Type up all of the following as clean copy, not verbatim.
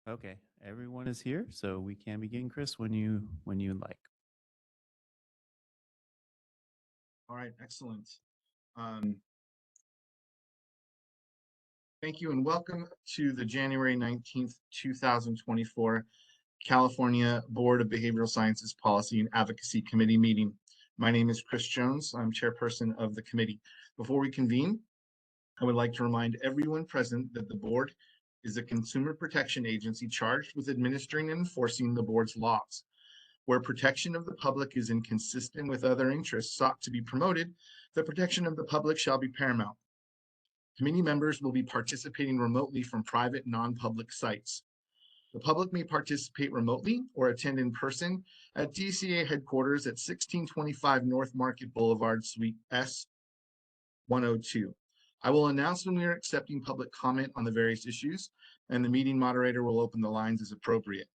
Okay, everyone is here, so we can begin, Chris, when you like. All right, excellent. Um, Thank you and welcome to the January 19th, 2024 California Board of Behavioral Sciences Policy and Advocacy Committee meeting. My name is Chris Jones. I'm chairperson of the committee. Before we convene, I would like to remind everyone present that the board is a consumer protection agency charged with administering and enforcing the board's laws. Where protection of the public is inconsistent with other interests sought to be promoted, the protection of the public shall be paramount. Committee members will be participating remotely from private non-public sites. The public may participate remotely or attend in person at DCA headquarters at 1625 North Market Boulevard, Suite S 102. I will announce when we are accepting public comment on the various issues, and the meeting moderator will open the lines as appropriate.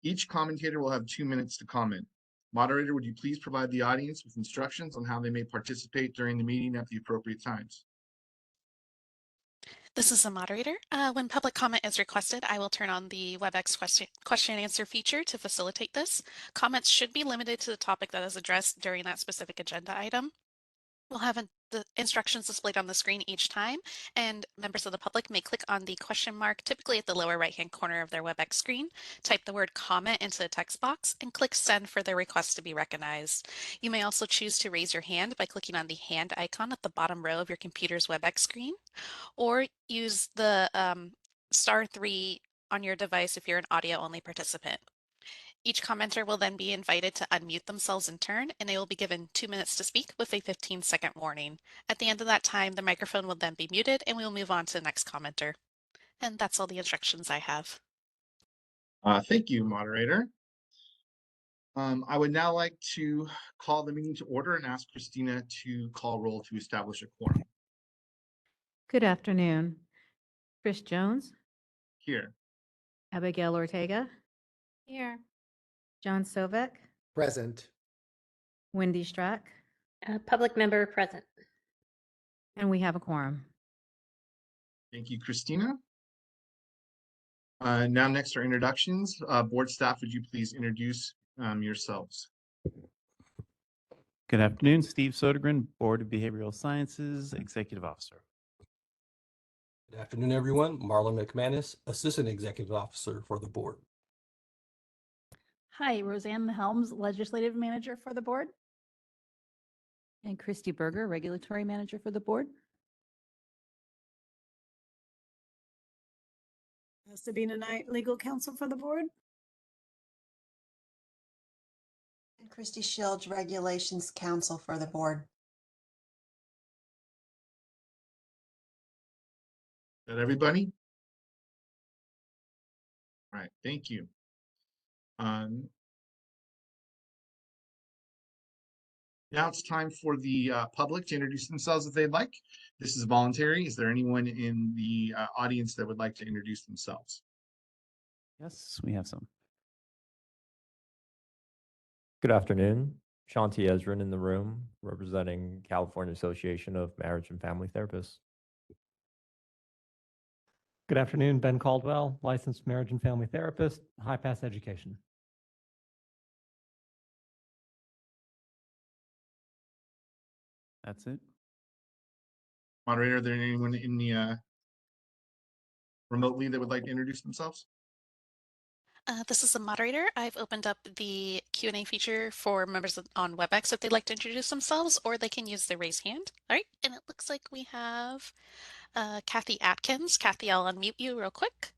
Each commentator will have 2 minutes to comment. Moderator, would you please provide the audience with instructions on how they may participate during the meeting at the appropriate times? This is the moderator. When public comment is requested, I will turn on the WebEx question and answer feature to facilitate this. Comments should be limited to the topic that is addressed during that specific agenda item. We'll have the instructions displayed on the screen each time, and members of the public may click on the question mark, typically at the lower right-hand corner of their WebEx screen, type the word comment into the text box, and click send for their request to be recognized. You may also choose to raise your hand by clicking on the hand icon at the bottom row of your computer's WebEx screen, or use the *3 on your device if you're an audio-only participant. Each commenter will then be invited to unmute themselves in turn, and they will be given 2 minutes to speak with a 15-second warning. At the end of that time, the microphone will then be muted, and we will move on to the next commenter. And that's all the instructions I have. Thank you, moderator. I would now like to call the meeting to order and ask Christina to call roll to establish a quorum. Good afternoon. Chris Jones, Here. Abigail Ortega, Here. John Sovek, Present. Wendy Strack, Public member present. and we have a quorum. Thank you, Christina. Now next are introductions. Board staff, would you please introduce yourselves? Good afternoon, Steve Sodergren, Board of Behavioral Sciences, Executive Officer. Good afternoon, everyone. Marlon McManus, Assistant Executive Officer for the board. Hi, Roseanne Helms, Legislative Manager for the board. And Christy Berger, Regulatory Manager for the board. Sabina Knight, Legal Counsel for the board. And Christy Schilge, Regulations Counsel for the board. Is that everybody? All right, thank you. Now it's time for the public to introduce themselves if they'd like. This is voluntary. Is there anyone in the audience that would like to introduce themselves? Yes, we have some. Good afternoon. Shanti Ezrin in the room, representing California Association of Marriage and Family Therapists. Good afternoon, Ben Caldwell, licensed marriage and family therapist, High Pass Education. That's it. Moderator, are there anyone in the remotely that would like to introduce themselves? This is the moderator. I've opened up the Q&A feature for members on WebEx if they'd like to introduce themselves, or they can use the raise hand. All right, and it looks like we have Kathy Atkins. Kathy, I'll unmute you real quick.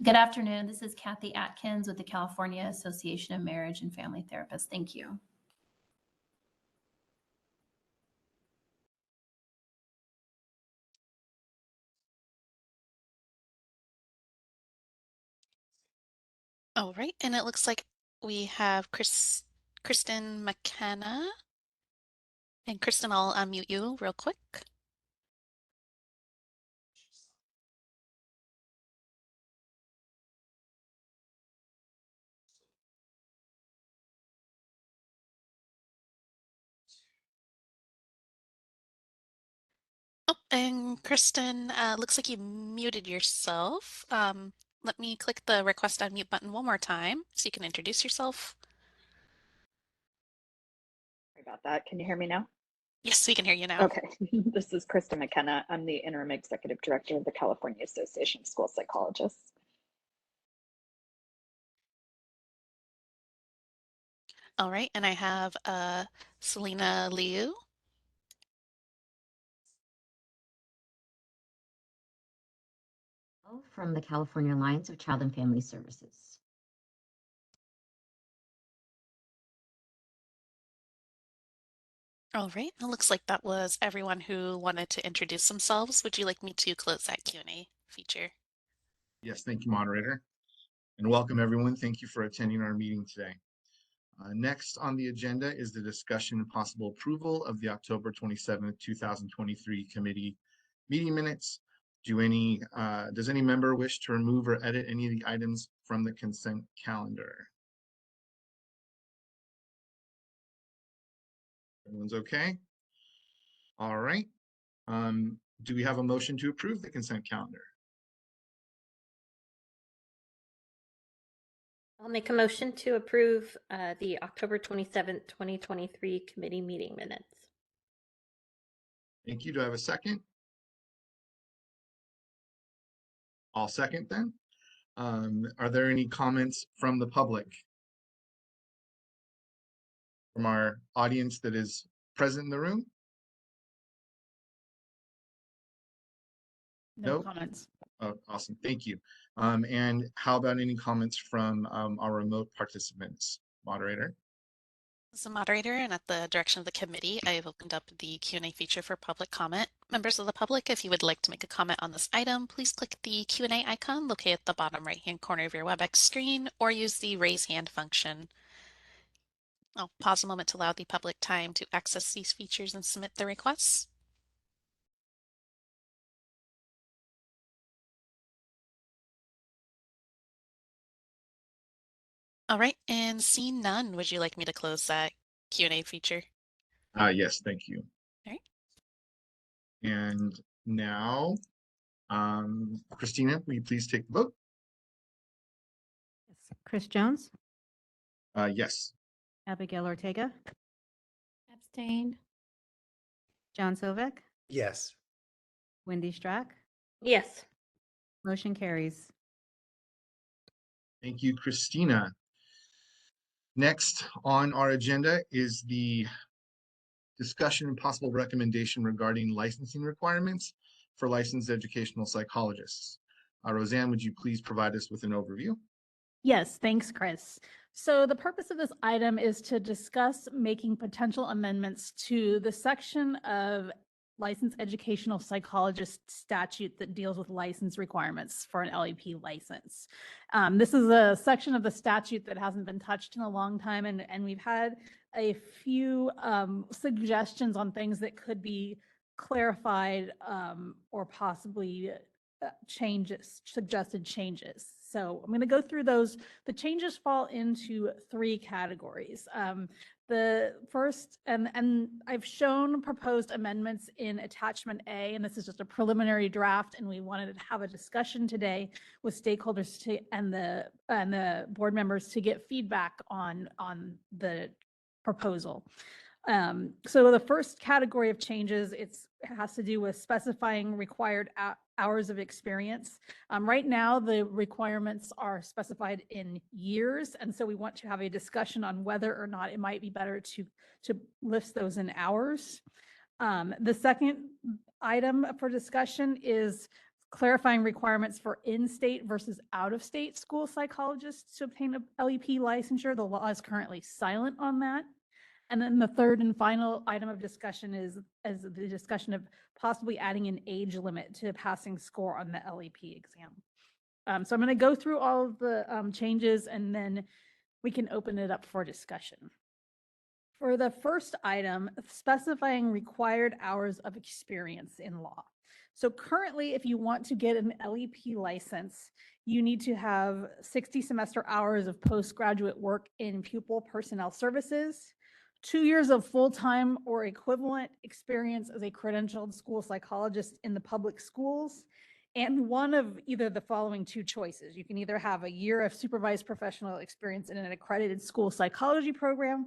Good afternoon. This is Kathy Atkins with the California Association of Marriage and Family Therapists. Thank you. All right, and it looks like we have Kristen McKenna. And Kristen, I'll unmute you real quick. And Kristen, looks like you muted yourself. Let me click the request unmute button one more time so you can introduce yourself. Sorry about that. Can you hear me now? Yes, we can hear you now. Okay. This is Krista McKenna. I'm the interim executive director of the California Association of School Psychologists. All right, and I have Selena Liu. From the California Alliance of Child and Family Services. All right, it looks like that was everyone who wanted to introduce themselves. Would you like me to close that Q&A feature? Yes, thank you, moderator. And welcome, everyone. Thank you for attending our meeting today. Next on the agenda is the discussion and possible approval of the October 27th, 2023 committee meeting minutes. Does any member wish to remove or edit any of the items from the consent calendar? Everyone's okay? All right. Do we have a motion to approve the consent calendar? I'll make a motion to approve the October 27th, 2023 committee meeting minutes. Thank you. Do I have a second? I'll second then. Are there any comments from the public? From our audience that is present in the room? No Nope. comments. Oh, awesome. Thank you. And how about any comments from our remote participants? Moderator? As a moderator and at the direction of the committee, I have opened up the Q&A feature for public comment. Members of the public, if you would like to make a comment on this item, please click the Q&A icon located at the bottom right-hand corner of your WebEx screen or use the raise hand function. I'll pause a moment to allow the public time to access these features and submit their requests. All right, and seeing none, would you like me to close that Q&A feature? Yes, thank you. All right. And now, Christina, will you please take the vote? Yes. Chris Jones, Yes. Abigail Ortega, Abstain. John Sovek, Yes. Wendy Strack. Yes. Motion carries. Thank you, Christina. Next on our agenda is the discussion and possible recommendation regarding licensing requirements for licensed educational psychologists. Roseanne, would you please provide us with an overview? Yes, thanks, Chris. So the purpose of this item is to discuss making potential amendments to the section of licensed educational psychologist statute that deals with license requirements for an LEP license. This is a section of the statute that hasn't been touched in a long time, and we've had a few suggestions on things that could be clarified or possibly suggested changes. So I'm going to go through those. The changes fall into three categories. The first, and I've shown proposed amendments in attachment A, and this is just a preliminary draft, and we wanted to have a discussion today with stakeholders and the board members to get feedback on the proposal. So the first category of changes, it has to do with specifying required hours of experience. Right now, the requirements are specified in years, and so we want to have a discussion on whether or not it might be better to list those in hours. The second item for discussion is clarifying requirements for in-state versus out-of-state school psychologists to obtain a LEP licensure. The law is currently silent on that. And then the third and final item of discussion is the discussion of possibly adding an age limit to passing score on the LEP exam. So I'm going to go through all of the changes, and then we can open it up for discussion. For the first item, specifying required hours of experience in law. So currently, if you want to get an LEP license, you need to have 60 semester hours of postgraduate work in pupil personnel services, 2 years of full-time or equivalent experience as a credentialed school psychologist in the public schools, and one of either the following two choices. You can either have a year of supervised professional experience in an accredited school psychology program,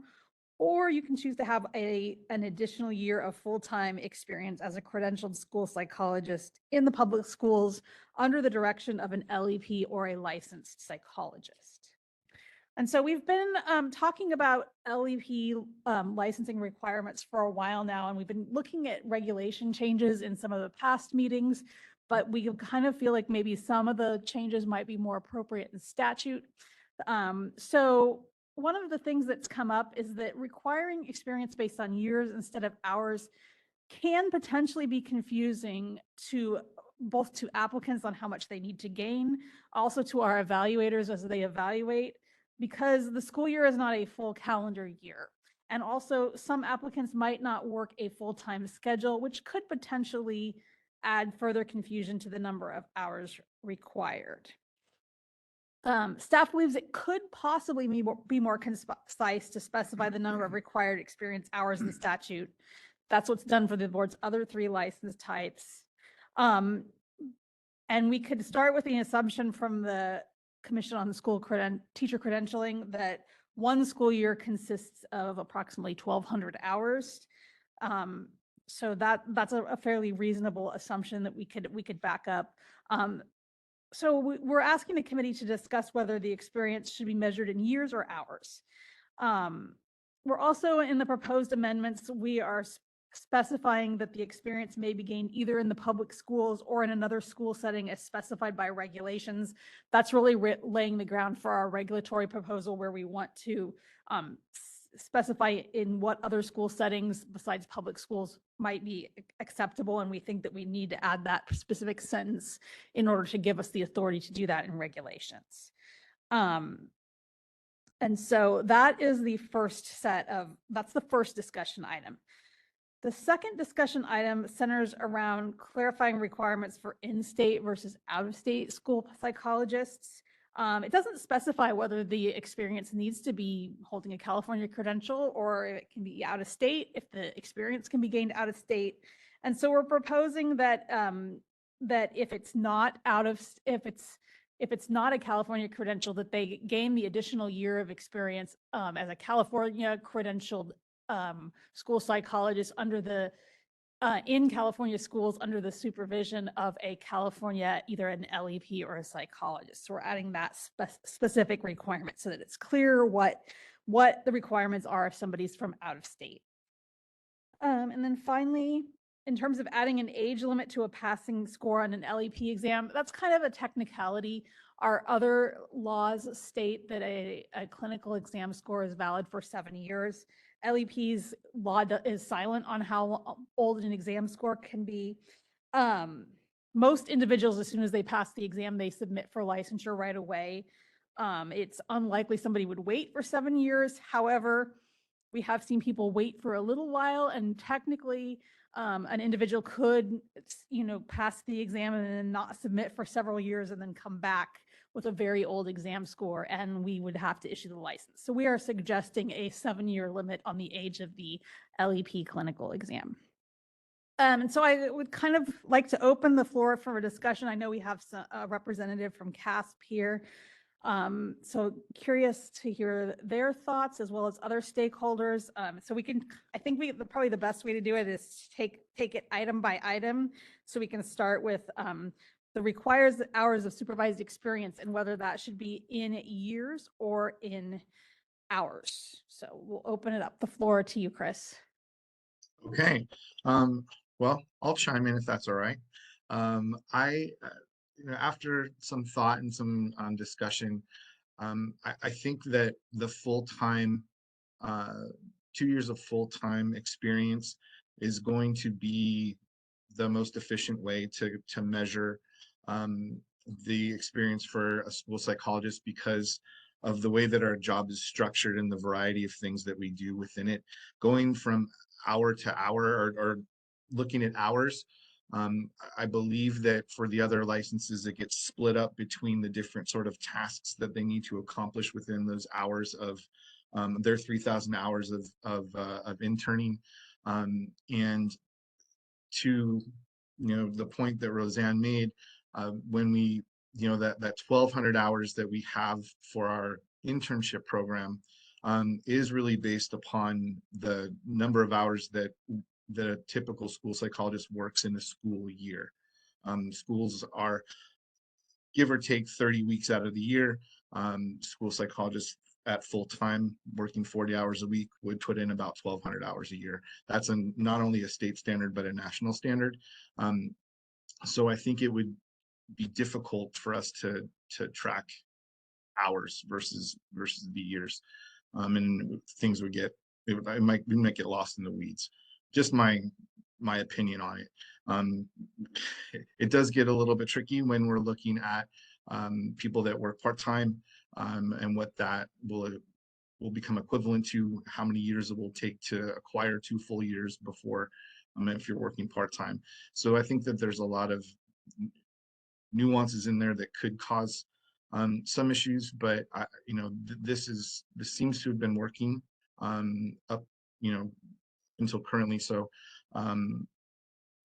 or you can choose to have an additional year of full-time experience as a credentialed school psychologist in the public schools under the direction of an LEP or a licensed psychologist. And so we've been talking about LEP licensing requirements for a while now, and we've been looking at regulation changes in some of the past meetings, but we kind of feel like maybe some of the changes might be more appropriate in statute. So one of the things that's come up is that requiring experience based on years instead of hours can potentially be confusing to both to applicants on how much they need to gain, also to our evaluators as they evaluate, because the school year is not a full calendar year. And also some applicants might not work a full-time schedule, which could potentially add further confusion to the number of hours required. Staff believes it could possibly be more concise to specify the number of required experience hours in the statute. That's what's done for the board's other 3 license types. And we could start with the assumption from the Commission on School Teacher Credentialing that one school year consists of approximately 1,200 hours. So that's a fairly reasonable assumption that we could back up. So we're asking the committee to discuss whether the experience should be measured in years or hours. We're also, in the proposed amendments, we are specifying that the experience may be gained either in the public schools or in another school setting as specified by regulations. That's really laying the ground for our regulatory proposal, where we want to specify in what other school settings besides public schools might be acceptable. And we think that we need to add that specific sentence in order to give us the authority to do that in regulations. And so that is the first that's the first discussion item. The second discussion item centers around clarifying requirements for in-state versus out-of-state school psychologists. It doesn't specify whether the experience needs to be holding a California credential or it can be out of state, if the experience can be gained out of state. And so we're proposing that that if it's not a California credential, that they gain the additional year of experience as a California credentialed school psychologist under the in California schools under the supervision of a California, either an LEP or a psychologist. So we're adding that specific requirement so that it's clear what the requirements are if somebody's from out of state. And then finally, in terms of adding an age limit to a passing score on an LEP exam, that's kind of a technicality. Our other laws state that a clinical exam score is valid for 7 years. LEP's law is silent on how old an exam score can be. Most individuals, as soon as they pass the exam, they submit for licensure right away. It's unlikely somebody would wait for 7 years. However, we have seen people wait for a little while, and technically an individual could, pass the exam and then not submit for several years and then come back with a very old exam score, and we would have to issue the license. So we are suggesting a 7-year limit on the age of the LEP clinical exam. And so I would kind of like to open the floor for a discussion. I know we have a representative from CASP here. So curious to hear their thoughts as well as other stakeholders. So we can, I think probably the best way to do it is take it item by item. So we can start with the requires hours of supervised experience and whether that should be in years or in hours. So we'll open it up. The floor to you, Chris. Okay. Well, I'll chime in if that's all right. After some thought and some discussion, I think that the full-time, 2 years of full-time experience is going to be the most efficient way to measure the experience for a school psychologist, because of the way that our job is structured and the variety of things that we do within it. Going from hour to hour or looking at hours, I believe that for the other licenses, it gets split up between the different sort of tasks that they need to accomplish within those hours of their 3,000 hours of interning. And to, the point that Roseanne made, when we, that 1,200 hours that we have for our internship program is really based upon the number of hours that a typical school psychologist works in a school year. Schools are give or take 30 weeks out of the year. School psychologists at full time, working 40 hours a week, would put in about 1,200 hours a year. That's not only a state standard, but a national standard. So I think it would be difficult for us to track hours versus the years, and things would get we might get lost in the weeds. Just my opinion on it. It does get a little bit tricky when we're looking at people that work part-time, and what that will become equivalent to, how many years it will take to acquire 2 full years before, if you're working part-time. So I think that there's a lot of nuances in there that could cause some issues, but this seems to have been working up, until currently. So I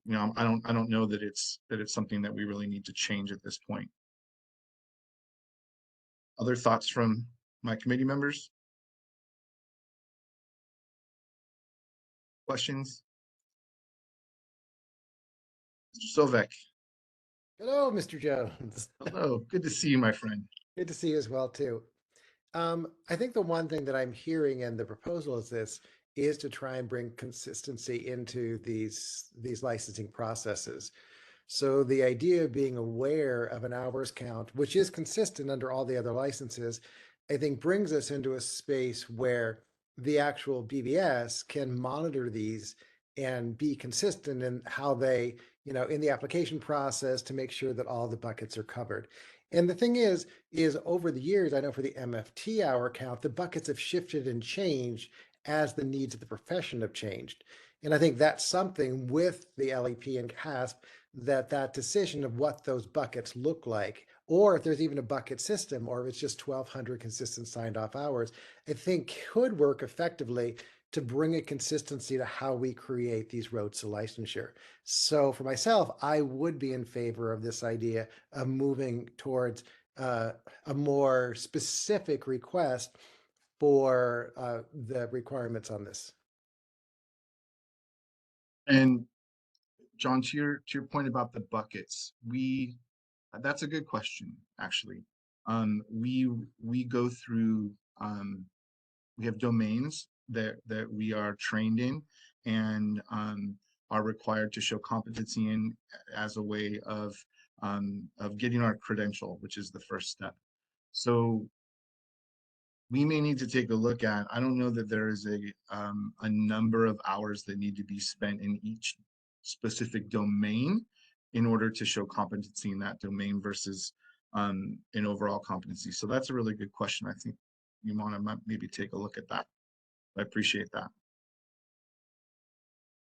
don't know that it's something that we really need to change at this point. Other thoughts from my committee members? Questions? Mr. Sovek. Hello, Mr. Jones. Hello, good to see you, my friend. Good to see you as well, too. I think the one thing that I'm hearing in the proposal is to try and bring consistency into these licensing processes. So the idea of being aware of an hours count, which is consistent under all the other licenses, I think brings us into a space where the actual BBS can monitor these and be consistent in how they, in the application process, to make sure that all the buckets are covered. And the thing is over the years, I know for the MFT hour count, the buckets have shifted and changed as the needs of the profession have changed. And I think that's something with the LEP and CASP, that decision of what those buckets look like, or if there's even a bucket system, or if it's just 1,200 consistent signed off hours, I think could work effectively to bring a consistency to how we create these roads to licensure. So for myself, I would be in favor of this idea of moving towards a more specific request for the requirements on this. And John, to your point about the buckets, that's a good question, actually. We go through, we have domains that we are trained in and are required to show competency in as a way of getting our credential, which is the first step. So we may need to take a look at, I don't know that there is a number of hours that need to be spent in each specific domain in order to show competency in that domain versus an overall competency. So that's a really good question. I think you want to maybe take a look at that. I appreciate that.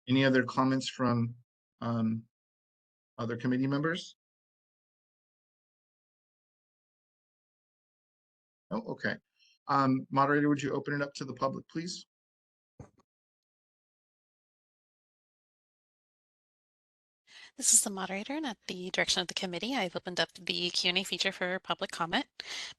Any other comments from other committee members? Oh, okay. Moderator, would you open it up to the public, please? This is the moderator, and at the direction of the committee, I've opened up the Q&A feature for public comment.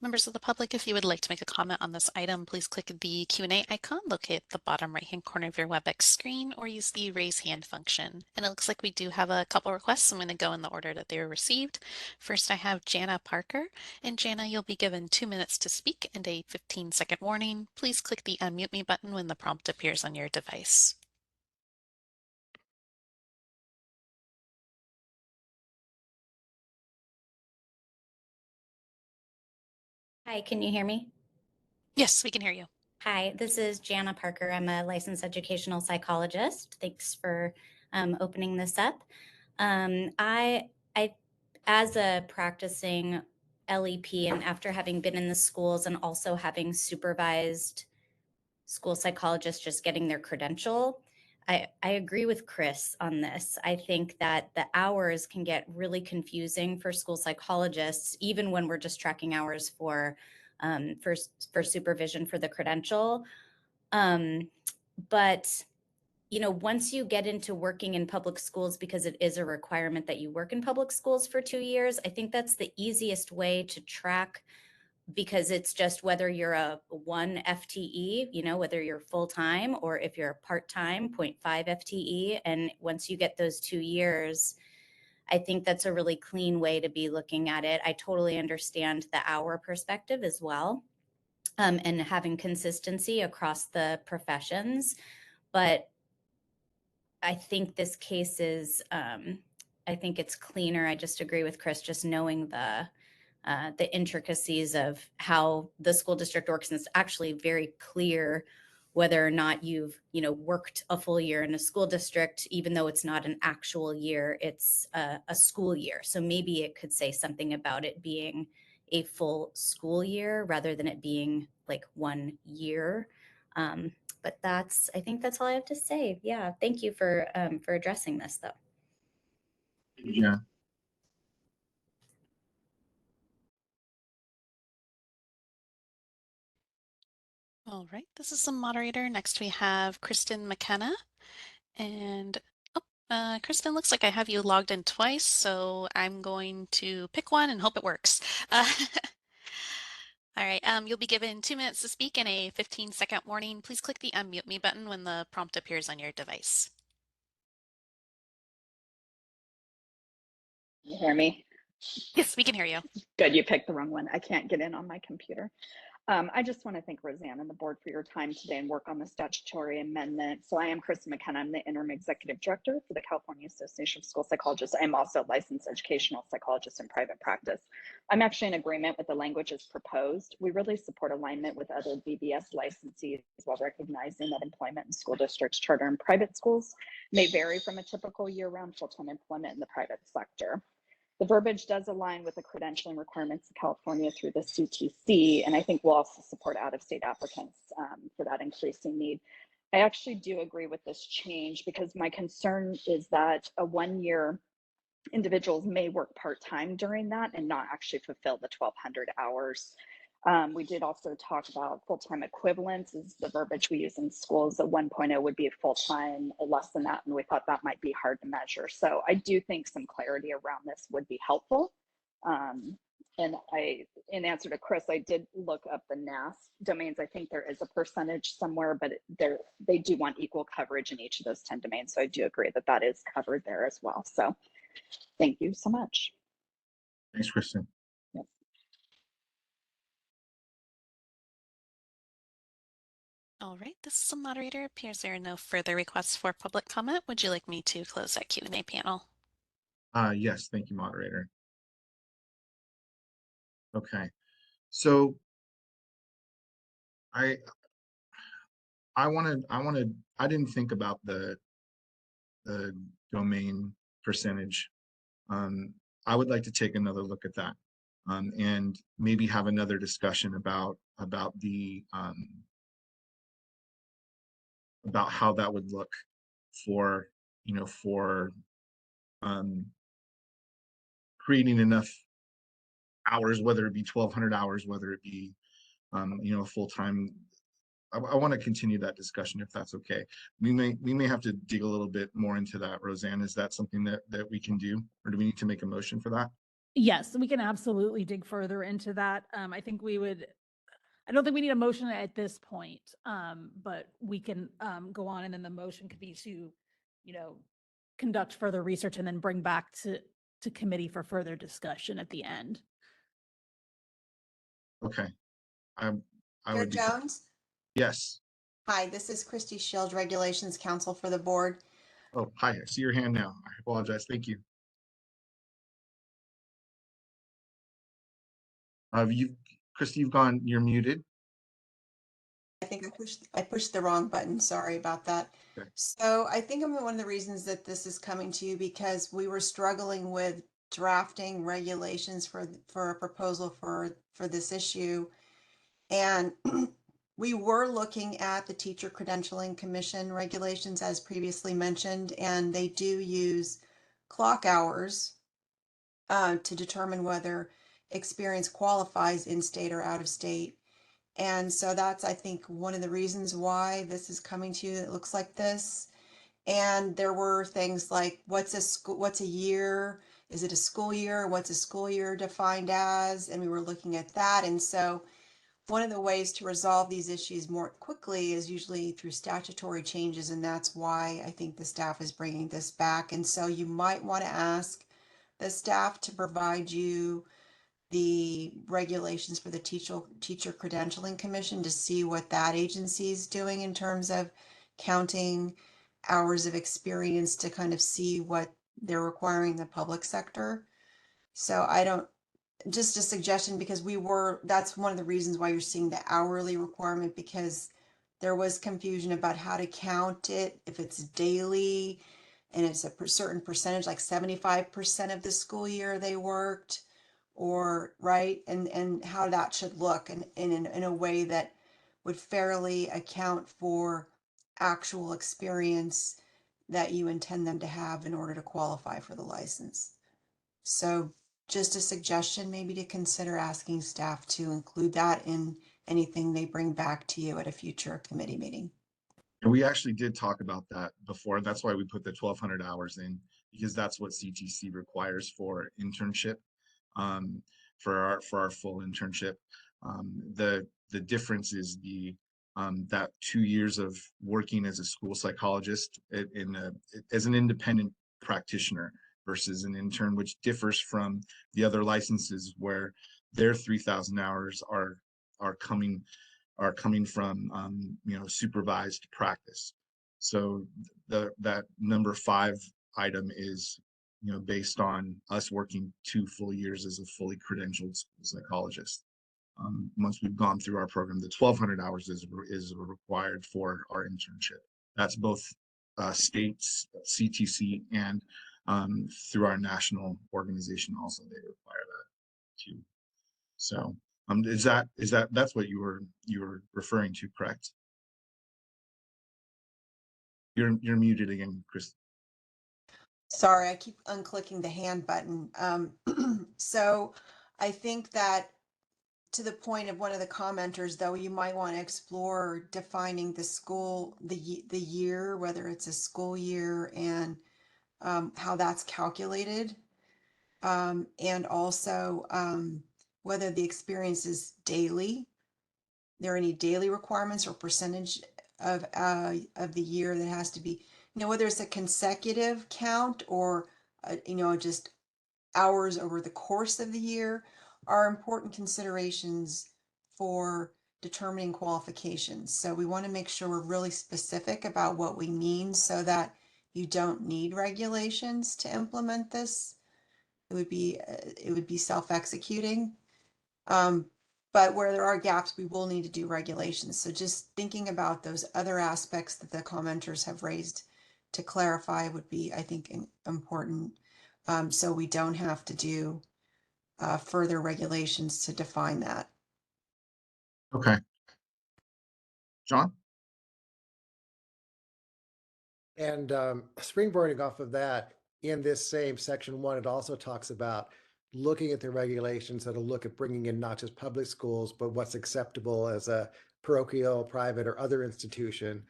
Members of the public, if you would like to make a comment on this item, please click the Q&A icon located at the bottom right-hand corner of your WebEx screen, or use the raise hand function. And it looks like we do have a couple requests. I'm going to go in the order that they were received. First, I have Jana Parker. And Jana, you'll be given 2 minutes to speak and a 15-second warning. Please click the unmute me button when the prompt appears on your device. Hi, can you hear me? Yes, we can hear you. Hi, this is Jana Parker. I'm a licensed educational psychologist. Thanks for opening this up. I, as a practicing LEP, and after having been in the schools and also having supervised school psychologists just getting their credential, I agree with Chris on this. I think that the hours can get really confusing for school psychologists, even when we're just tracking hours for for supervision for the credential. But you know, once you get into working in public schools, because it is a requirement that you work in public schools for 2 years, I think that's the easiest way to track, because it's just whether you're a 1 FTE, you know, whether you're full-time or if you're a part-time 0.5 FTE. And once you get those 2 years, I think that's a really clean way to be looking at it. I totally understand the hour perspective as well, and having consistency across the professions. But I think this case is, I think it's cleaner. I just agree with Chris, just knowing the intricacies of how the school district works. And it's actually very clear whether or not you've, you know, worked a full year in a school district, even though it's not an actual year, it's a school year. So maybe it could say something about it being a full school year rather than it being like 1 year. But I think that's all I have to say. Yeah, thank you for addressing this, though. Yeah. All right, this is the moderator. Next we have Kristen McKenna. And Kristen, looks like I have you logged in twice, so I'm going to pick one and hope it works. All right, you'll be given 2 minutes to speak and a 15-second warning. Please click the unmute me button when the prompt appears on your device. You hear me? Yes, we can hear you. Good, you picked the wrong one. I can't get in on my computer. I just want to thank Roseanne and the board for your time today and work on the statutory amendment. So I am Kristen McKenna. I'm the interim executive director for the California Association of School Psychologists. I'm also a licensed educational psychologist in private practice. I'm actually in agreement with the language as proposed. We really support alignment with other BBS licensees while recognizing that employment in school districts, charter and private schools may vary from a typical year-round full-time employment in the private sector. The verbiage does align with the credentialing requirements of California through the CTC, and I think we'll also support out-of-state applicants for that increasing need. I actually do agree with this change because my concern is that a 1-year individuals may work part-time during that and not actually fulfill the 1,200 hours. We did also talk about full-time equivalents is the verbiage we use in schools. A 1.0 would be a full-time, less than that, and we thought that might be hard to measure. So I do think some clarity around this would be helpful. And in answer to Chris, I did look up the NAS domains. I think there is a percentage somewhere, but they do want equal coverage in each of those 10 domains. So I do agree that that is covered there as well. So thank you so much. Thanks, Kristen. Yes. All right, this is the moderator. Appears there are no further requests for public comment. Would you like me to close that Q&A panel? Yes, thank you, moderator. Okay, so I didn't think about the domain percentage. I would like to take another look at that, and maybe have another discussion about the about how that would look for, you know, for creating enough hours, whether it be 1,200 hours, whether it be you know, full-time. I want to continue that discussion if that's okay. We may have to dig a little bit more into that. Roseanne, is that something that we can do, or do we need to make a motion for that? Yes, we can absolutely dig further into that. I don't think we need a motion at this point, but we can go on, and then the motion could be to, you know, conduct further research and then bring back to committee for further discussion at the end. Okay. I Chair would be. Jones? Yes. Hi, this is Christy Shield, Regulations Counsel for the board. Oh, hi, I see your hand now. I apologize. Thank you. Christy, you're muted. I think I pushed the wrong button. Sorry about that. Okay. So I think one of the reasons that this is coming to you because we were struggling with drafting regulations for a proposal for this issue, and we were looking at the Teacher Credentialing Commission regulations as previously mentioned, and they do use clock hours to determine whether experience qualifies in state or out of state. And so that's, I think, one of the reasons why this is coming to you. It looks like this. And there were things like, what's a year? Is it a school year? What's a school year defined as? And we were looking at that. And so one of the ways to resolve these issues more quickly is usually through statutory changes. And that's why I think the staff is bringing this back. And so you might want to ask the staff to provide you the regulations for the teacher credentialing commission to see what that agency is doing in terms of counting hours of experience to kind of see what they're requiring in the public sector. So I don't, just a suggestion, because that's one of the reasons why you're seeing the hourly requirement, because there was confusion about how to count it, if it's daily and it's a certain percentage, like 75% of the school year they worked, or right, and how that should look, and in a way that would fairly account for actual experience that you intend them to have in order to qualify for the license. So just a suggestion, maybe to consider asking staff to include that in anything they bring back to you at a future committee meeting. And we actually did talk about that before. That's why we put the 1,200 hours in, because that's what CTC requires for internship, for our full internship. The difference is that 2 years of working as a school psychologist as an independent practitioner versus an intern, which differs from the other licenses where their 3,000 hours are coming from supervised practice. So that number 5 item is based on us working 2 full years as a fully credentialed school psychologist. Once we've gone through our program, the 1,200 hours is required for our internship. That's both states, CTC, and through our national organization also they require that too. So that's what you were referring to, correct? You're muted again, Chris. Sorry, I keep unclicking the hand button. So I think that, to the point of one of the commenters, though, you might want to explore defining the year, whether it's a school year, and how that's calculated, and also whether the experience is daily. There are any daily requirements or percentage of the year that has to be, whether it's a consecutive count or just hours over the course of the year, are important considerations for determining qualifications. So we want to make sure we're really specific about what we mean, so that you don't need regulations to implement this. It would be self-executing. But where there are gaps, we will need to do regulations. So just thinking about those other aspects that the commenters have raised to clarify would be, I think, important. So we don't have to do further regulations to define that. Okay. John? And springboarding off of that, in this same section 1, it also talks about looking at the regulations that'll look at bringing in not just public schools, but what's acceptable as a parochial, private, or other institution.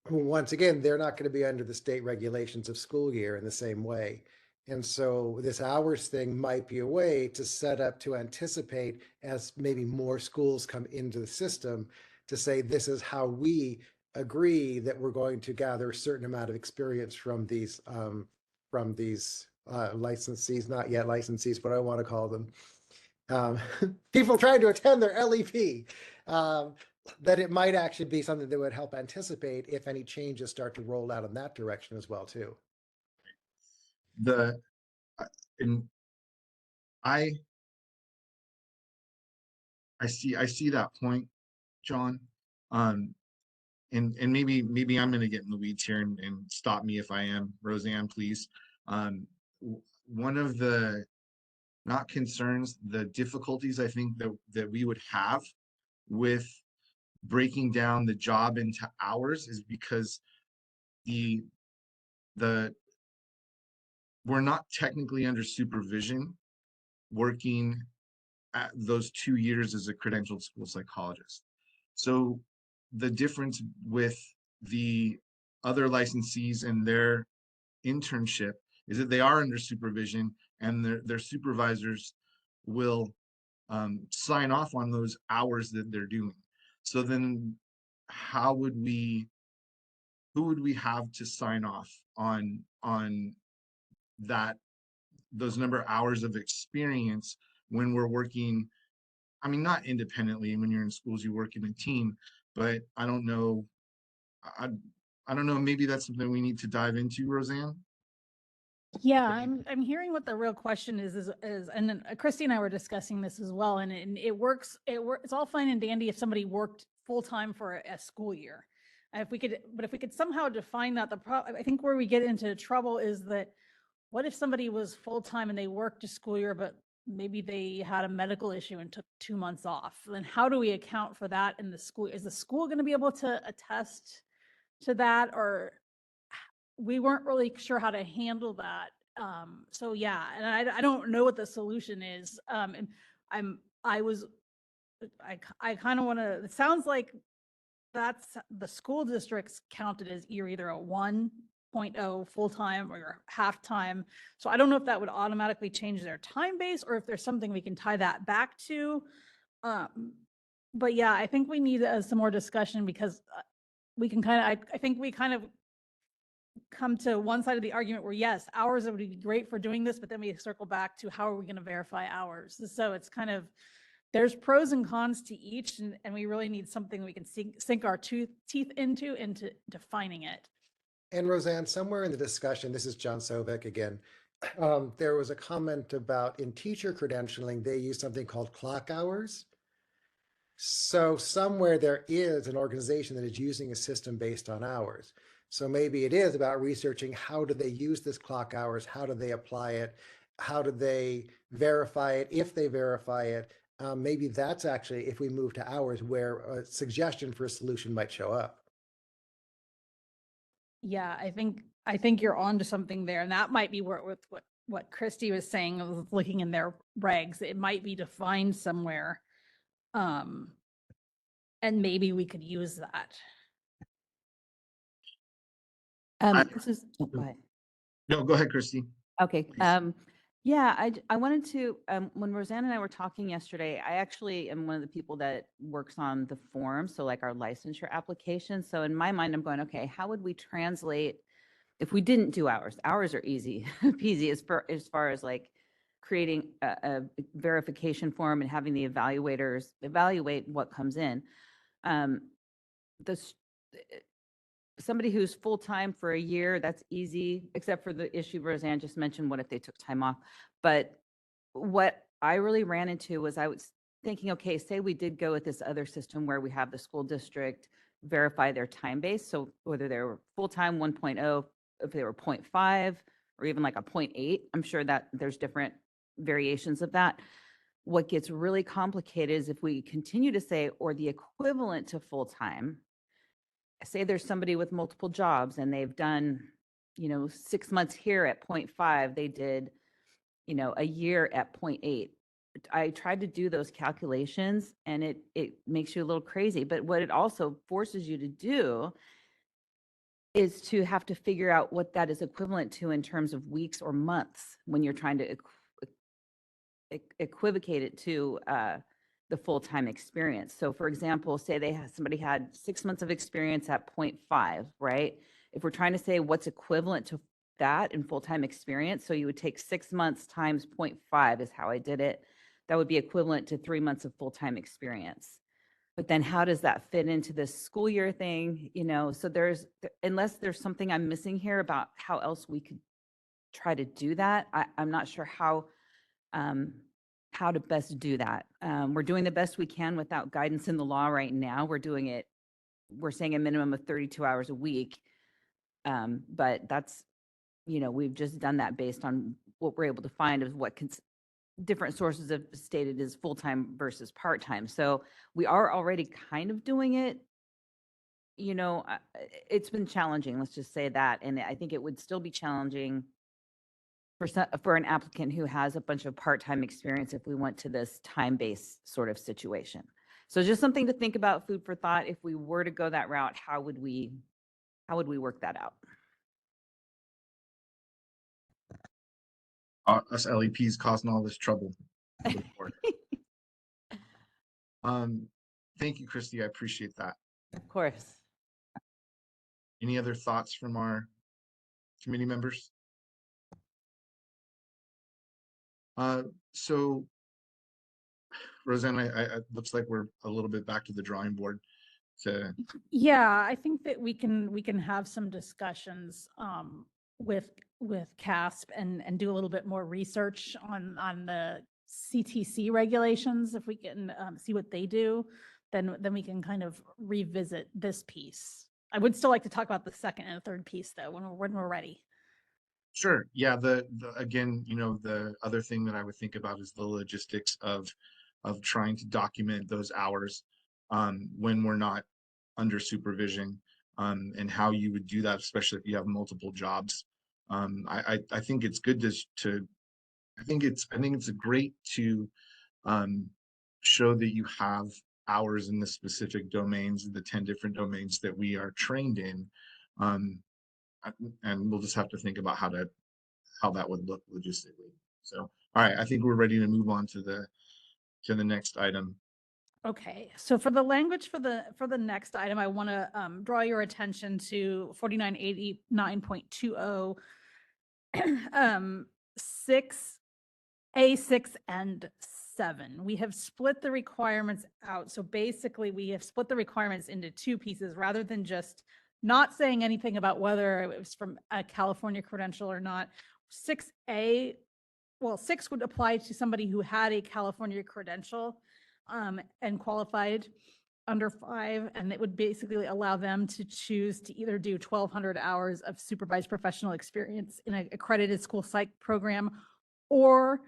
Once again, they're not going to be under the state regulations of school year in the same way. And so this hours thing might be a way to set up to anticipate, as maybe more schools come into the system, to say, this is how we agree that we're going to gather a certain amount of experience from these licensees, not yet licensees, but I want to call them people trying to attend their LEP. That it might actually be something that would help anticipate if any changes start to roll out in that direction as well too. I see that point, John. And maybe I'm going to get in the weeds here and stop me if I am. Roseanne, please. One of the not concerns, the difficulties I think that we would have with breaking down the job into hours is because we're not technically under supervision working those 2 years as a credentialed school psychologist. So the difference with the other licensees and their internship is that they are under supervision, and their supervisors will sign off on those hours that they're doing. So then who would we have to sign off on that, those number of hours of experience when we're working? I mean, not independently. When you're in schools, you work in a team, but I don't know. I don't know. Maybe that's something we need to dive into, Roseanne. Yeah, I'm hearing what the real question is, and then Christy and I were discussing this as well, and it works. It's all fine and dandy if somebody worked full time for a school year. If we could somehow define that, I think where we get into trouble is that what if somebody was full time and they worked a school year, but maybe they had a medical issue and took 2 months off? Then how do we account for that in the school? Is the school going to be able to attest to that, or we weren't really sure how to handle that. So yeah, and I don't know what the solution is. And I kind of want to, it sounds like that's the school districts counted as either a 1.0 full-time or half-time. So I don't know if that would automatically change their time base or if there's something we can tie that back to. But yeah, I think we need some more discussion, because we can I think we kind of come to one side of the argument where yes, hours would be great for doing this, but then we circle back to how are we going to verify hours? So it's kind of, there's pros and cons to each, and we really need something we can sink our teeth into defining it. And Roseanne, somewhere in the discussion, this is John Sovic again, there was a comment about in teacher credentialing, they use something called clock hours. So somewhere there is an organization that is using a system based on hours. So maybe it is about researching how do they use this clock hours, how do they apply it, how do they verify it, if they verify it. Maybe that's actually, if we move to hours, where a suggestion for a solution might show up. Yeah, I think you're onto something there, and that might be where with what Christy was saying, was looking in their regs. It might be defined somewhere, and maybe we could use that. This is, oh, go ahead. No, go ahead, Christy. Okay. Yeah, I wanted to, when Roseanne and I were talking yesterday, I actually am one of the people that works on the form. So like our licensure application. So in my mind, I'm going, okay, how would we translate if we didn't do hours? Hours are easy peasy as far as like creating a verification form and having the evaluators evaluate what comes in. Somebody who's full-time for a year, that's easy, except for the issue Roseanne just mentioned, what if they took time off? But what I really ran into was I was thinking, okay, say we did go with this other system where we have the school district verify their time base. So whether they were full-time 1.0, if they were 0.5, or even like a 0.8, I'm sure that there's different variations of that. What gets really complicated is if we continue to say, or the equivalent to full-time, say there's somebody with multiple jobs and they've done, 6 months here at 0.5, they did, a year at 0.8. I tried to do those calculations and it makes you a little crazy. But what it also forces you to do is to have to figure out what that is equivalent to in terms of weeks or months when you're trying to equivocate it to the full-time experience. So for example, say somebody had 6 months of experience at 0.5, right? If we're trying to say what's equivalent to that in full-time experience, so you would take 6 months times 0.5 is how I did it. That would be equivalent to 3 months of full-time experience. But then how does that fit into this school year thing? So unless there's something I'm missing here about how else we could try to do that, I'm not sure how to best do that. We're doing the best we can without guidance in the law right now. We're saying a minimum of 32 hours a week. But that's, we've just done that based on what we're able to find of what different sources have stated as full-time versus part-time. So we are already kind of doing it. It's been challenging, let's just say that. And I think it would still be challenging for an applicant who has a bunch of part-time experience if we went to this time-based sort of situation. So just something to think about, food for thought. If we were to go that route, how would we work that out? Us LEPs causing all this trouble. for the board. Thank you, Christy. I appreciate that. Of course. Any other thoughts from our committee members? So Roseanne, I looks like we're a little bit back to the drawing board to Yeah, I think that we can have some discussions with CASP and do a little bit more research on the CTC regulations. If we can see what they do, then we can kind of revisit this piece. I would still like to talk about the second and third piece though when we're ready. Sure. Yeah. The again, you know, the other thing that I would think about is the logistics of trying to document those hours when we're not under supervision and how you would do that, especially if you have multiple jobs. I think it's good to I think it's great to show that you have hours in the specific domains, the 10 different domains that we are trained in. And we'll just have to think about how that would look logistically. So, all right, I think we're ready to move on to the next item. Okay, so for the language for the next item, I want to draw your attention to 4989.20 6A6 and 7. We have split the requirements out. So basically we have split the requirements into two pieces rather than just not saying anything about whether it was from a California credential or not. 6A, well, 6 would apply to somebody who had a California credential and qualified. Under 5, and it would basically allow them to choose to either do 1,200 hours of supervised professional experience in an accredited school psych program or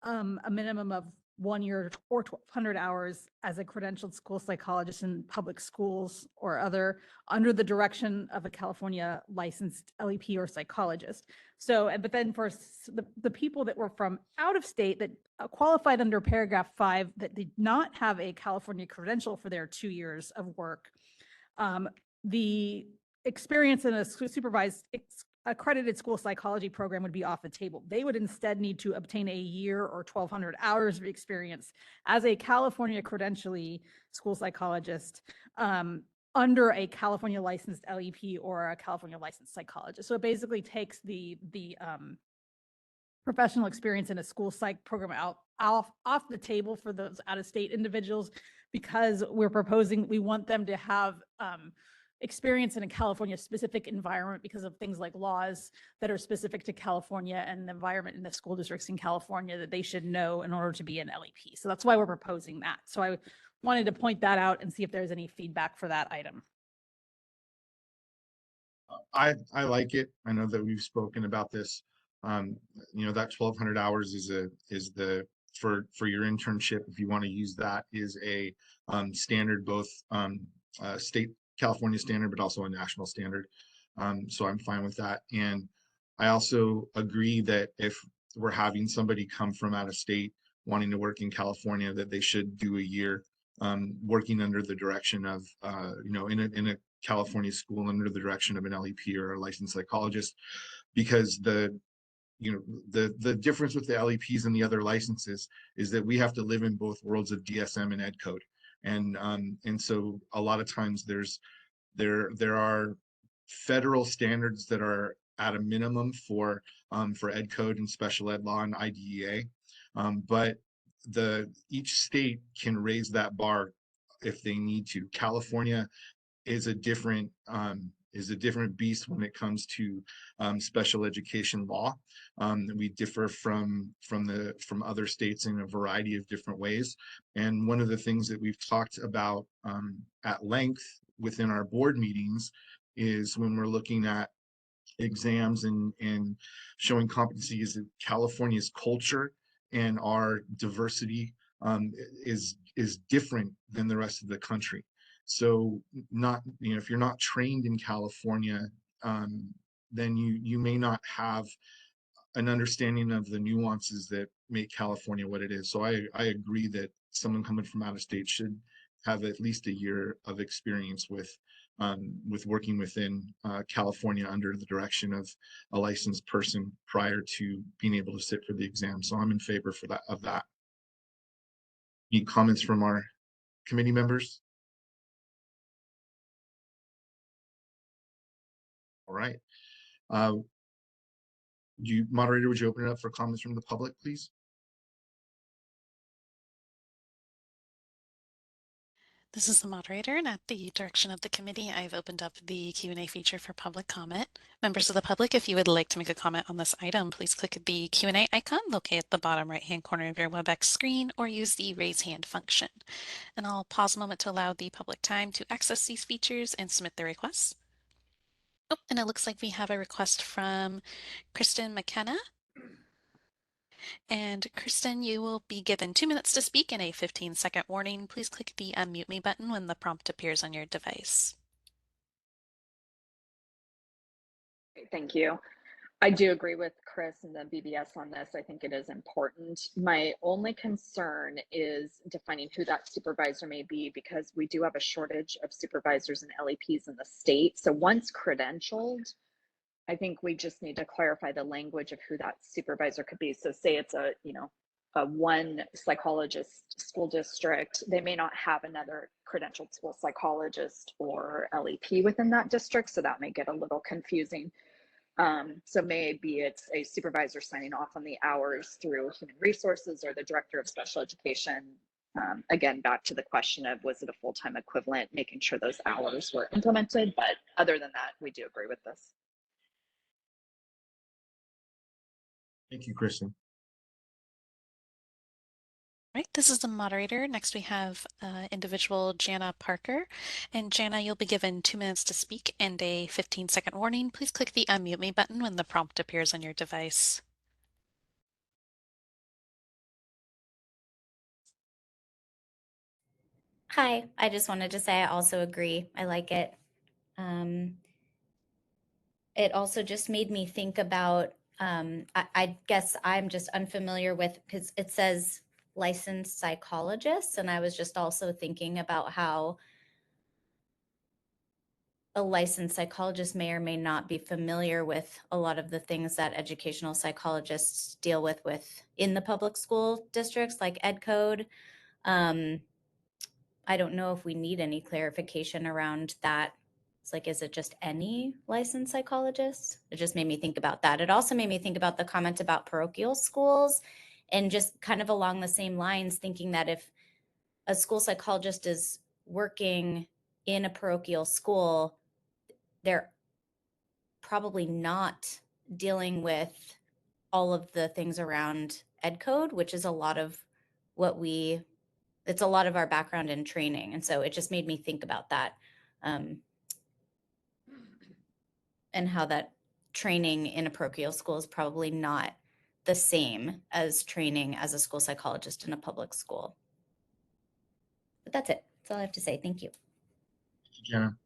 a minimum of 1 year or 1,200 hours as a credentialed school psychologist in public schools or other under the direction of a California licensed LEP or psychologist. So, but then for the people that were from out of state that qualified under paragraph 5 that did not have a California credential for their 2 years of work, the experience in a supervised accredited school psychology program would be off the table. They would instead need to obtain a year or 1,200 hours of experience as a California credentially school psychologist under a California licensed LEP or a California licensed psychologist. So it basically takes the professional experience in a school psych program off the table for those out-of-state individuals, because we're proposing we want them to have experience in a California specific environment because of things like laws that are specific to California and the environment in the school districts in California that they should know in order to be an LEP. So that's why we're proposing that. So I wanted to point that out and see if there's any feedback for that item. I like it. I know that we've spoken about this. You know, that 1,200 hours is the for your internship, if you want to use that, is a standard, both state California standard, but also a national standard. So I'm fine with that. And I also agree that if we're having somebody come from out of state wanting to work in California, that they should do a year working under the direction of, you know, in a California school under the direction of an LEP or a licensed psychologist, because the difference with the LEPs and the other licenses is that we have to live in both worlds of DSM and ed code. And so a lot of times there are federal standards that are at a minimum for ed code and special ed law and IDEA, but each state can raise that bar if they need to. California is a different beast when it comes to special education law. We differ from other states in a variety of different ways. And one of the things that we've talked about at length within our board meetings is when we're looking at exams and showing competency, is that California's culture and our diversity is different than the rest of the country. So if you're not trained in California, then you may not have an understanding of the nuances that make California what it is. So I agree that someone coming from out of state should have at least a year of experience with working within California under the direction of a licensed person prior to being able to sit for the exam. So I'm in favor for that. Any comments from our committee members? All right. Moderator, would you open it up for comments from the public, please? This is the moderator, and at the direction of the committee, I've opened up the Q&A feature for public comment. Members of the public, if you would like to make a comment on this item, please click the Q&A icon located at the bottom right-hand corner of your WebEx screen or use the raise hand function. And I'll pause a moment to allow the public time to access these features and submit their requests. Oh, and it looks like we have a request from Kristen McKenna. And Kristen, you will be given 2 minutes to speak and a 15-second warning. Please click the unmute me button when the prompt appears on your device. Thank you. I do agree with Chris and the BBS on this. I think it is important. My only concern is defining who that supervisor may be, because we do have a shortage of supervisors and LEPs in the state. So once credentialed, I think we just need to clarify the language of who that supervisor could be. So say it's a one psychologist school district, they may not have another credentialed school psychologist or LEP within that district. So that may get a little confusing. So maybe it's a supervisor signing off on the hours through human resources or the director of special education. Again, back to the question of, was it a full-time equivalent, making sure those hours were implemented. But other than that, we do agree with this. Thank you, Kristen. Right, this is the moderator. Next we have individual Jana Parker. And Jana, you'll be given 2 minutes to speak and a 15-second warning. Please click the unmute me button when the prompt appears on your device. Hi, I just wanted to say I also agree. I like it. It also just made me think about, I guess I'm just unfamiliar with, because it says licensed psychologists, and I was just also thinking about how a licensed psychologist may or may not be familiar with a lot of the things that educational psychologists deal with in the public school districts, like ed code. I don't know if we need any clarification around that. It's like, is it just any licensed psychologist? It just made me think about that. It also made me think about the comment about parochial schools, and just kind of along the same lines, thinking that if a school psychologist is working in a parochial school, they're probably not dealing with all of the things around ed code, which is a lot of what it's a lot of our background and training. And so it just made me think about that, and how that training in a parochial school is probably not the same as training as a school psychologist in a public school. But that's it. That's all I have to say. Thank you. Thank you, Jana.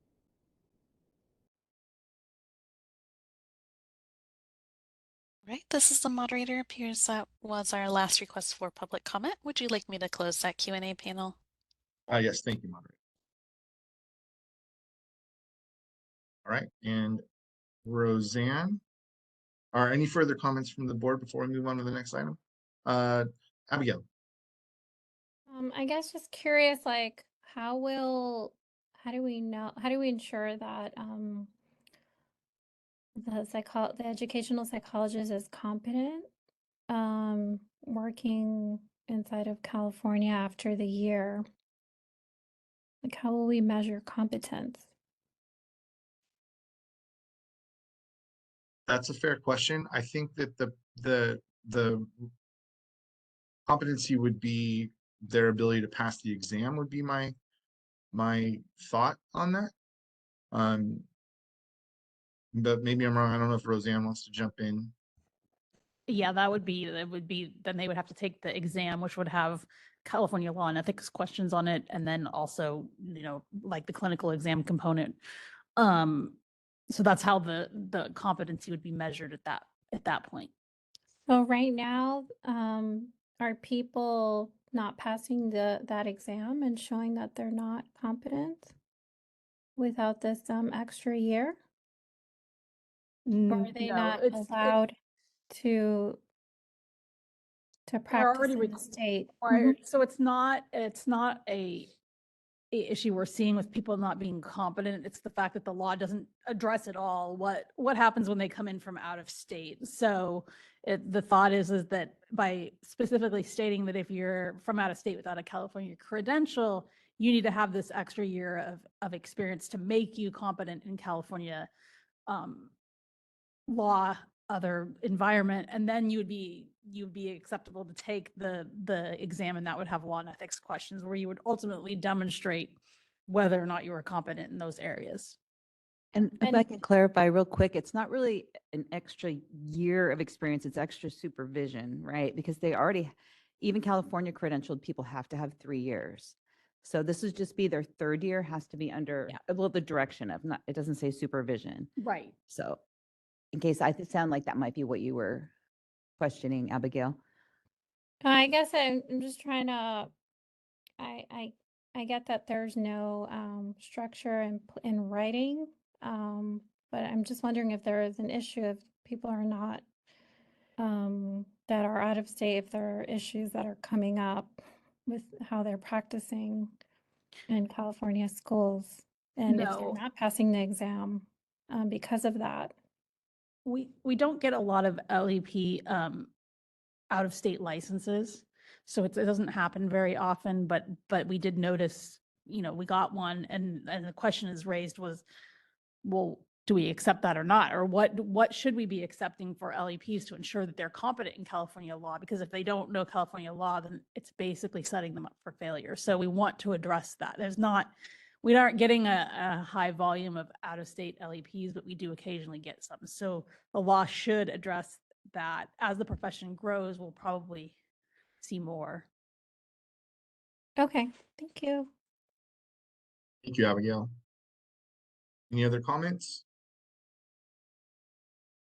Right, this is the moderator. Appears that was our last request for public comment. Would you like me to close that Q&A panel? Yes, thank you, moderator. All right, and Roseanne, are any further comments from the board before we move on to the next item? Abigail. I guess just curious, like, how do we ensure that the educational psychologist is competent working inside of California after the year? Like, how will we measure competence? That's a fair question. I think that the competency would be their ability to pass the exam would be my thought on that. But maybe I'm wrong. I don't know if Roseanne wants to jump in. Yeah, then they would have to take the exam, which would have California law and ethics questions on it, and then also, like the clinical exam component. So that's how the competency would be measured at that point. So right now, are people not passing that exam and showing that they're not competent without this extra year? Or are they No, not it's allowed to they're practice already in the state? required. So it's not a issue we're seeing with people not being competent. It's the fact that the law doesn't address at all what happens when they come in from out of state. So the thought is that by specifically stating that if you're from out of state without a California credential, you need to have this extra year of experience to make you competent in California law, other environment, and then you'd be acceptable to take the exam, and that would have law and ethics questions where you would ultimately demonstrate whether or not you were competent in those areas. And if I can clarify real quick, it's not really an extra year of experience, it's extra supervision, right? Because they already, even California credentialed people have to have 3 years. So this would just be their third year, has to be under, well, the direction of, not, it doesn't say supervision. Right. So in case I sound like that might be what you were questioning, Abigail. I guess I'm just trying to, I get that there's no structure in writing, but I'm just wondering if there is an issue if people are not that are out of state, if there are issues that are coming up with how they're practicing in California schools, and if they're No. not passing the exam because of that. We don't get a lot of LEP out of state licenses, so it doesn't happen very often. But we did notice, we got one, and the question is raised was, well, do we accept that or not, or what should we be accepting for LEPs to ensure that they're competent in California law? Because if they don't know California law, then it's basically setting them up for failure. So we want to address that. We aren't getting a high volume of out-of-state LEPs, but we do occasionally get some. So the law should address that. As the profession grows, we'll probably see more. Okay, thank you. Thank you, Abigail. Any other comments?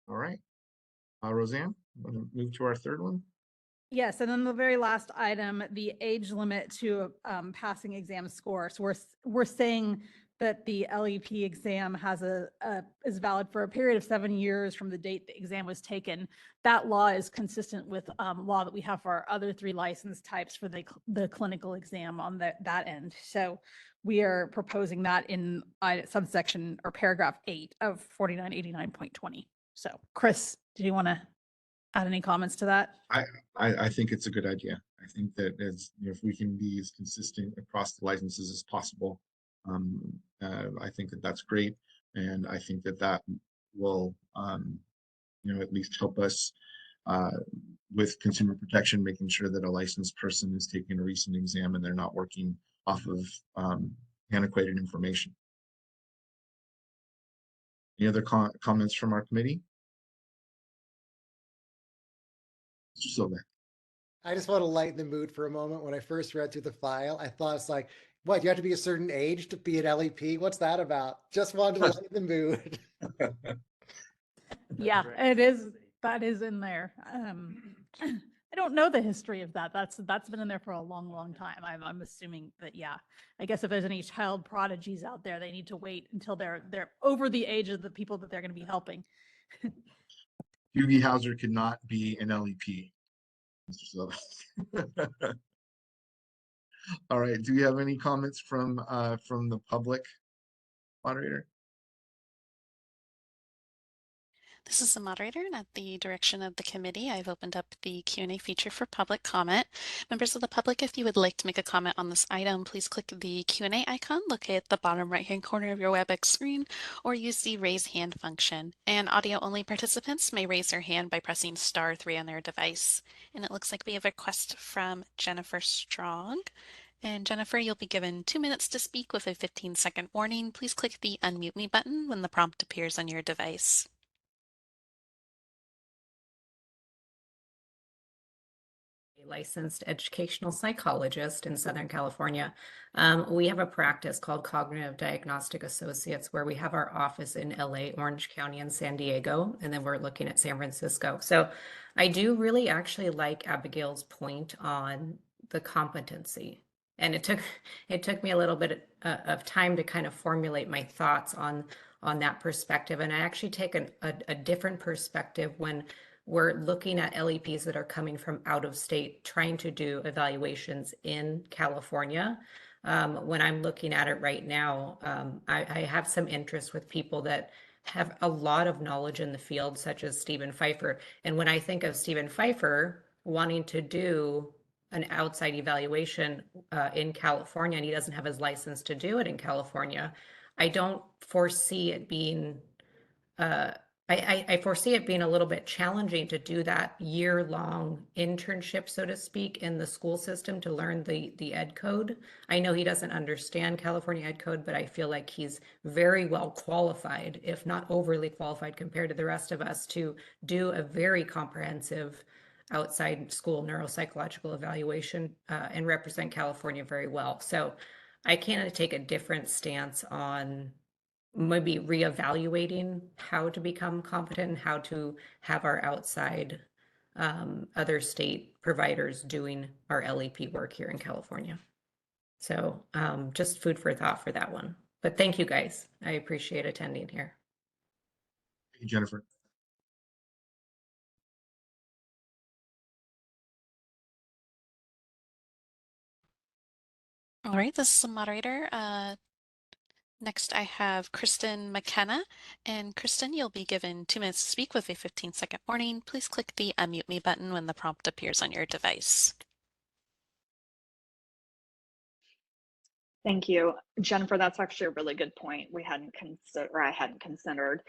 All right. Roseanne, we'll move to our third one. Yes, and then the very last item, the age limit to passing exam score. So we're saying that the LEP exam is valid for a period of 7 years from the date the exam was taken. That law is consistent with law that we have for our other 3 license types for the clinical exam on that end. So we are proposing that in subsection or paragraph 8 of 4989.20. So Chris, do you want to add any comments to that? I think it's a good idea. I think that if we can be as consistent across the licenses as possible, I think that that's great, and I think that will at least help us with consumer protection, making sure that a licensed person is taking a recent exam and they're not working off of antiquated information. Any other comments from our committee? Mr. Silva. I just want to lighten the mood for a moment. When I first read through the file, I thought it's like, what, you have to be a certain age to be an LEP? What's that about? Just wanted to lighten the mood. Yeah, it is. That is in there. I don't know the history of that. That's been in there for a long, long time. I'm assuming that, yeah. I guess if there's any child prodigies out there, they need to wait until they're over the age of the people that they're going to be helping. Hughie Hauser could not be an LEP. Mr. Silva. All right. Do we have any comments from the public, moderator? This is the moderator, and at the direction of the committee, I've opened up the Q&A feature for public comment. Members of the public, if you would like to make a comment on this item, please click the Q&A icon located at the bottom right-hand corner of your WebEx screen, or use the raise hand function. And audio-only participants may raise their hand by pressing *3 on their device. And it looks like we have a request from Jennifer Strong. And Jennifer, you'll be given 2 minutes to speak with a 15-second warning. Please click the Unmute Me button when the prompt appears on your device. licensed educational psychologist in Southern California. We have a practice called Cognitive Diagnostic Associates where we have our office in LA, Orange County, and San Diego, and then we're looking at San Francisco. So I do really actually like Abigail's point on the competency. And it took me a little bit of time to kind of formulate my thoughts on that perspective. And I actually take a different perspective when we're looking at LEPs that are coming from out of state, trying to do evaluations in California. When I'm looking at it right now, I have some interest with people that have a lot of knowledge in the field, such as Stephen Pfeiffer. And when I think of Stephen Pfeiffer wanting to do an outside evaluation in California, and he doesn't have his license to do it in California, I don't foresee it being I foresee it being a little bit challenging to do that year-long internship, so to speak, in the school system to learn the ed code. I know he doesn't understand California ed code, but I feel like he's very well qualified, if not overly qualified compared to the rest of us, to do a very comprehensive outside school neuropsychological evaluation and represent California very well. So I kind of take a different stance on maybe reevaluating how to become competent and how to have our outside other state providers doing our LEP work here in California. So just food for thought for that one. But thank you guys. I appreciate attending here. Thank you, Jennifer. All right, this is the moderator. Next, I have Kristen McKenna. And Kristen, you'll be given 2 minutes to speak with a 15-second warning. Please click the unmute me button when the prompt appears on your device. Thank you. Jennifer, that's actually a really good point. I hadn't considered.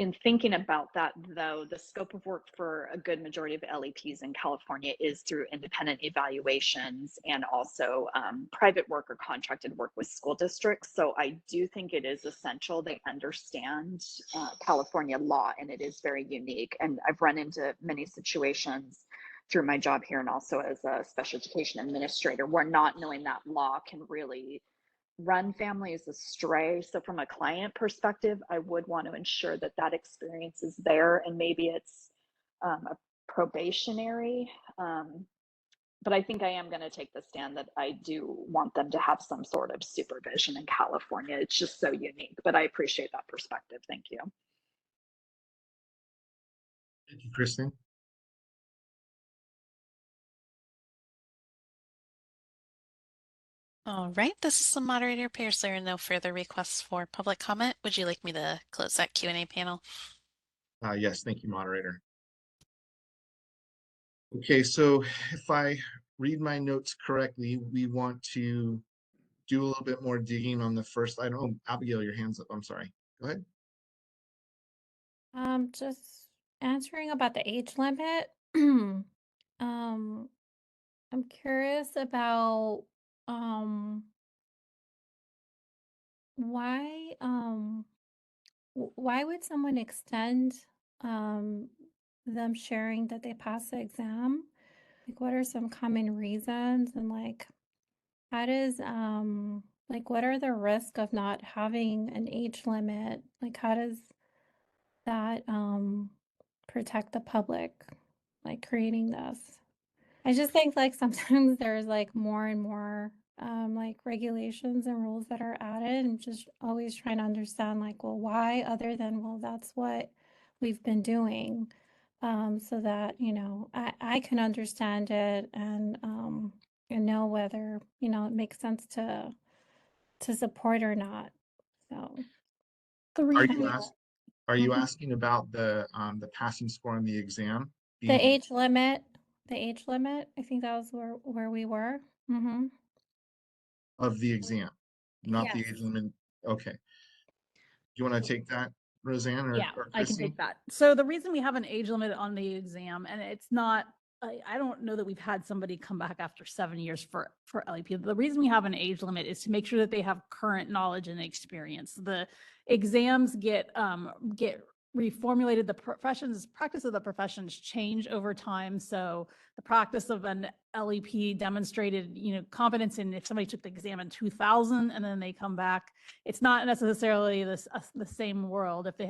In thinking about that, though, the scope of work for a good majority of LEPs in California is through independent evaluations and also private work or contracted work with school districts. So I do think it is essential they understand California law, and it is very unique. And I've run into many situations through my job here and also as a special education administrator where not knowing that law can really run families astray. So from a client perspective, I would want to ensure that that experience is there, and maybe it's a probationary, but I think I am going to take the stand that I do want them to have some sort of supervision in California. It's just so unique, but I appreciate that perspective. Thank you. Thank you, Kristen. All right, this is the moderator. Appears there are no further requests for public comment. Would you like me to close that Q&A panel? Yes, thank you, moderator. Okay, so if I read my notes correctly, we want to do a little bit more digging on the first item. Oh, Abigail, your hand's up. I'm sorry. Go ahead. Just answering about the age limit. I'm curious about why why would someone extend them sharing that they passed the exam? Like, what are some common reasons, and like how does like what are the risks of not having an age limit? Like, how does that protect the public, like creating this? I just think like sometimes there's like more and more like regulations and rules that are added, and just always trying to understand like, well, why, other than, well, that's what we've been doing, so that, you know, I can understand it and know whether, you know, it makes sense to support or not. So Are you asking about the passing score on the exam? the age limit, I think that was where we were. Of the exam, not the Yes. age limit. Okay. Do you want to take that, Roseanne, or Yeah, or I can Chrissy? take that. So the reason we have an age limit on the exam, and it's not, I don't know that we've had somebody come back after 7 years for LEP. The reason we have an age limit is to make sure that they have current knowledge and experience. The exams get reformulated the practice of the professions change over time. So the practice of an LEP demonstrated, competence in if somebody took the exam in 2000 and then they come back, it's not necessarily the same world. If they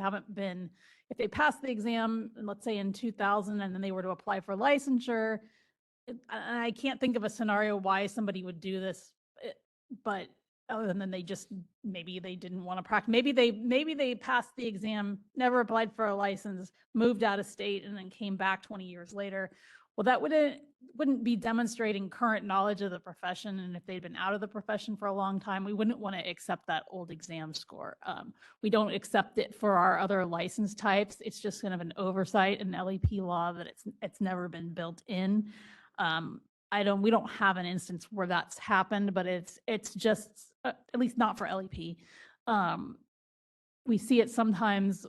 passed the exam, let's say in 2000, and then they were to apply for licensure, and I can't think of a scenario why somebody would do this, but other than maybe they didn't want to practice. Maybe they passed the exam, never applied for a license, moved out of state, and then came back 20 years later. Well, that wouldn't be demonstrating current knowledge of the profession. And if they'd been out of the profession for a long time, we wouldn't want to accept that old exam score. We don't accept it for our other license types. It's just kind of an oversight in LEP law that it's never been built in. We don't have an instance where that's happened, but it's just, at least not for LEP. We see it sometimes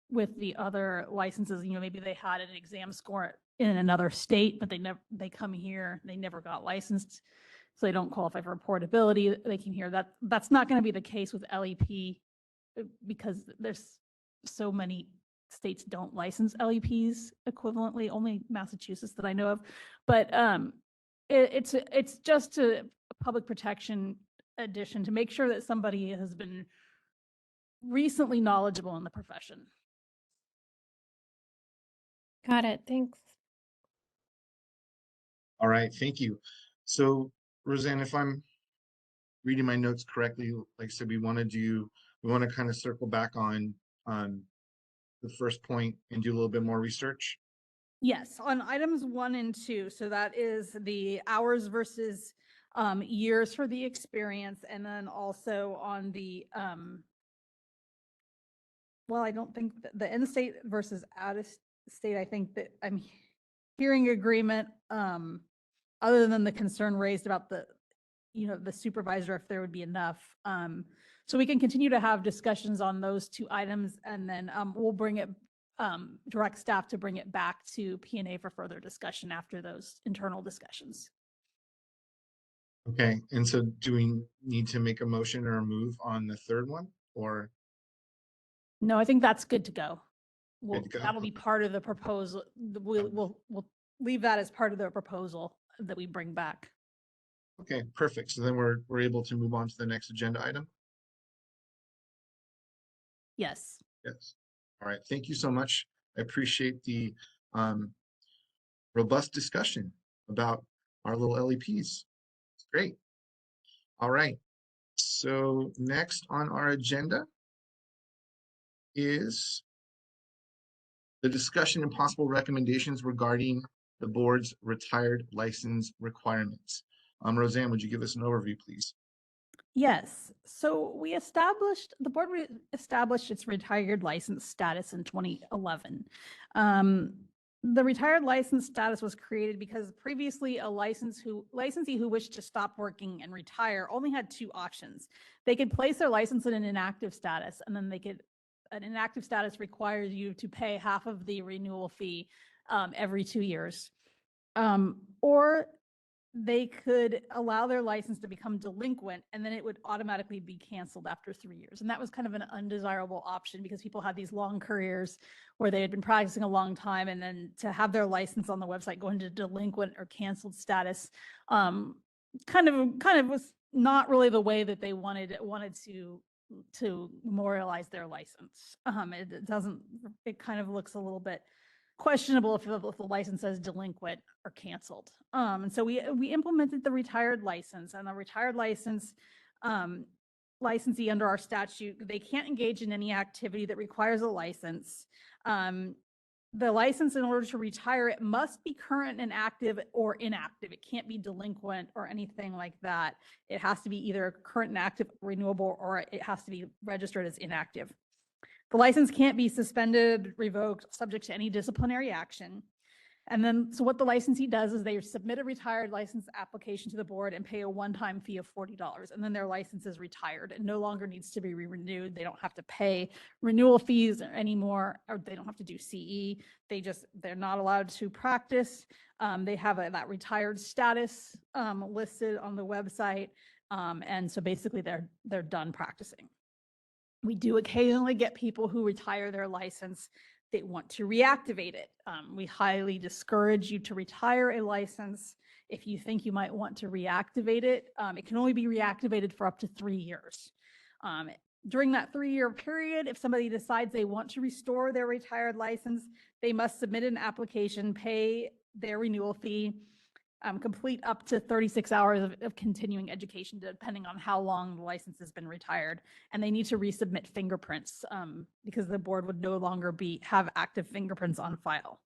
with the other licenses, maybe they had an exam score in another state, but they come here, they never got licensed, so they don't qualify for portability. They can hear that's not going to be the case with LEP because there's so many states don't license LEPs equivalently, only Massachusetts that I know of. But it's just a public protection addition to make sure that somebody has been recently knowledgeable in the profession. Got it. Thanks. All right, thank you. So Roseanne, if I'm reading my notes correctly, like I said, we want to kind of circle back on the first point and do a little bit more research. Yes, on items 1 and 2. So that is the hours versus years for the experience. And then also on the, well, I don't think the in-state versus out-of-state, I think that I'm hearing agreement, other than the concern raised about the supervisor, if there would be enough. So we can continue to have discussions on those 2 items, and then we'll bring it, direct staff to bring it back to P&A for further discussion after those internal discussions. Okay, and so do we need to make a motion or a move on the third one, or? No, I think that's good to go. Good to go. That'll be part of the proposal. We'll leave that as part of the proposal that we bring back. Okay, perfect. So then we're able to move on to the next agenda item. Yes. Yes. All right. Thank you so much. I appreciate the robust discussion about our little LEPs. It's great. All right. So next on our agenda is the discussion and possible recommendations regarding the board's retired license requirements. Roseanne, would you give us an overview, please? Yes. So the board established its retired license status in 2011. The retired license status was created because previously a licensee who wished to stop working and retire only had 2 options. They could place their license in an inactive status, and then an inactive status requires you to pay half of the renewal fee every 2 years. Or they could allow their license to become delinquent, and then it would automatically be canceled after 3 years. And that was kind of an undesirable option because people had these long careers where they had been practicing a long time, and then to have their license on the website go into delinquent or canceled status kind of was not really the way that they wanted to memorialize their license. It kind of looks a little bit questionable if the license says delinquent or canceled. And so we implemented the retired license, and the retired license licensee under our statute, they can't engage in any activity that requires a license. The license, in order to retire it, must be current and active or inactive. It can't be delinquent or anything like that. It has to be either current and active, renewable, or it has to be registered as inactive. The license can't be suspended, revoked, subject to any disciplinary action. And then, so what the licensee does is they submit a retired license application to the board and pay a one-time fee of $40. And then their license is retired and no longer needs to be renewed. They don't have to pay renewal fees anymore, or they don't have to do CE. They're not allowed to practice. They have that retired status listed on the website. And so basically they're done practicing. We do occasionally get people who retire their license. They want to reactivate it. We highly discourage you to retire a license. If you think you might want to reactivate it, it can only be reactivated for up to 3 years. During that 3-year period, if somebody decides they want to restore their retired license, they must submit an application, pay their renewal fee, complete up to 36 hours of continuing education, depending on how long the license has been retired. And they need to resubmit fingerprints because the board would no longer have active fingerprints on file.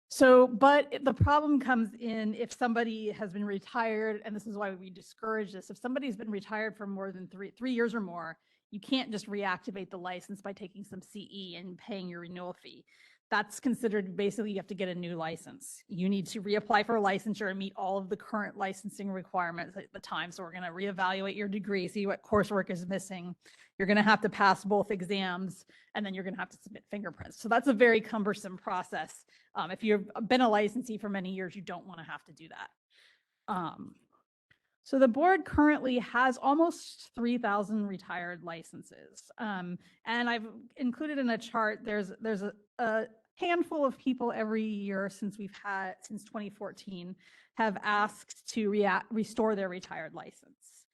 So, but the problem comes in if somebody has been retired, and this is why we discourage this. If somebody's been retired for more than three years or more, you can't just reactivate the license by taking some CE and paying your renewal fee. That's considered basically you have to get a new license. You need to reapply for licensure and meet all of the current licensing requirements at the time. So we're going to reevaluate your degree, see what coursework is missing. You're going to have to pass both exams, and then you're going to have to submit fingerprints. So that's a very cumbersome process. If you've been a licensee for many years, you don't want to have to do that. So the board currently has almost 3,000 retired licenses. And I've included in a chart, there's a handful of people every year since 2014 have asked to restore their retired license.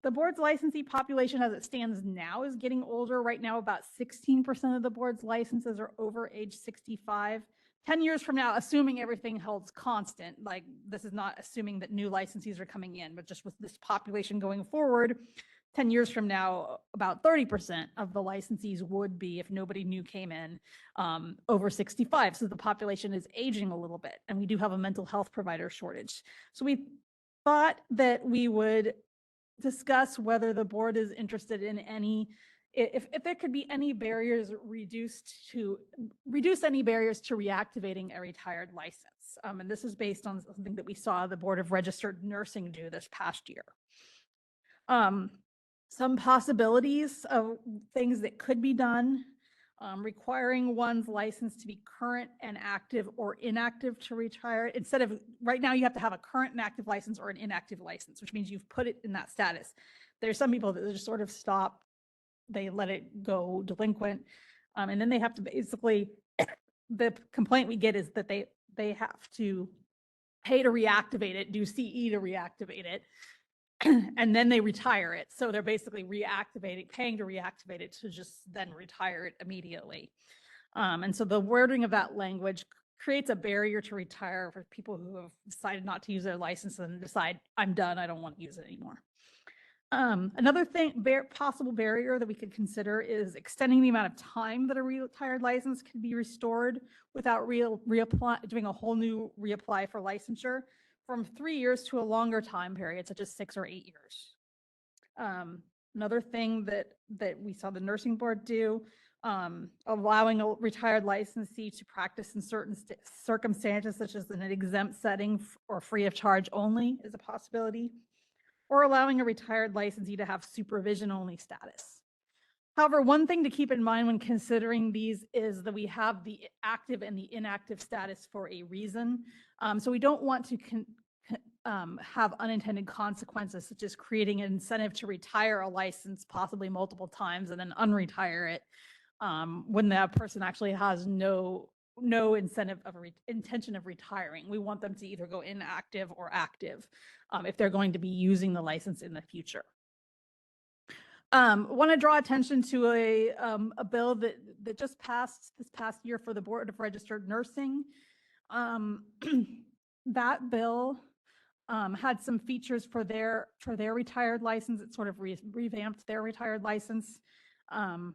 The board's licensee population as it stands now is getting older. Right now, about 16% of the board's licenses are over age 65. 10 years from now, assuming everything holds constant, like this is not assuming that new licensees are coming in, but just with this population going forward, 10 years from now, about 30% of the licensees would be, if nobody new came in, over 65. So the population is aging a little bit, and we do have a mental health provider shortage. So we thought that we would discuss whether the board is interested in if there could be any barriers reduce any barriers to reactivating a retired license. And this is based on something that we saw the Board of Registered Nursing do this past year. Some possibilities of things that could be done, requiring one's license to be current and active or inactive to retire. Instead of, right now you have to have a current and active license or an inactive license, which means you've put it in that status. There's some people that just sort of stop, they let it go delinquent. And then they have to basically, the complaint we get is that they have to pay to reactivate it, do CE to reactivate it, and then they retire it. So they're basically paying to reactivate it to just then retire it immediately. And so the wording of that language creates a barrier to retire for people who have decided not to use their license and decide, I'm done, I don't want to use it anymore. Another possible barrier that we could consider is extending the amount of time that a retired license can be restored without doing a whole new reapply for licensure from 3 years to a longer time period, such as 6 or 8 years. Another thing that we saw the nursing board do, allowing a retired licensee to practice in certain circumstances, such as in an exempt setting or free of charge only, is a possibility, or allowing a retired licensee to have supervision only status. However, one thing to keep in mind when considering these is that we have the active and the inactive status for a reason. So we don't want to have unintended consequences, such as creating an incentive to retire a license possibly multiple times and then unretire it when that person actually has no incentive of intention of retiring. We want them to either go inactive or active if they're going to be using the license in the future. Want to draw attention to a bill that just passed this past year for the Board of Registered Nursing. That bill had some features for their retired license. It sort of revamped their retired license. And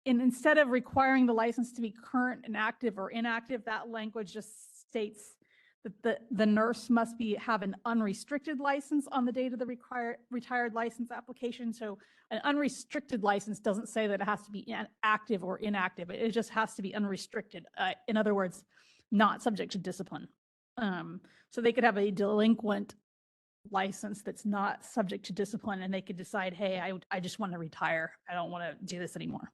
instead of requiring the license to be current and active or inactive, that language just states that the nurse must have an unrestricted license on the date of the retired license application. So an unrestricted license doesn't say that it has to be active or inactive. It just has to be unrestricted. In other words, not subject to discipline. So they could have a delinquent license that's not subject to discipline, and they could decide, hey, I just want to retire. I don't want to do this anymore.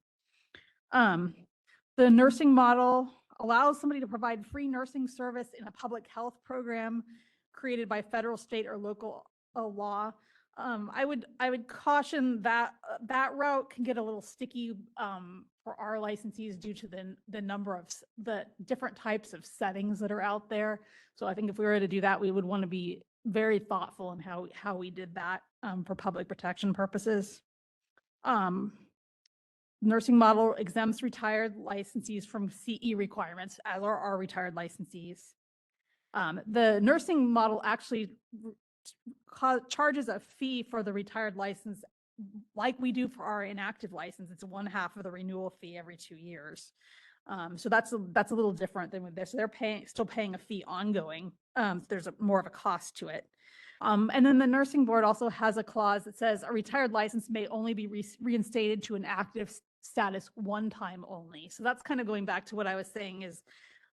The nursing model allows somebody to provide free nursing service in a public health program created by federal, state, or local law. I would caution that that route can get a little sticky for our licensees due to the number of the different types of settings that are out there. So I think if we were to do that, we would want to be very thoughtful in how we did that for public protection purposes. Nursing model exempts retired licensees from CE requirements, as are our retired licensees. The nursing model actually charges a fee for the retired license like we do for our inactive license. It's 1/2 of the renewal fee every 2 years. So that's a little different than with this. They're still paying a fee ongoing. There's more of a cost to it. And then the nursing board also has a clause that says a retired license may only be reinstated to an active status one time only. So that's kind of going back to what I was saying is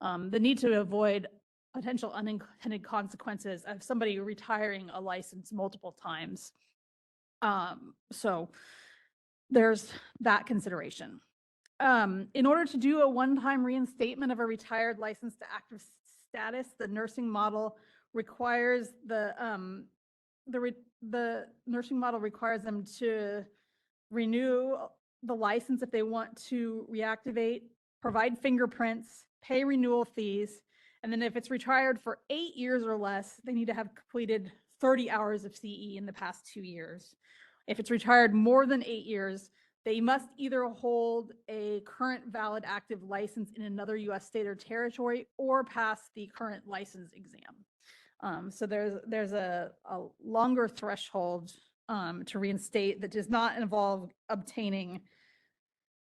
the need to avoid potential unintended consequences of somebody retiring a license multiple times. So there's that consideration. In order to do a one-time reinstatement of a retired license to active status, the nursing model requires the nursing model requires them to renew the license if they want to reactivate, provide fingerprints, pay renewal fees, and then if it's retired for 8 years or less, they need to have completed 30 hours of CE in the past 2 years. If it's retired more than 8 years, they must either hold a current valid active license in another US state or territory or pass the current license exam. So there's a longer threshold to reinstate that does not involve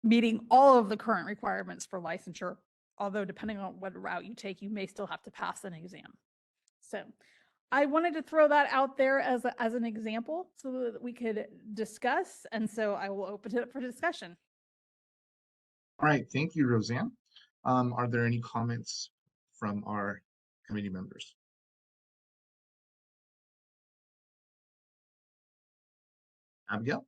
meeting all of the current requirements for licensure, although depending on what route you take, you may still have to pass an exam. So I wanted to throw that out there as an example so that we could discuss. And so I will open it up for discussion. All right, thank you, Roseanne. Are there any comments from our committee members? Abigail?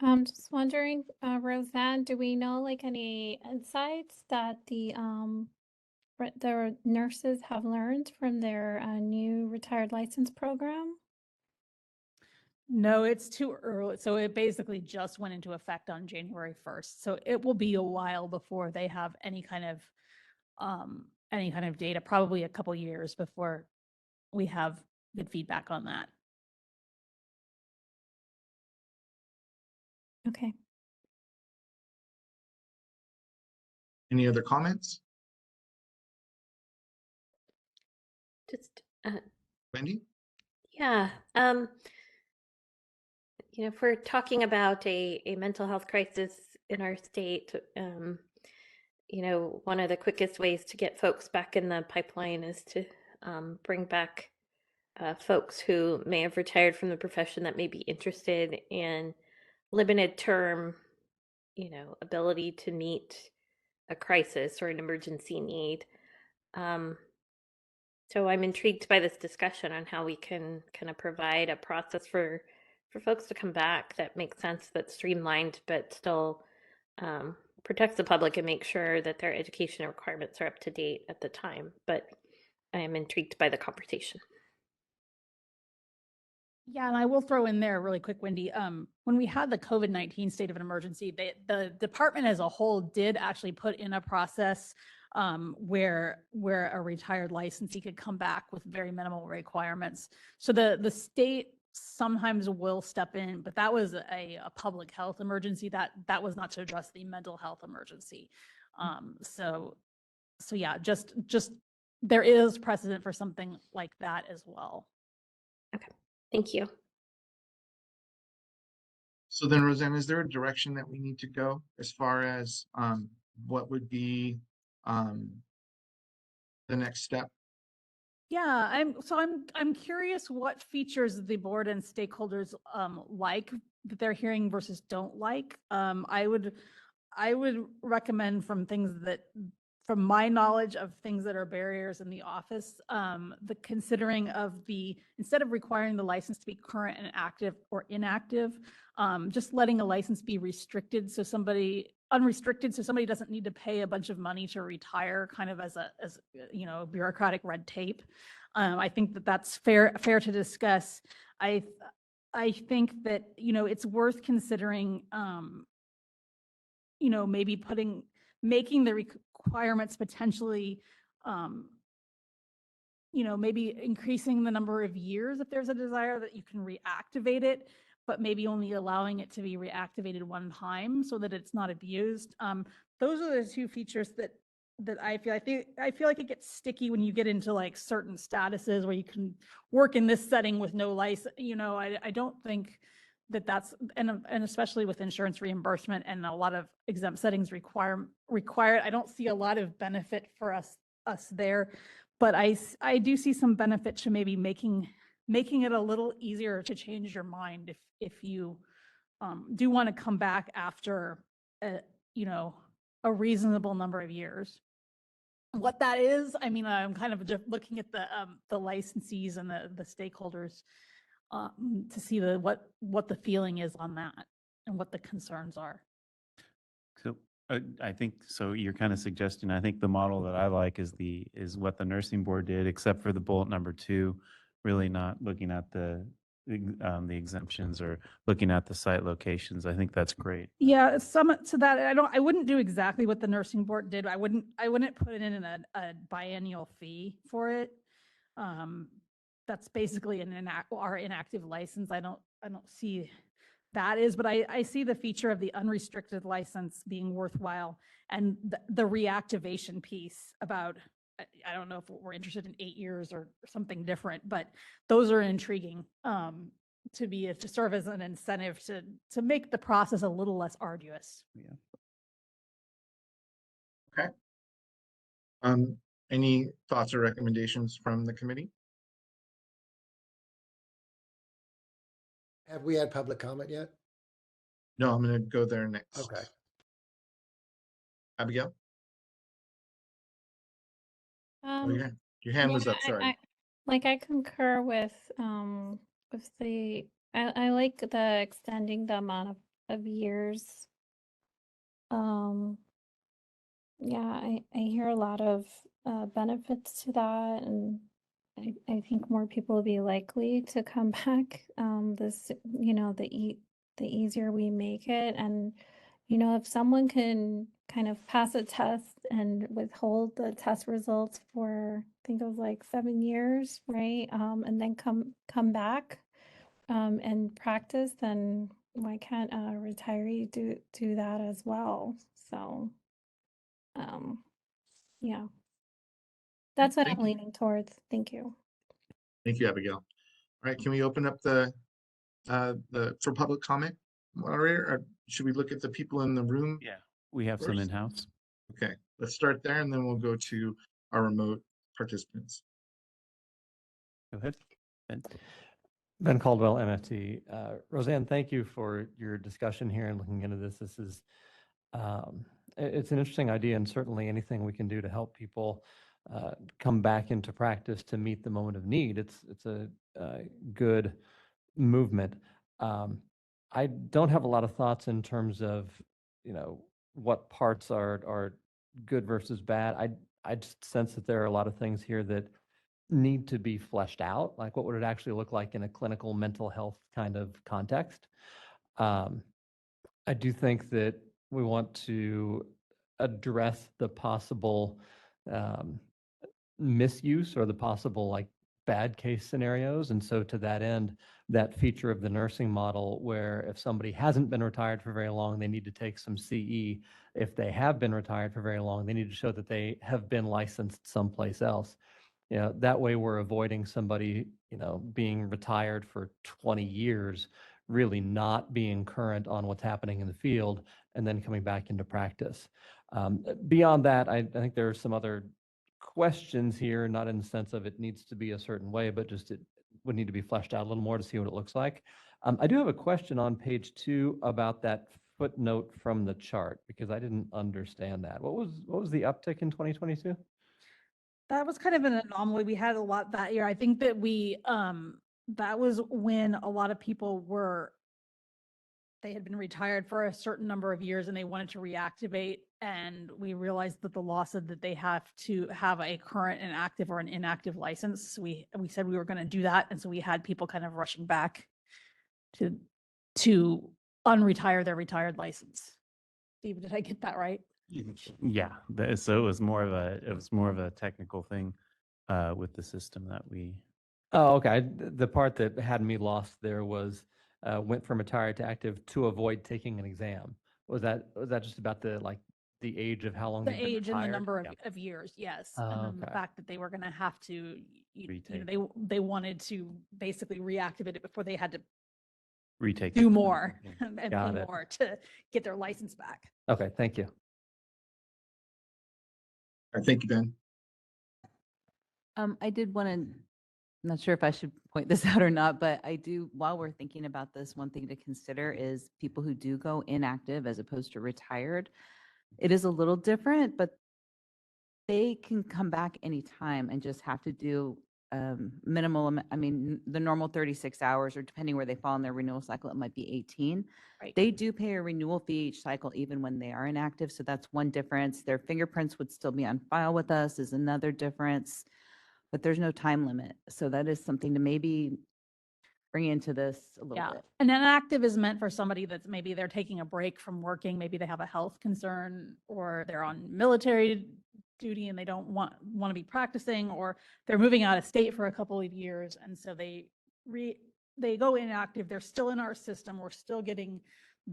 I'm just wondering, Roseanne, do we know like any insights that the nurses have learned from their new retired license program? No, it's too early. So it basically just went into effect on January 1st. So it will be a while before they have any kind of data, probably a couple years before we have good feedback on that. Okay. Any other comments? Just, Wendy? yeah, if we're talking about a mental health crisis in our state, one of the quickest ways to get folks back in the pipeline is to bring back folks who may have retired from the profession that may be interested in limited term, ability to meet a crisis or an emergency need. So I'm intrigued by this discussion on how we can kind of provide a process for folks to come back that makes sense, that's streamlined, but still protects the public and makes sure that their education requirements are up to date at the time. But I am intrigued by the conversation. Yeah, and I will throw in there really quick, Wendy. When we had the COVID-19 state of an emergency, the department as a whole did actually put in a process where a retired licensee could come back with very minimal requirements. So the state sometimes will step in, but that was a public health emergency. That was not to address the mental health emergency. So yeah, just there is precedent for something like that as well. Okay, thank you. So then, Roseanne, is there a direction that we need to go as far as what would be the next step? Yeah, I'm curious what features the board and stakeholders like that they're hearing versus don't like. I would recommend from my knowledge of things that are barriers in the office, the considering of instead of requiring the license to be current and active or inactive, just letting a license be restricted unrestricted so somebody doesn't need to pay a bunch of money to retire kind of as bureaucratic red tape. I think that's fair to discuss. I think that, it's worth considering, maybe making the requirements potentially, maybe increasing the number of years if there's a desire that you can reactivate it, but maybe only allowing it to be reactivated one time so that it's not abused. Those are the two features that I feel like it gets sticky when you get into like certain statuses where you can work in this setting with no license. I don't think that's, and especially with insurance reimbursement and a lot of exempt settings require, I don't see a lot of benefit for us there. But I do see some benefit to maybe making it a little easier to change your mind if you do want to come back after a reasonable number of years. What that is, I mean, I'm kind of just looking at the licensees and the stakeholders to see what the feeling is on that and what the concerns are. So I think, so you're kind of suggesting, I think the model that I like is what the nursing board did, except for the bullet number 2, really not looking at the exemptions or looking at the site locations. I think that's great. Yeah, some to that, I wouldn't do exactly what the nursing board did. I wouldn't put it in a biennial fee for it. That's basically our inactive license. I don't see that is, but I see the feature of the unrestricted license being worthwhile, and the reactivation piece about, I don't know if we're interested in 8 years or something different, but those are intriguing to serve as an incentive to make the process a little less arduous. Yeah. Okay. Any thoughts or recommendations from the committee? Have we had public comment yet? No, I'm going to go there next. Okay. Abigail? Oh, yeah. Your hand was yeah, up, sorry. I concur with the, I like the extending the amount of years. Yeah, I hear a lot of benefits to that, and I think more people will be likely to come back. The easier we make it, and if someone can kind of pass a test and withhold the test results for, I think it was like 7 years, right? And then come back and practice, then why can't a retiree do that as well? So, yeah, that's what I'm leaning towards. Thank you. Thank you, Abigail. All right, can we open up the for public comment, moderator? Or should we look at the people in the room? Yeah, we have some in-house. Okay, let's start there, and then we'll go to our remote participants. Go ahead, Ben. Ben Caldwell, MFT. Roseanne, thank you for your discussion here and looking into this. This is, it's an interesting idea, and certainly anything we can do to help people come back into practice to meet the moment of need. It's a good movement. I don't have a lot of thoughts in terms of, what parts are good versus bad. I just sense that there are a lot of things here that need to be fleshed out. Like, what would it actually look like in a clinical mental health kind of context? I do think that we want to address the possible misuse or the possible like bad case scenarios. And so to that end, that feature of the nursing model where if somebody hasn't been retired for very long, they need to take some CE. If they have been retired for very long, they need to show that they have been licensed someplace else. That way we're avoiding somebody, being retired for 20 years, really not being current on what's happening in the field, and then coming back into practice. Beyond that, I think there are some other questions here, not in the sense of it needs to be a certain way, but just it would need to be fleshed out a little more to see what it looks like. I do have a question on page 2 about that footnote from the chart, because I didn't understand that. What was the uptick in 2022? That was kind of an anomaly. We had a lot that year. I think that that was when a lot of people they had been retired for a certain number of years and they wanted to reactivate. And we realized that the law said that they have to have a current and active or an inactive license. We said we were going to do that. And so we had people kind of rushing back to unretire their retired license. Steve, did I get that right? Yeah, so it was more of a technical thing with the system that we. Oh, okay. The part that had me lost there was went from retired to active to avoid taking an exam. Was that just about the age of how long The they've been age and the retired? number Yeah. of years, yes. Oh, And then the okay. fact that they were going to have to, Retake. they wanted to basically reactivate it before they had to Retake. do more Yeah. and pay Got it. more to get their license back. Okay, thank you. I thank you, Ben. I did want to, I'm not sure if I should point this out or not, but I do, while we're thinking about this, one thing to consider is people who do go inactive as opposed to retired. It is a little different, but they can come back anytime and just have to do minimal, I mean, the normal 36 hours, or depending where they fall in their renewal cycle, it might be 18. Right. They do pay a renewal fee each cycle, even when they are inactive. So that's one difference. Their fingerprints would still be on file with us is another difference, but there's no time limit. So that is something to maybe bring into this a little Yeah. bit. And inactive is meant for somebody that's maybe they're taking a break from working. Maybe they have a health concern, or they're on military duty and they don't want to be practicing, or they're moving out of state for a couple of years. And so they go inactive. They're still in our system. We're still getting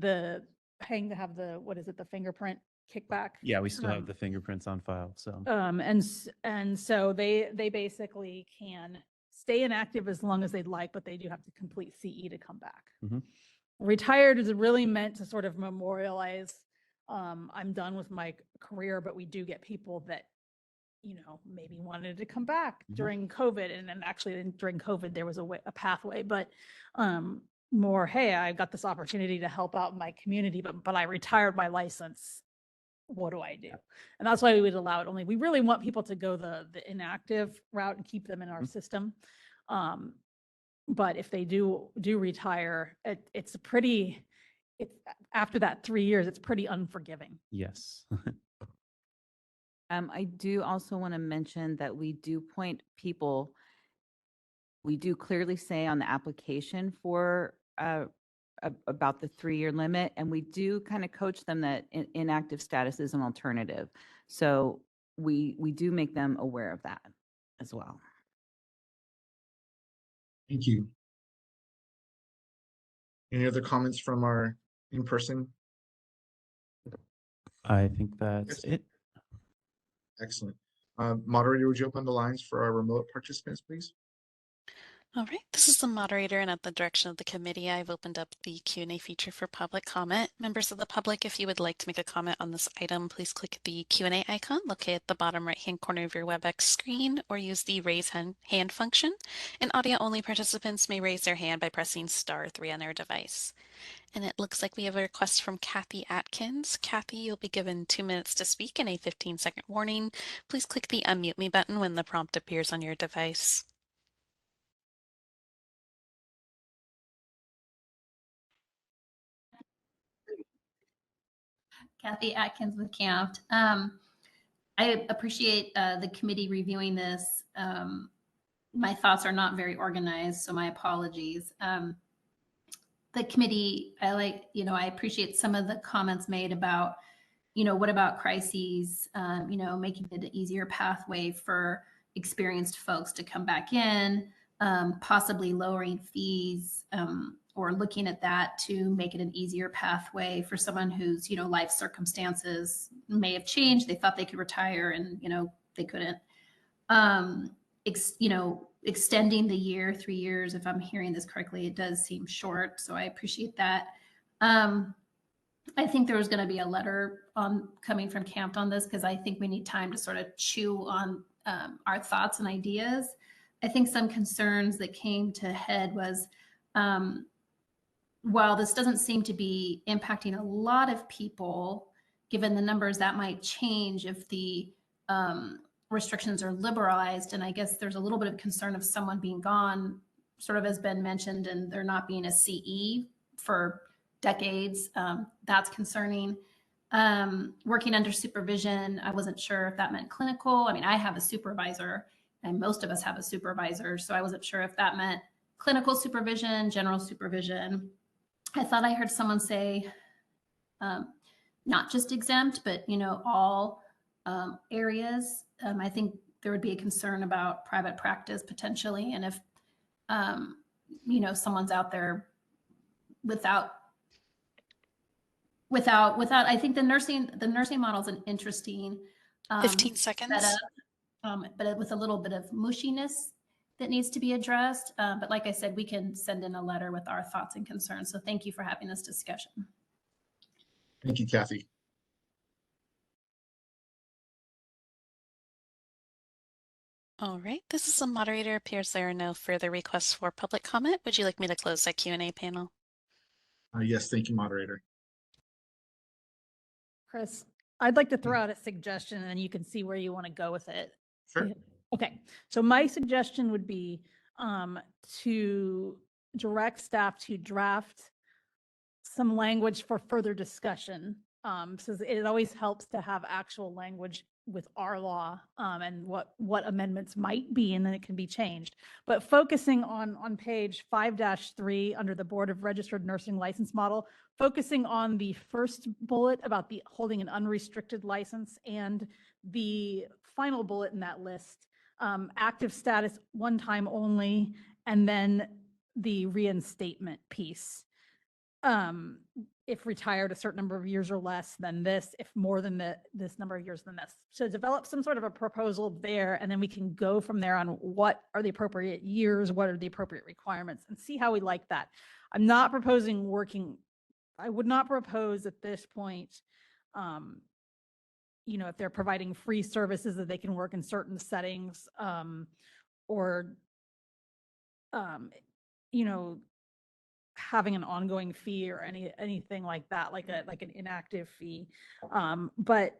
paying to have what is it? The fingerprint kickback. Yeah, we still have the fingerprints on file. So. And so they basically can stay inactive as long as they'd like, but they do have to complete CE to come back. Mhm. Retired is really meant to sort of memorialize, I'm done with my career, but we do get people that, maybe wanted to come back during COVID. And then actually during COVID, there was a pathway, but more, hey, I got this opportunity to help out my community, but I retired my license. What do I do? And that's why we would allow it only. We really want people to go the inactive route and keep them in our system. But if they do retire, it's after that 3 years, it's pretty unforgiving. Yes. I do also want to mention that we do point people, we do clearly say on the application for about the 3-year limit, and we do kind of coach them that inactive status is an alternative. So we do make them aware of that as well. Thank you. Any other comments from our in-person? I think that's it. Excellent. Moderator, would you open the lines for our remote participants, please? All right, this is the moderator, and at the direction of the committee, I've opened up the Q&A feature for public comment. Members of the public, if you would like to make a comment on this item, please click the Q&A icon located at the bottom right-hand corner of your WebEx screen, or use the raise hand function. And audio-only participants may raise their hand by pressing *3 on their device. And it looks like we have a request from Kathy Atkins. Kathy, you'll be given 2 minutes to speak and a 15-second warning. Please click the unmute me button when the prompt appears on your device. Kathy Atkins with CAMPT. I appreciate the committee reviewing this. My thoughts are not very organized, so my apologies. The committee, I appreciate some of the comments made about, what about crises, making it an easier pathway for experienced folks to come back in, possibly lowering fees, or looking at that to make it an easier pathway for someone whose, life circumstances may have changed. They thought they could retire and, they couldn't. Extending the year, 3 years, if I'm hearing this correctly, it does seem short. So I appreciate that. I think there was going to be a letter coming from CAMPT on this, because I think we need time to sort of chew on our thoughts and ideas. I think some concerns that came to head was, while this doesn't seem to be impacting a lot of people, given the numbers, that might change if the restrictions are liberalized. And I guess there's a little bit of concern of someone being gone, sort of as Ben mentioned, and there not being a CE for decades. That's concerning. Working under supervision, I wasn't sure if that meant clinical. I mean, I have a supervisor, and most of us have a supervisor, so I wasn't sure if that meant clinical supervision, general supervision. I thought I heard someone say not just exempt, but all areas. I think there would be a concern about private practice potentially, and if someone's out there without. I think the nursing model is an interesting 15 seconds. setup, but with a little bit of mushiness that needs to be addressed. But like I said, we can send in a letter with our thoughts and concerns. So thank you for having this discussion. Thank you, Kathy. All right, this is the moderator. Appears there are no further requests for public comment. Would you like me to close that Q&A panel? Yes, thank you, moderator. Chris, I'd like to throw out a suggestion and then you can see where you want to go with it. Sure. Okay, so my suggestion would be to direct staff to draft some language for further discussion. So it always helps to have actual language with our law and what amendments might be, and then it can be changed. But focusing on page 5-3 under the Board of Registered Nursing License Model, focusing on the first bullet about the holding an unrestricted license and the final bullet in that list, active status one time only, and then the reinstatement piece. If retired a certain number of years or less than this, if more than this number of years than this. So develop some sort of a proposal there, and then we can go from there on what are the appropriate years, what are the appropriate requirements, and see how we like that. I'm not proposing I would not propose at this point, if they're providing free services that they can work in certain settings, or having an ongoing fee or anything like that, like an inactive fee. But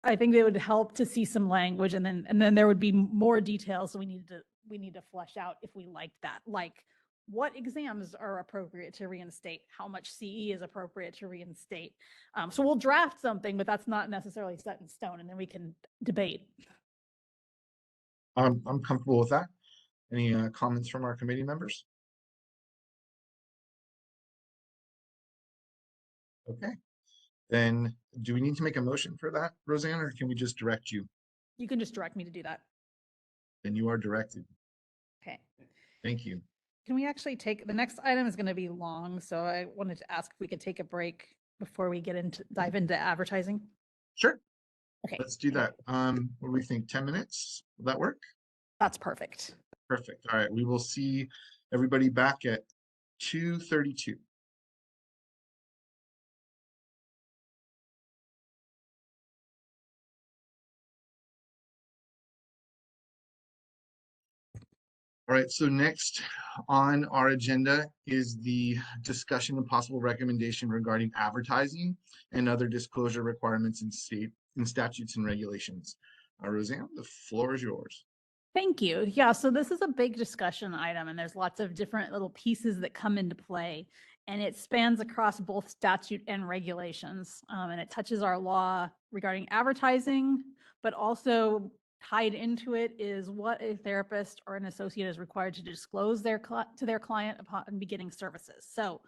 I think it would help to see some language, and then there would be more details we need to flesh out if we like that, like what exams are appropriate to reinstate, how much CE is appropriate to reinstate. So we'll draft something, but that's not necessarily set in stone, and then we can debate. I'm comfortable with that. Any comments from our committee members? Okay, then do we need to make a motion for that, Roseanne, or can we just direct you? You can just direct me to do that. Then you are directed. Okay. Thank you. Can we actually the next item is going to be long, so I wanted to ask if we could take a break before we dive into advertising. Sure. Okay. Let's do that. What do we think? 10 minutes? Will that work? That's perfect. Perfect. All right. We will see everybody back at 2:32. All right, so next on our agenda is the discussion and possible recommendation regarding advertising and other disclosure requirements in statutes and regulations. Roseanne, the floor is yours. Thank you. Yeah, so this is a big discussion item, and there's lots of different little pieces that come into play, and it spans across both statute and regulations, and it touches our law regarding advertising, but also tied into it is what a therapist or an associate is required to disclose to their client upon beginning services. So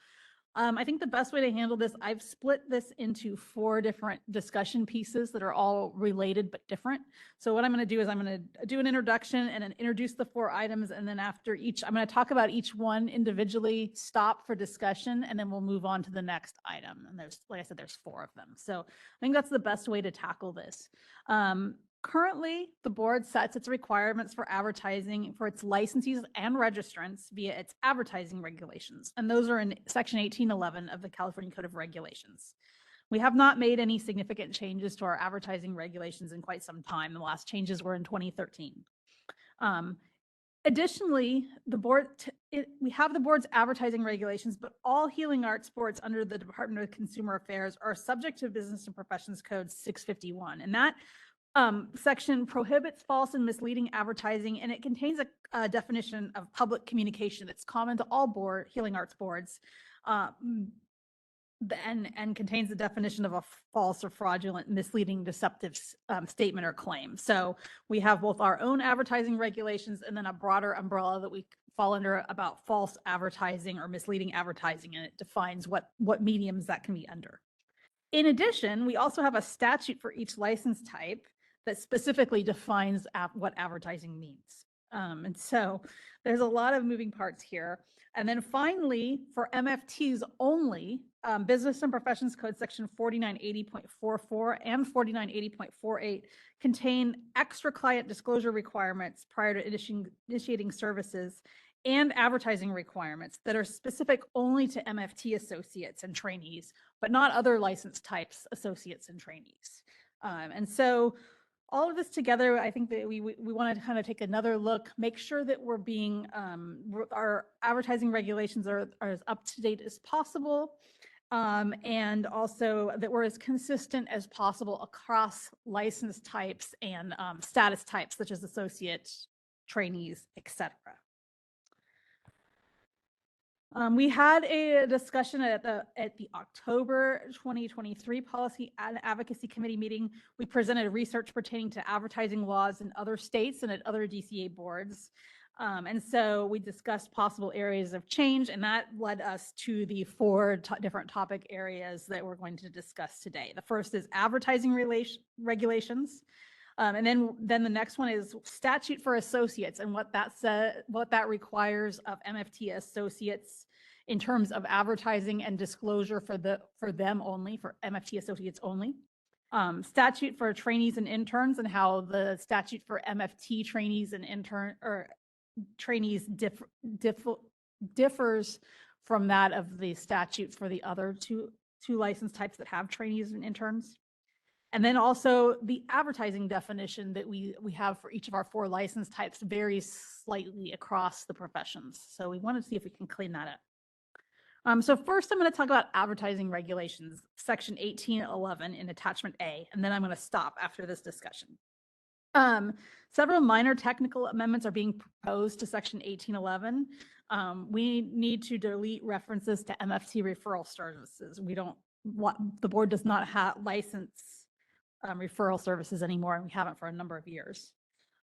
I think the best way to handle this, I've split this into 4 different discussion pieces that are all related but different. So what I'm going to do is I'm going to do an introduction and then introduce the 4 items. And then after each, I'm going to talk about each one individually, stop for discussion, and then we'll move on to the next item. And there's, like I said, there's 4 of them. So I think that's the best way to tackle this. Currently, the board sets its requirements for advertising for its licensees and registrants via its advertising regulations, and those are in Section 1811 of the California Code of Regulations. We have not made any significant changes to our advertising regulations in quite some time. The last changes were in 2013. Additionally, we have the board's advertising regulations, but all healing arts boards under the Department of Consumer Affairs are subject to Business and Professions Code 651, and that section prohibits false and misleading advertising, and it contains a definition of public communication that's common to all healing arts boards, and contains the definition of a false or fraudulent, misleading, deceptive statement or claim. So we have both our own advertising regulations and then a broader umbrella that we fall under about false advertising or misleading advertising, and it defines what mediums that can be under. In addition, we also have a statute for each license type that specifically defines what advertising means. And so there's a lot of moving parts here. And then finally, for MFTs only, Business and Professions Code section 4980.44 and 4980.48 contain extra client disclosure requirements prior to initiating services and advertising requirements that are specific only to MFT associates and trainees, but not other license types, associates and trainees. And so all of this together, I think that we want to kind of take another look, make sure that we're being, our advertising regulations are as up to date as possible. And also that we're as consistent as possible across license types and status types, such as associate, trainees, etc. We had a discussion at the October 2023 Policy and Advocacy Committee meeting. We presented research pertaining to advertising laws in other states and at other DCA boards. And so we discussed possible areas of change, and that led us to the four different topic areas that we're going to discuss today. The first is advertising regulations. And then the next one is statute for associates and what that requires of MFT associates in terms of advertising and disclosure for them only, for MFT associates only. Statute for trainees and interns and how the statute for MFT trainees and trainees differs from that of the statute for the other two license types that have trainees and interns. And then also the advertising definition that we have for each of our four license types varies slightly across the professions. So we want to see if we can clean that up. So first I'm going to talk about advertising regulations, section 1811 in attachment A, and then I'm going to stop after this discussion. Several minor technical amendments are being proposed to section 1811. We need to delete references to MFT referral services. The board does not license referral services anymore, and we haven't for a number of years.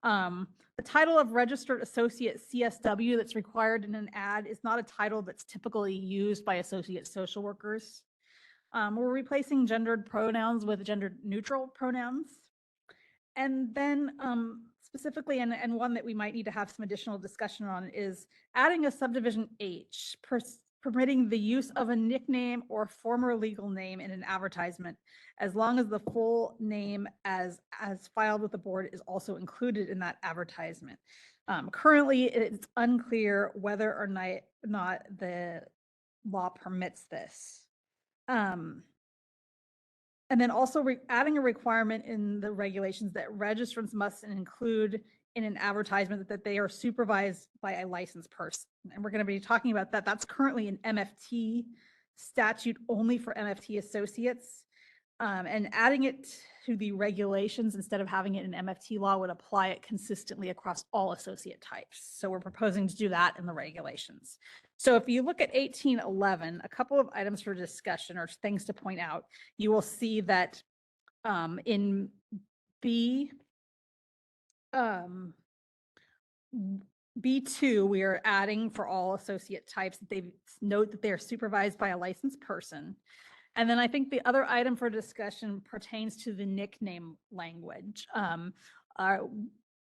The title of registered associate CSW that's required in an ad is not a title that's typically used by associate social workers. We're replacing gendered pronouns with gender neutral pronouns. And then specifically, and one that we might need to have some additional discussion on, is adding a subdivision H, permitting the use of a nickname or former legal name in an advertisement, as long as the full name as filed with the board is also included in that advertisement. Currently, it's unclear whether or not the law permits this. And then also adding a requirement in the regulations that registrants must include in an advertisement that they are supervised by a licensed person. And we're going to be talking about that. That's currently an MFT statute only for MFT associates. And adding it to the regulations instead of having it in MFT law would apply it consistently across all associate types. So we're proposing to do that in the regulations. So if you look at 1811, a couple of items for discussion or things to point out, you will see that in B2, we are adding for all associate types that they note that they are supervised by a licensed person. And then I think the other item for discussion pertains to the nickname language.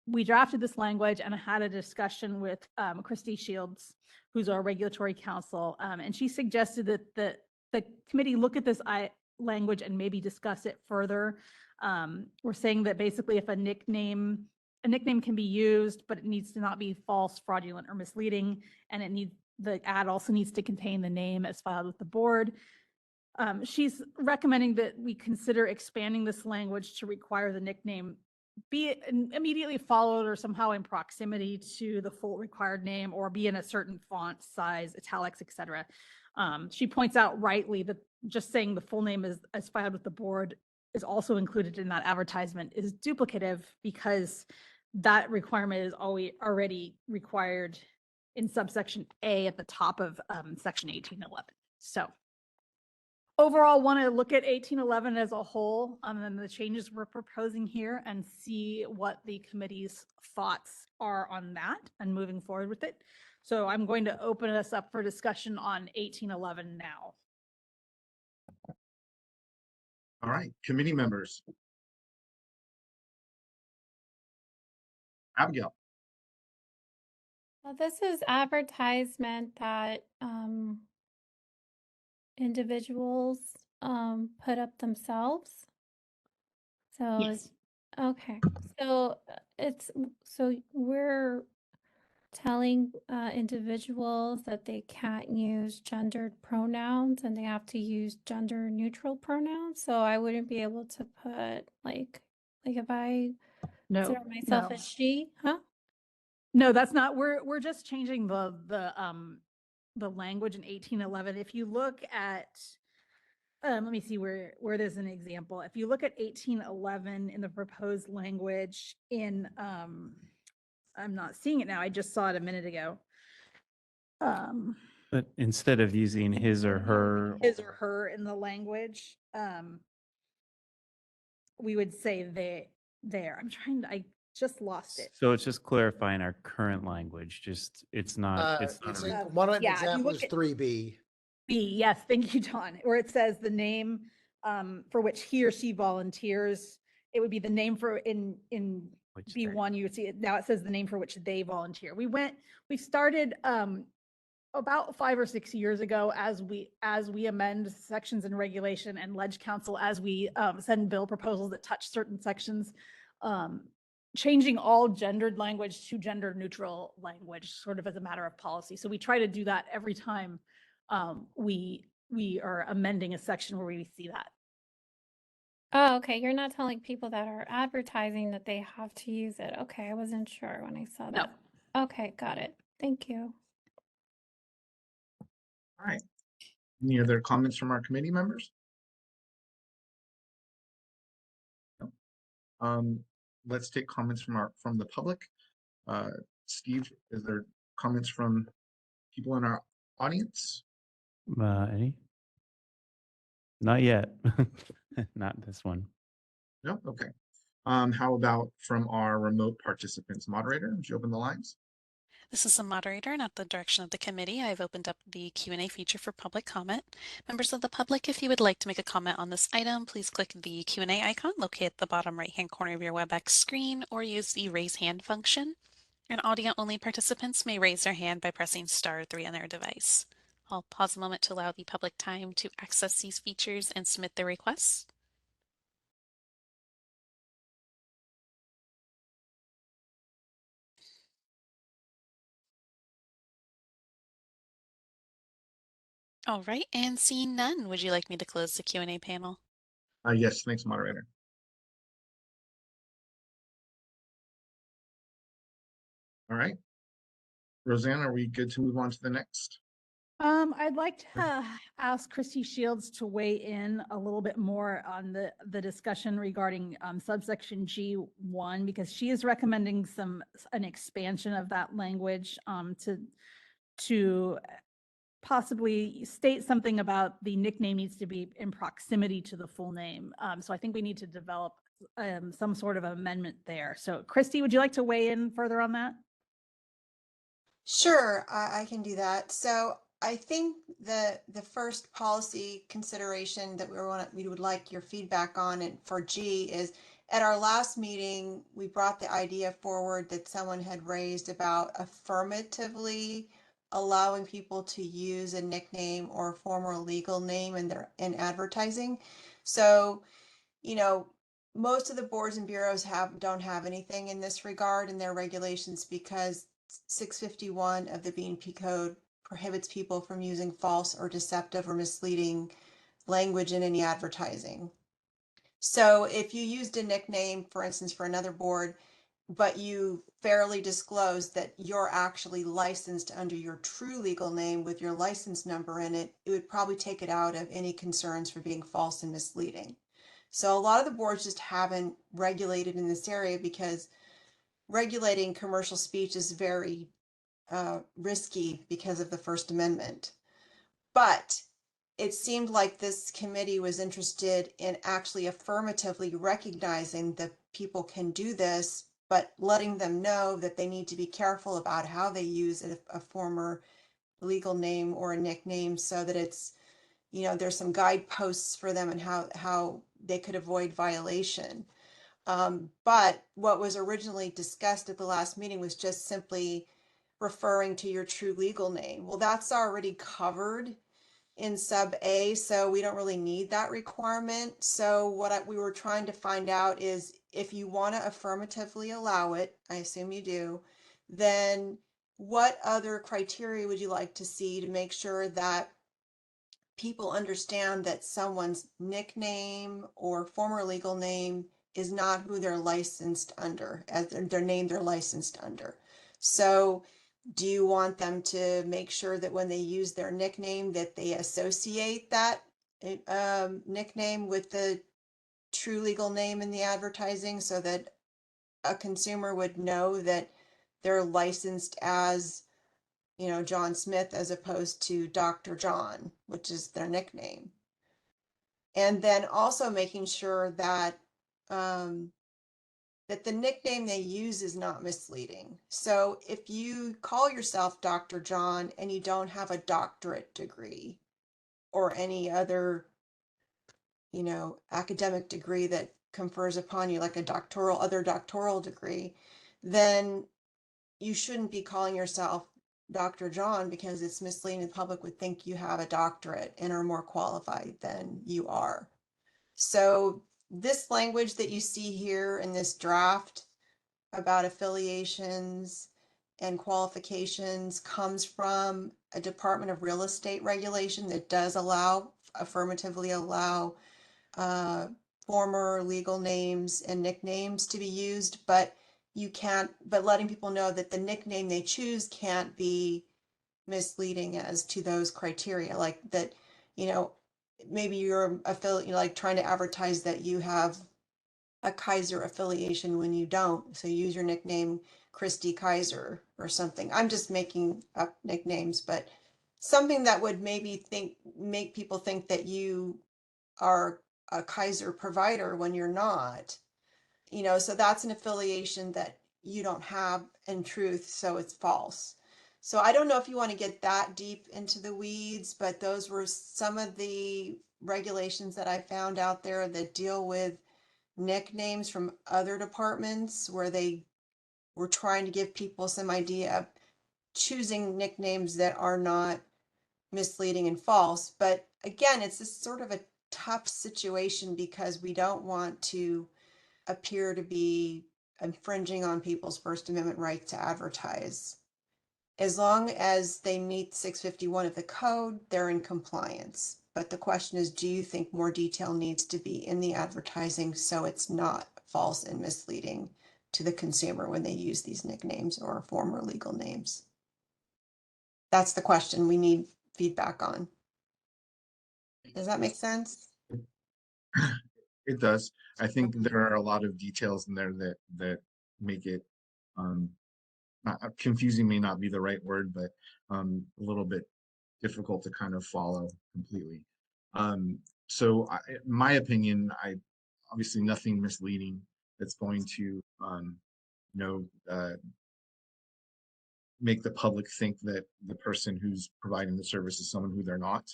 We drafted this language and I had a discussion with Christy Shields, who's our regulatory counsel, and she suggested that the committee look at this language and maybe discuss it further. We're saying that basically if a nickname can be used, but it needs to not be false, fraudulent, or misleading, and the ad also needs to contain the name as filed with the board. She's recommending that we consider expanding this language to require the nickname be immediately followed or somehow in proximity to the full required name, or be in a certain font size, italics, etc. She points out rightly that just saying the full name is as filed with the board is also included in that advertisement is duplicative, because that requirement is already required in subsection A at the top of section 1811. So overall, want to look at 1811 as a whole and the changes we're proposing here and see what the committee's thoughts are on that and moving forward with it. So I'm going to open us up for discussion on 1811 now. All right, committee members. Abigail. Well, this is advertisement that individuals put up themselves. So Yes. okay. So so we're telling individuals that they can't use gendered pronouns and they have to use gender neutral pronouns. So I wouldn't be able to put like if I No, consider myself no. a she, huh? No, that's not, we're just changing the language in 1811. If you look at, let me see where there's an example. If you look at 1811 in the proposed language in, I'm not seeing it now. I just saw it a minute ago. But instead of using his or her, His or her in the language, we would say there. I just lost it. so it's just clarifying our current language, just, it's not, It's a one an yeah, if you example look is at 3B. B, yes, thank you, John, where it says the name for which he or she volunteers. It would be the name for in which B1, you would see it. Now it says the name for which they volunteer. We started about 5 or 6 years ago as we amend sections in regulation and ledge council, as we send bill proposals that touch certain sections, changing all gendered language to gender neutral language, sort of as a matter of policy. So we try to do that every time we are amending a section where we see that. Oh, okay. You're not telling people that are advertising that they have to use it. Okay, I wasn't sure when I saw that. Okay, got it. Thank you. All right. Any other comments from our committee members? No. Let's take comments from the public. Steve, is there comments from people in our audience? any? Not yet. Not this one. No? Okay. How about from our remote participants? Moderator, would you open the lines? This is the moderator, and at the direction of the committee, I've opened up the Q&A feature for public comment. Members of the public, if you would like to make a comment on this item, please click the Q&A icon located at the bottom right-hand corner of your WebEx screen, or use the raise hand function. And audio-only participants may raise their hand by pressing *3 on their device. I'll pause a moment to allow the public time to access these features and submit their requests. All right, and seeing none, would you like me to close the Q&A panel? Yes, thanks, moderator. All right. Roseanne, are we good to move on to the next? I'd like to ask Christy Shields to weigh in a little bit more on the discussion regarding subsection G1, because she is recommending an expansion of that language to possibly state something about the nickname needs to be in proximity to the full name. So I think we need to develop some sort of amendment there. So Christy, would you like to weigh in further on that? Sure, I can do that. So I think the first policy consideration that we would like your feedback on, and for G, is at our last meeting, we brought the idea forward that someone had raised about affirmatively allowing people to use a nickname or former legal name in advertising. So, you know, most of the boards and bureaus don't have anything in this regard in their regulations, because 651 of the BNP code prohibits people from using false or deceptive or misleading language in any advertising. So if you used a nickname, for instance, for another board, but you fairly disclose that you're actually licensed under your true legal name with your license number in it, it would probably take it out of any concerns for being false and misleading. So a lot of the boards just haven't regulated in this area, because regulating commercial speech is very risky because of the First Amendment. But it seemed like this committee was interested in actually affirmatively recognizing that people can do this but letting them know that they need to be careful about how they use a former legal name or a nickname so that it's, you know, there's some guideposts for them and how they could avoid violation. But what was originally discussed at the last meeting was just simply referring to your true legal name. Well, that's already covered in sub A, so we don't really need that requirement. So we were trying to find out is if you want to affirmatively allow it, I assume you do, then what other criteria would you like to see to make sure that people understand that someone's nickname or former legal name is not who they're licensed under, as their name they're licensed under. So do you want them to make sure that when they use their nickname that they associate that nickname with the true legal name in the advertising so that a consumer would know that they're licensed as, you know, John Smith as opposed to Dr. John, which is their nickname. And then also making sure that that the nickname they use is not misleading. So if you call yourself Dr. John and you don't have a doctorate degree or any other, you know, academic degree that confers upon you like a other doctoral degree, then you shouldn't be calling yourself Dr. John because it's misleading. The public would think you have a doctorate and are more qualified than you are. So this language that you see here in this draft about affiliations and qualifications comes from a Department of Real Estate regulation that does affirmatively allow former legal names and nicknames to be used, but letting people know that the nickname they choose can't be misleading as to those criteria, like that, you know, maybe you're like trying to advertise that you have a Kaiser affiliation when you don't. So use your nickname Christy Kaiser or something. I'm just making up nicknames, but something that would maybe make people think that you are a Kaiser provider when you're not. You know, so that's an affiliation that you don't have in truth, so it's false. So I don't know if you want to get that deep into the weeds, but those were some of the regulations that I found out there that deal with nicknames from other departments where they were trying to give people some idea of choosing nicknames that are not misleading and false. But again, it's this sort of a tough situation because we don't want to appear to be infringing on people's First Amendment right to advertise. As long as they meet 651 of the code, they're in compliance. But the question is, do you think more detail needs to be in the advertising so it's not false and misleading to the consumer when they use these nicknames or former legal names? That's the question we need feedback on. Does that make sense? It does. I think there are a lot of details in there that make it confusing may not be the right word, but a little bit difficult to kind of follow completely. So my opinion, obviously nothing misleading that's going to make the public think that the person who's providing the service is someone who they're not.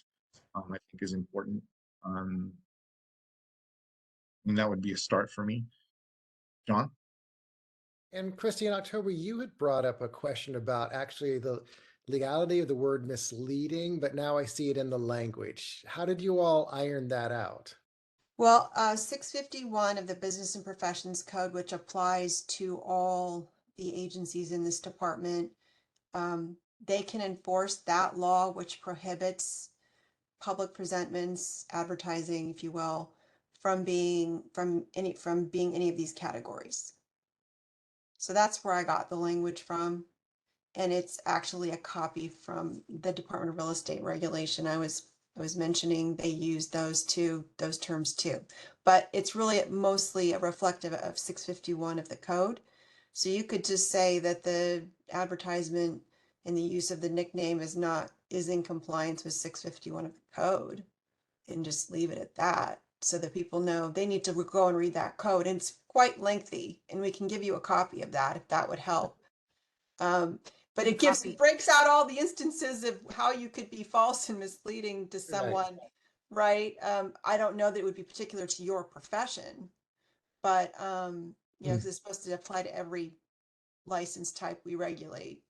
I think is important. And that would be a start for me. John? And Christy, in October, you had brought up a question about actually the legality of the word misleading, but now I see it in the language. How did you all iron that out? Well, 651 of the Business and Professions Code, which applies to all the agencies in this department, they can enforce that law, which prohibits public presentments, advertising, if you will, from being any of these categories. So that's where I got the language from. And it's actually a copy from the Department of Real Estate regulation. I was mentioning they use those terms too, but it's really mostly a reflective of 651 of the code. So you could just say that the advertisement and the use of the nickname is in compliance with 651 of the code and just leave it at that. so that people know they need to go and read that code. And it's quite lengthy, and we can give you a copy of that if that would help. But And it breaks out all the instances of how you could be false and misleading to someone, right? I don't know that it would be particular to your profession, but you know, because it's supposed to apply to every license type we regulate.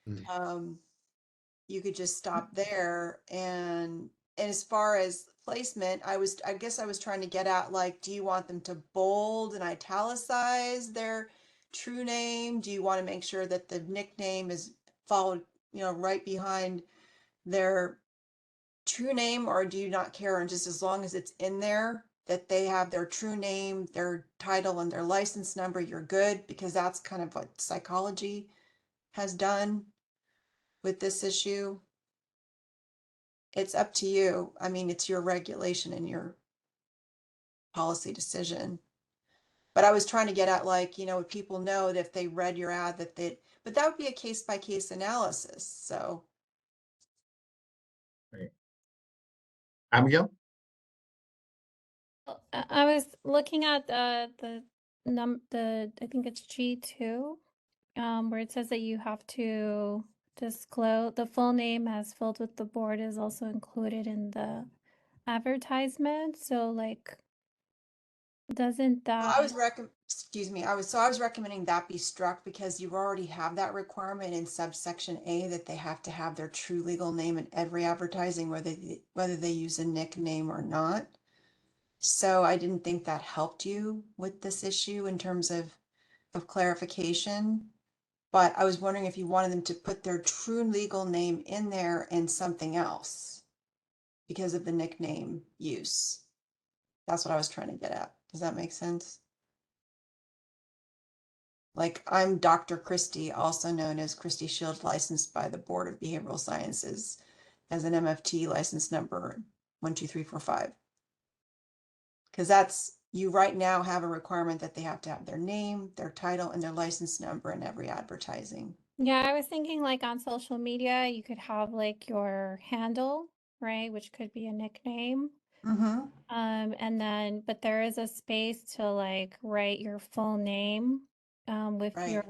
You could just stop there. And as far as placement, I guess I was trying to get at, like, do you want them to bold and italicize their true name? Do you want to make sure that the nickname is followed, you know, right behind their true name, or do you not care? And just as long as it's in there that they have their true name, their title, and their license number, you're good, because that's kind of what psychology has done with this issue. It's up to you. I mean, it's your regulation and your policy decision. But I was trying to get at, like, you know, would people know that if they read your ad that they, but that would be a case by case analysis. So. Right. Abigail? I was looking at the I think it's G2, where it says that you have to disclose the full name as filled with the board is also included in the advertisement. So like, doesn't that? Excuse me, I was recommending that be struck because you already have that requirement in subsection A that they have to have their true legal name in every advertising, whether they use a nickname or not. So I didn't think that helped you with this issue in terms of clarification. But I was wondering if you wanted them to put their true legal name in there and something else because of the nickname use. That's what I was trying to get at. Does that make sense? Like, I'm Dr. Christie, also known as Christie Shield, licensed by the Board of Behavioral Sciences as an MFT license number 12345. Because that's, you right now have a requirement that they have to have their name, their title, and their license number in every advertising. Yeah, I was thinking like on social media, you could have like your handle, right, which could be a nickname. Mm-hmm. And then, but there is a space to like write your full name, with Right.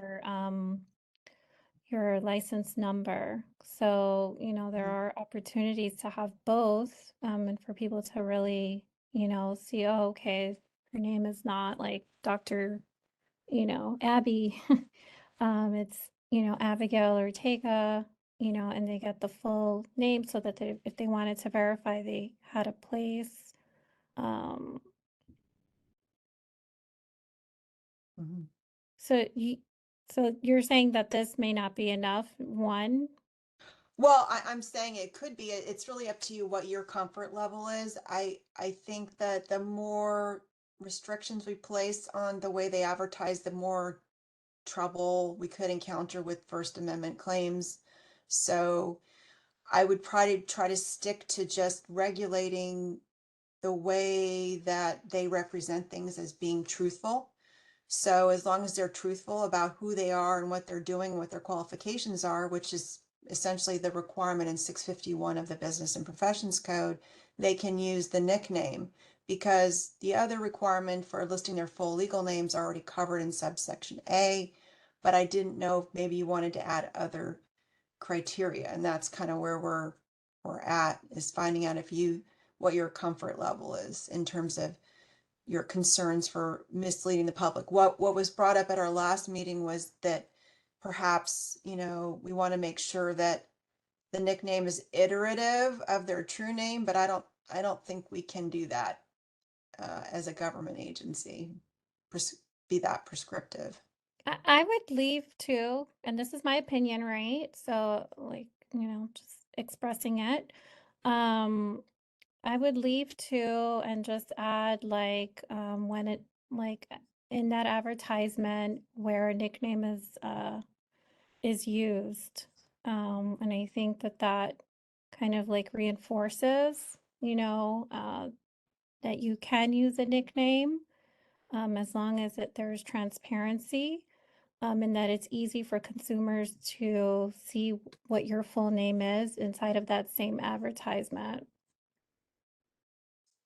your license number. So, you know, there are opportunities to have both, and for people to really, you know, see, oh, okay, her name is not like Dr., you know, Abby. It's, you know, Abigail Ortega, you know, and they get the full name so that they, if they wanted to verify, they had a place. Um, Mhm. so you're saying that this may not be enough, one? Well, I'm saying it could be. It's really up to you what your comfort level is. I think that the more restrictions we place on the way they advertise, the more trouble we could encounter with First Amendment claims. So I would probably try to stick to just regulating the way that they represent things as being truthful. So as long as they're truthful about who they are and what they're doing, and what their qualifications are, which is essentially the requirement in 651 of the Business and Professions Code, they can use the nickname, because the other requirement for listing their full legal names are already covered in subsection A. But I didn't know if maybe you wanted to add other criteria, and that's kind of where we're at, is finding out what your comfort level is in terms of your concerns for misleading the public. What was brought up at our last meeting was that perhaps, you know, we want to make sure that the nickname is iterative of their true name, but I don't think we can do that as a government agency, be that prescriptive. I would leave too, and this is my opinion, right? So like, you know, just expressing it. I would leave too and just add like, when it, like in that advertisement where a nickname is used. And I think that that kind of like reinforces, you know, that you can use a nickname, as long as there's transparency, and that it's easy for consumers to see what your full name is inside of that same advertisement.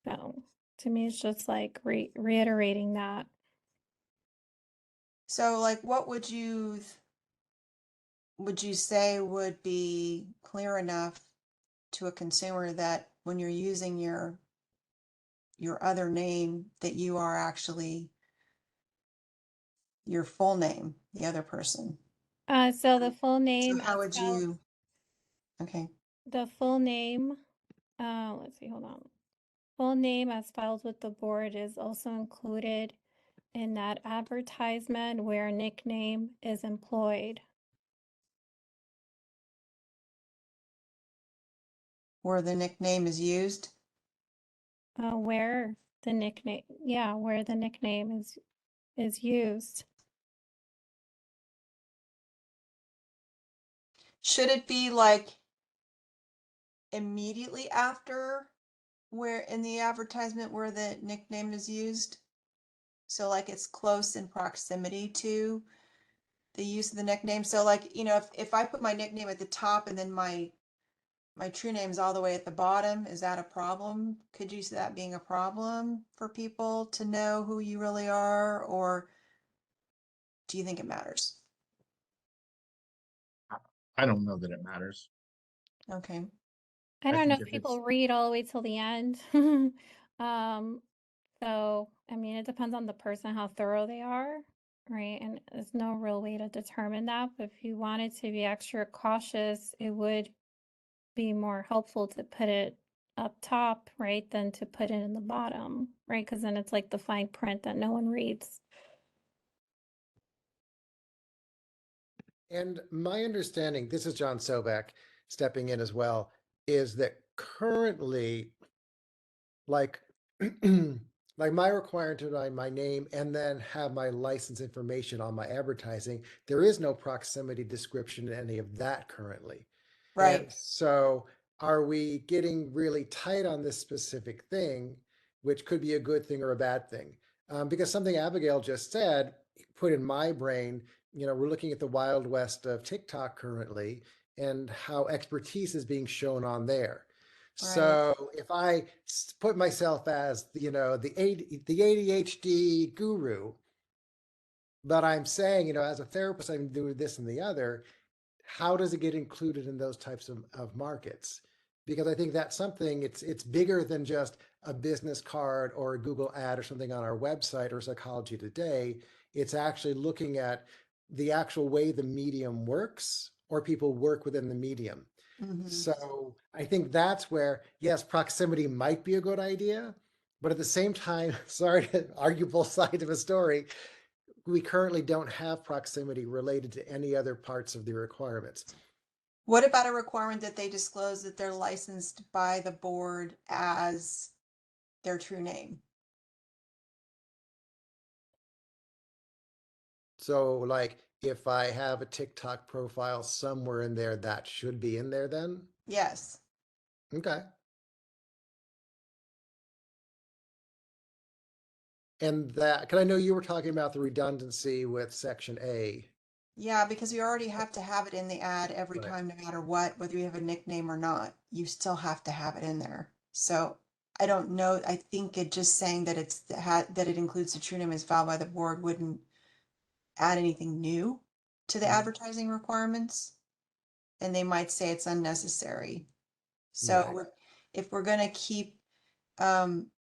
So To me, it's just like reiterating that. So like, what would you say would be clear enough to a consumer that when you're using your other name, that you are actually your full name, the other person? So the full So name how as would spelled, you, okay, the full name, let's see, hold on. Full name as filed with the board is also included in that advertisement where nickname is employed. where the nickname is used? Where the nickname, yeah, where the nickname is used. Should it be like immediately after where in the advertisement where the nickname is used? So like it's close in proximity to the use of the nickname. So like, if I put my nickname at the top and then my true name's all the way at the bottom, is that a problem? Could you see that being a problem for people to know who you really are, or do you think it matters? I don't know that it matters. Okay. I I don't know think if if people it's, read all the way till the end. So, I mean, it depends on the person, how thorough they are, right? And there's no real way to determine that. But if you wanted to be extra cautious, it would be more helpful to put it up top, right, than to put it in the bottom, right? Because then it's like the fine print that no one reads. And my understanding, this is John Sobek stepping in as well, is that currently, like, like my requirement to write my name and then have my license information on my advertising, there is no proximity description in any of that currently. And Right. so are we getting really tight on this specific thing, which could be a good thing or a bad thing? Because something Abigail just said put in my brain, we're looking at the Wild West of TikTok currently and how expertise is being shown on there. Right. So if I put myself as, the ADHD guru, but I'm saying, as a therapist, I'm doing this and the other, how does it get included in those types of markets? Because I think that's something, it's bigger than just a business card or a Google ad or something on our website or Psychology Today. It's actually looking at the actual way the medium works or people work within the medium. Mhm. So I think that's where, yes, proximity might be a good idea, but at the same time, sorry to argue both sides of a story, we currently don't have proximity related to any other parts of the requirements. What about a requirement that they disclose that they're licensed by the board as their true name? So like if I have a TikTok profile somewhere in there, that should be in there then? Yes. Okay. And that, because I know you were talking about the redundancy with section A. Yeah, because you already have to have it in the ad every Right. time, no matter what, whether you have a nickname or not, you still have to have it in there. So I don't know. I think it just saying that that it includes the true name is filed by the board wouldn't add anything new to the Mhm. advertising requirements, and they might say it's unnecessary. So Yeah. if we're going to keep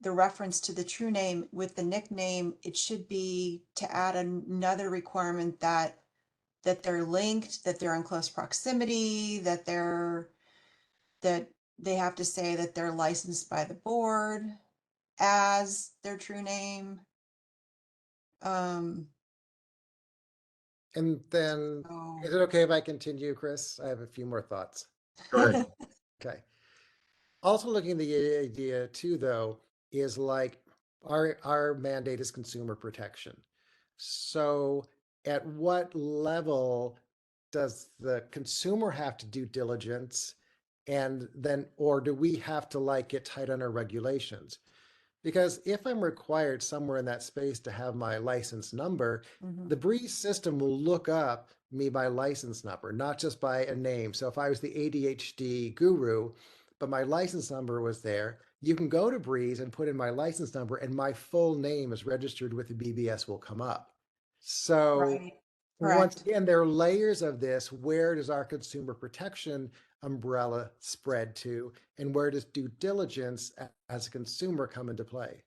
the reference to the true name with the nickname, it should be to add another requirement that they're linked, that they're in close proximity, that they have to say that they're licensed by the board as their true name. And then So is it okay if I continue, Chris? I have a few more thoughts. go ahead. Okay. Also looking at the idea too, though, is like our mandate is consumer protection. So at what level does the consumer have to do diligence? And then, or do we have to like get tight on our regulations? Because if I'm required somewhere in that space to have my license number, the Breeze system will look up me by license number, not just by a name. So if I was the ADHD guru, but my license number was there, You can go to Breeze and put in my license number and my full name is registered with the BBS will come up. So Right. once Correct. again, there are layers of this. Where does our consumer protection umbrella spread to? And where does due diligence as a consumer come into play?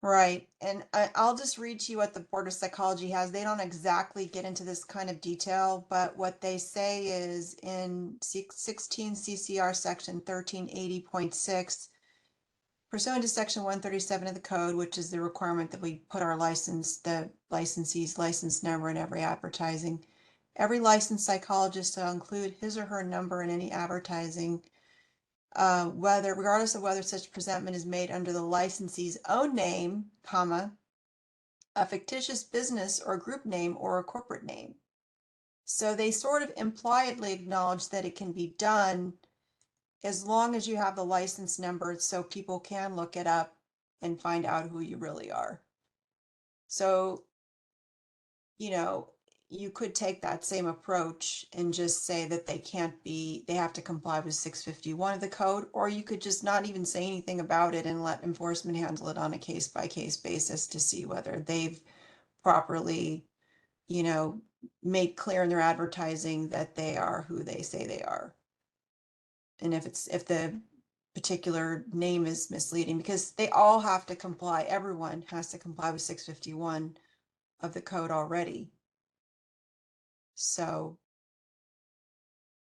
Right. And I'll just read to you what the Board of Psychology has. They don't exactly get into this kind of detail, but what they say is in 16 CCR section 1380.6, pursuant to section 137 of the code, which is the requirement that we put our the licensee's license number in every advertising. Every licensed psychologist shall include his or her number in any advertising, regardless of whether such presentment is made under the licensee's own name, comma, a fictitious business or group name, or a corporate name. So they sort of impliedly acknowledge that it can be done as long as you have the license number so people can look it up and find out who you really are. So, you could take that same approach and just say that they have to comply with 651 of the code, or you could just not even say anything about it and let enforcement handle it on a case by case basis to see whether they've properly, made clear in their advertising that they are who they say they are. And if the particular name is misleading, because they all have to comply, everyone has to comply with 651 of the code already. So,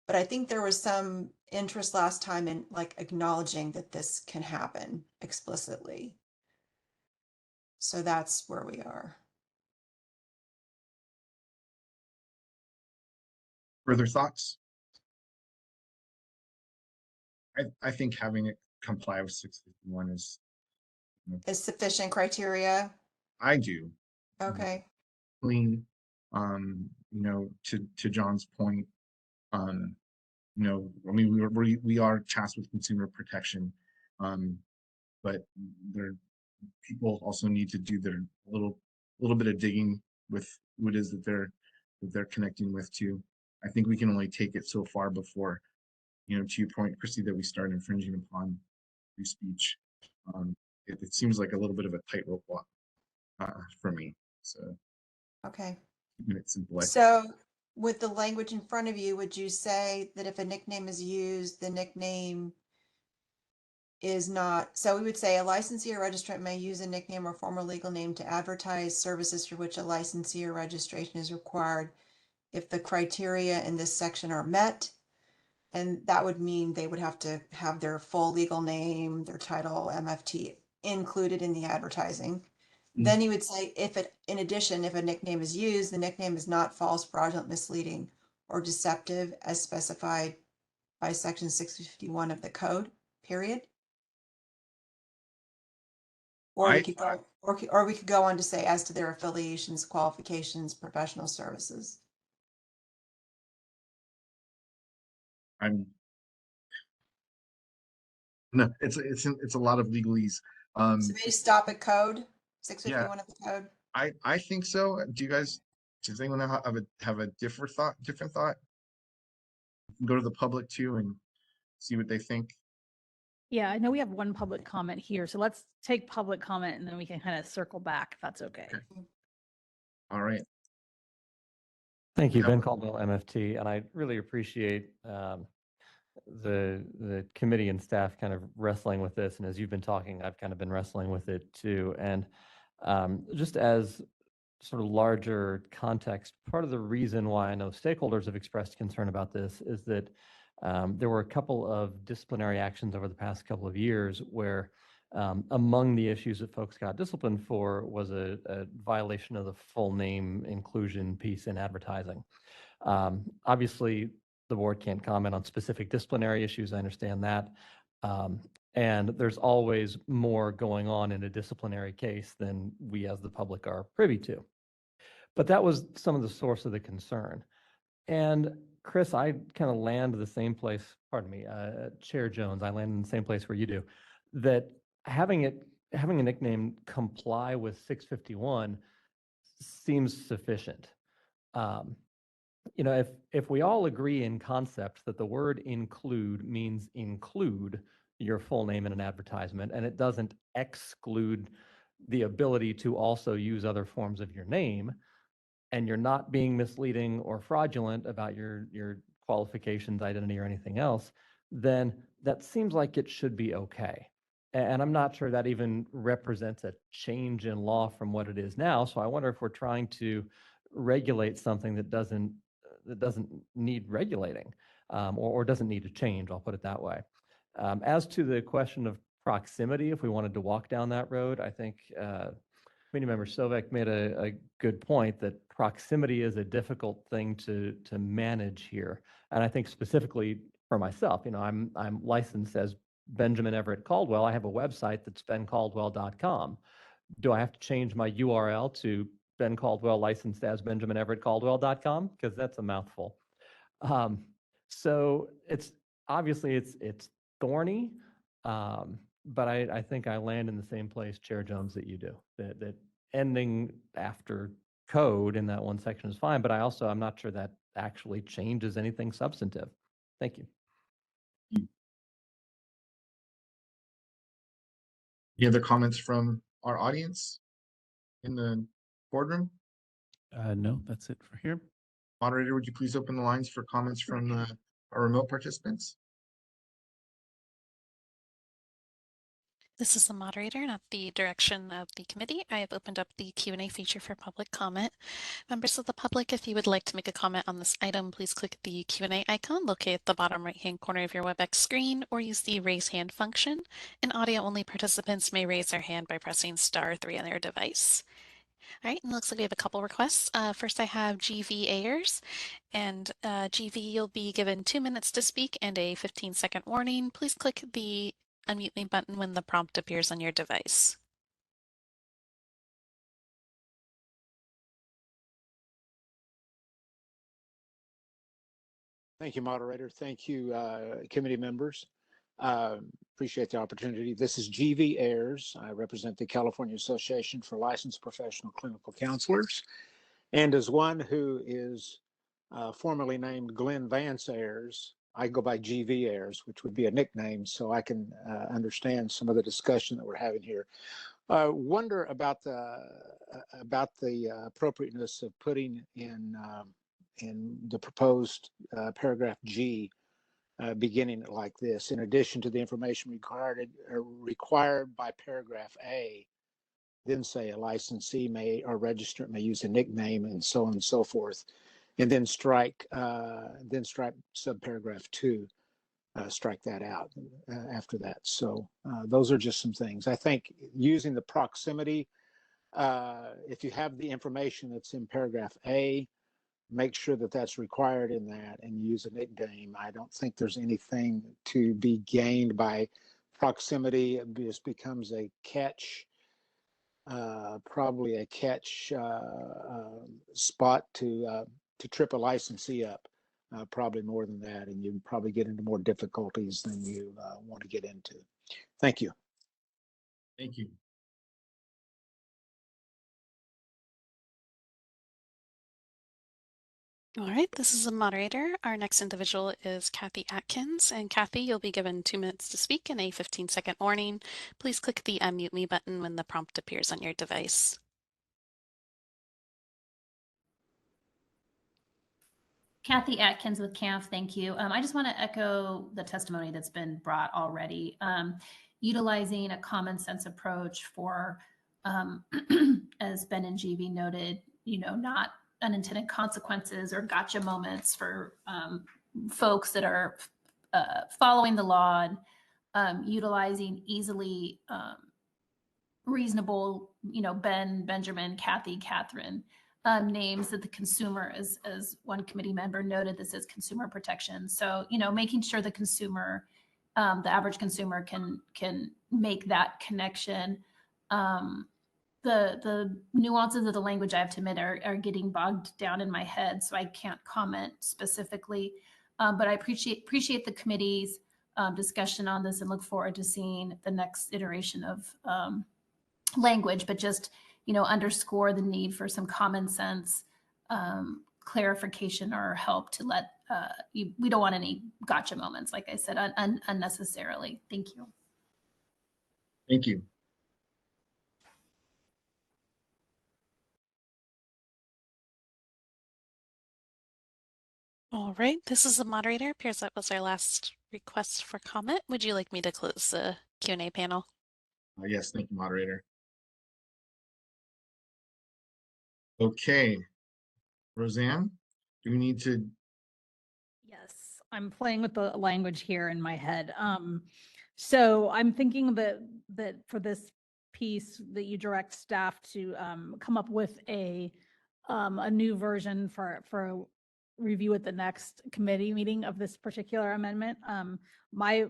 but I think there was some interest last time in like acknowledging that this can happen explicitly. So that's where we are. Further thoughts? I think having it comply with 651 is, Is sufficient criteria? I do. Okay. Clean, to John's point, I mean, we are tasked with consumer protection, but people also need to do their little bit of digging with who it is that they're connecting with too. I think we can only take it so far before, to your point, Christy, that we start infringing upon free speech. It seems like a little bit of a tightrope walk for me. So Okay. keeping it simple. So with the language in front of you, would you say that if a nickname is used, the nickname is not, so we would say a licensee or registrant may use a nickname or formal legal name to advertise services for which a licensee or registration is required if the criteria in this section are met. And that would mean they would have to have their full legal name, their title, MFT included in the advertising. Then you would say in addition, if a nickname is used, the nickname is not false, fraudulent, misleading, or deceptive as specified by section 651 of the code, period. Or we could go on to say as to their affiliations, qualifications, professional services. No, it's a lot of legalese. So maybe stop at code 651 of the code. I think so. Does anyone have a different thought? Go to the public too and see what they think. Yeah, I know we have one public comment here, so let's take public comment and then we can kind of circle back if that's okay. All right. Thank you, Ben Caldwell, MFT, and I really appreciate the committee and staff kind of wrestling with this. And as you've been talking, I've kind of been wrestling with it too. And just as sort of larger context, part of the reason why I know stakeholders have expressed concern about this is that there were a couple of disciplinary actions over the past couple of years where among the issues that folks got disciplined for was a violation of the full name inclusion piece in advertising. Obviously, the board can't comment on specific disciplinary issues. I understand that. And there's always more going on in a disciplinary case than we as the public are privy to. But that was some of the source of the concern. And Chris, I kind of land the same place, pardon me, Chair Jones, I land in the same place where you do, that having a nickname comply with 651 seems sufficient. If we all agree in concept that the word include means include your full name in an advertisement, and it doesn't exclude the ability to also use other forms of your name, and you're not being misleading or fraudulent about your qualifications, identity, or anything else, then that seems like it should be okay. And I'm not sure that even represents a change in law from what it is now. So I wonder if we're trying to regulate something that doesn't need regulating, or doesn't need to change. I'll put it that way. As to the question of proximity, if we wanted to walk down that road, I think Committee Member Sovek made a good point that proximity is a difficult thing to manage here. And I think specifically for myself, I'm licensed as Benjamin Everett Caldwell. I have a website that's bencaldwell.com. Do I have to change my URL to Ben Caldwell licensed as Benjamin Everett Caldwell.com? Because that's a mouthful. So it's obviously it's thorny, but I think I land in the same place, Chair Jones, that you do. That ending after code in that one section is fine, but I'm not sure that actually changes anything substantive. Thank you. Any other comments from our audience in the boardroom? No, that's it for here. Moderator, would you please open the lines for comments from our remote participants? This is the moderator, and at the direction of the committee, I have opened up the Q&A feature for public comment. Members of the public, if you would like to make a comment on this item, please click the Q&A icon located at the bottom right-hand corner of your WebEx screen, or use the raise hand function. And audio-only participants may raise their hand by pressing *3 on their device. All right, and it looks like we have a couple requests. First, I have GV Ayers, and GV, you'll be given 2 minutes to speak and a 15-second warning. Please click the unmute me button when the prompt appears on your device. Thank you, moderator. Thank you, committee members. Appreciate the opportunity. This is GV Ayers. I represent the California Association for Licensed Professional Clinical Counselors. And as one who is formerly named Glenn Vance Ayers, I go by GV Ayers, which would be a nickname, so I can understand some of the discussion that we're having here. Wonder about the appropriateness of putting in the proposed paragraph G, beginning it like this: in addition to the information required by paragraph A, then say a licensee may or registrant may use a nickname, and so on and so forth, and then strike subparagraph 2, strike that out after that. So those are just some things. I think using the proximity, if you have the information that's in paragraph A, make sure that that's required in that and use a nickname. I don't think there's anything to be gained by proximity. It just becomes a catch, probably a catch spot to trip a licensee up, probably more than that, and you probably get into more difficulties than you want to get into. Thank you. Thank you. All right, this is the moderator. Our next individual is Kathy Atkins, and Kathy, you'll be given 2 minutes to speak and a 15-second warning. Please click the unmute me button when the prompt appears on your device. Kathy Atkins with CAF, thank you. I just want to echo the testimony that's been brought already. Utilizing a common sense approach for, as Ben and GV noted, not unintended consequences or gotcha moments for folks that are following the law, and utilizing easily reasonable, Ben, Benjamin, Kathy, Catherine, names that the consumer, as one committee member noted, this is consumer protection. So, making sure the consumer, the average consumer can make that connection. The nuances of the language, I have to admit, are getting bogged down in my head, so I can't comment specifically. But I appreciate the committee's discussion on this and look forward to seeing the next iteration of language, but just underscore the need for some common sense clarification or help to let we don't want any gotcha moments, like I said, unnecessarily. Thank you. Thank you. All right, this is the moderator. Appears that was our last request for comment. Would you like me to close the Q&A panel? Yes, thank you, moderator. Okay, Roseanne, do we need to? Yes, I'm playing with the language here in my head. So I'm thinking that for this piece that you direct staff to come up with a new version for review at the next committee meeting of this particular amendment. My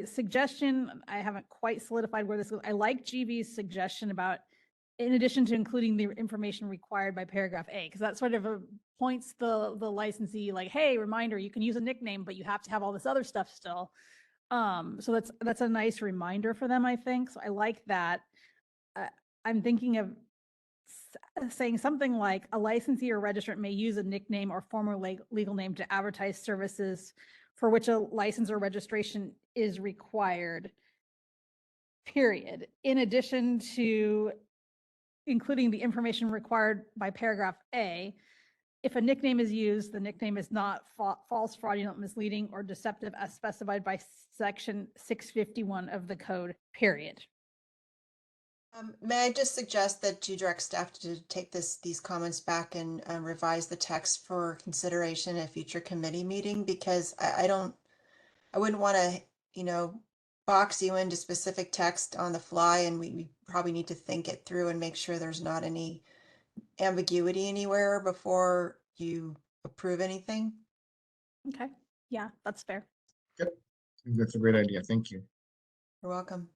suggestion, I haven't quite solidified where this goes. I like GV's suggestion about, in addition to including the information required by paragraph A, because that sort of points the licensee like, hey, reminder, you can use a nickname, but you have to have all this other stuff still. So that's a nice reminder for them, I think. So I like that. I'm thinking of saying something like a licensee or registrant may use a nickname or former legal name to advertise services for which a license or registration is required, period. In addition to including the information required by paragraph A, if a nickname is used, the nickname is not false, fraudulent, misleading, or deceptive as specified by section 651 of the code, period. May I just suggest that you direct staff to take these comments back and revise the text for consideration at a future committee meeting, because I wouldn't want to, box you into specific text on the fly, and we probably need to think it through and make sure there's not any ambiguity anywhere before you approve anything. Okay, yeah, that's fair. Yep, I think that's a great idea. Thank you. You're welcome.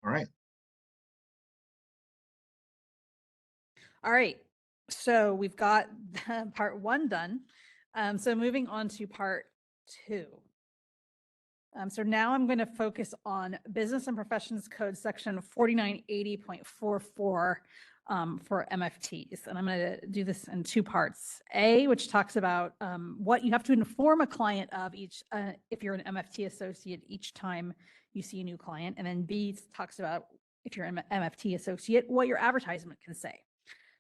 All right. All right, so we've got part 1 done. So moving on to part 2. So now I'm going to focus on Business and Professions Code section 4980.44 for MFTs. And I'm going to do this in 2 parts. A, which talks about what you have to inform a client of each, if you're an MFT associate, each time you see a new client. And then B talks about, if you're an MFT associate, what your advertisement can say.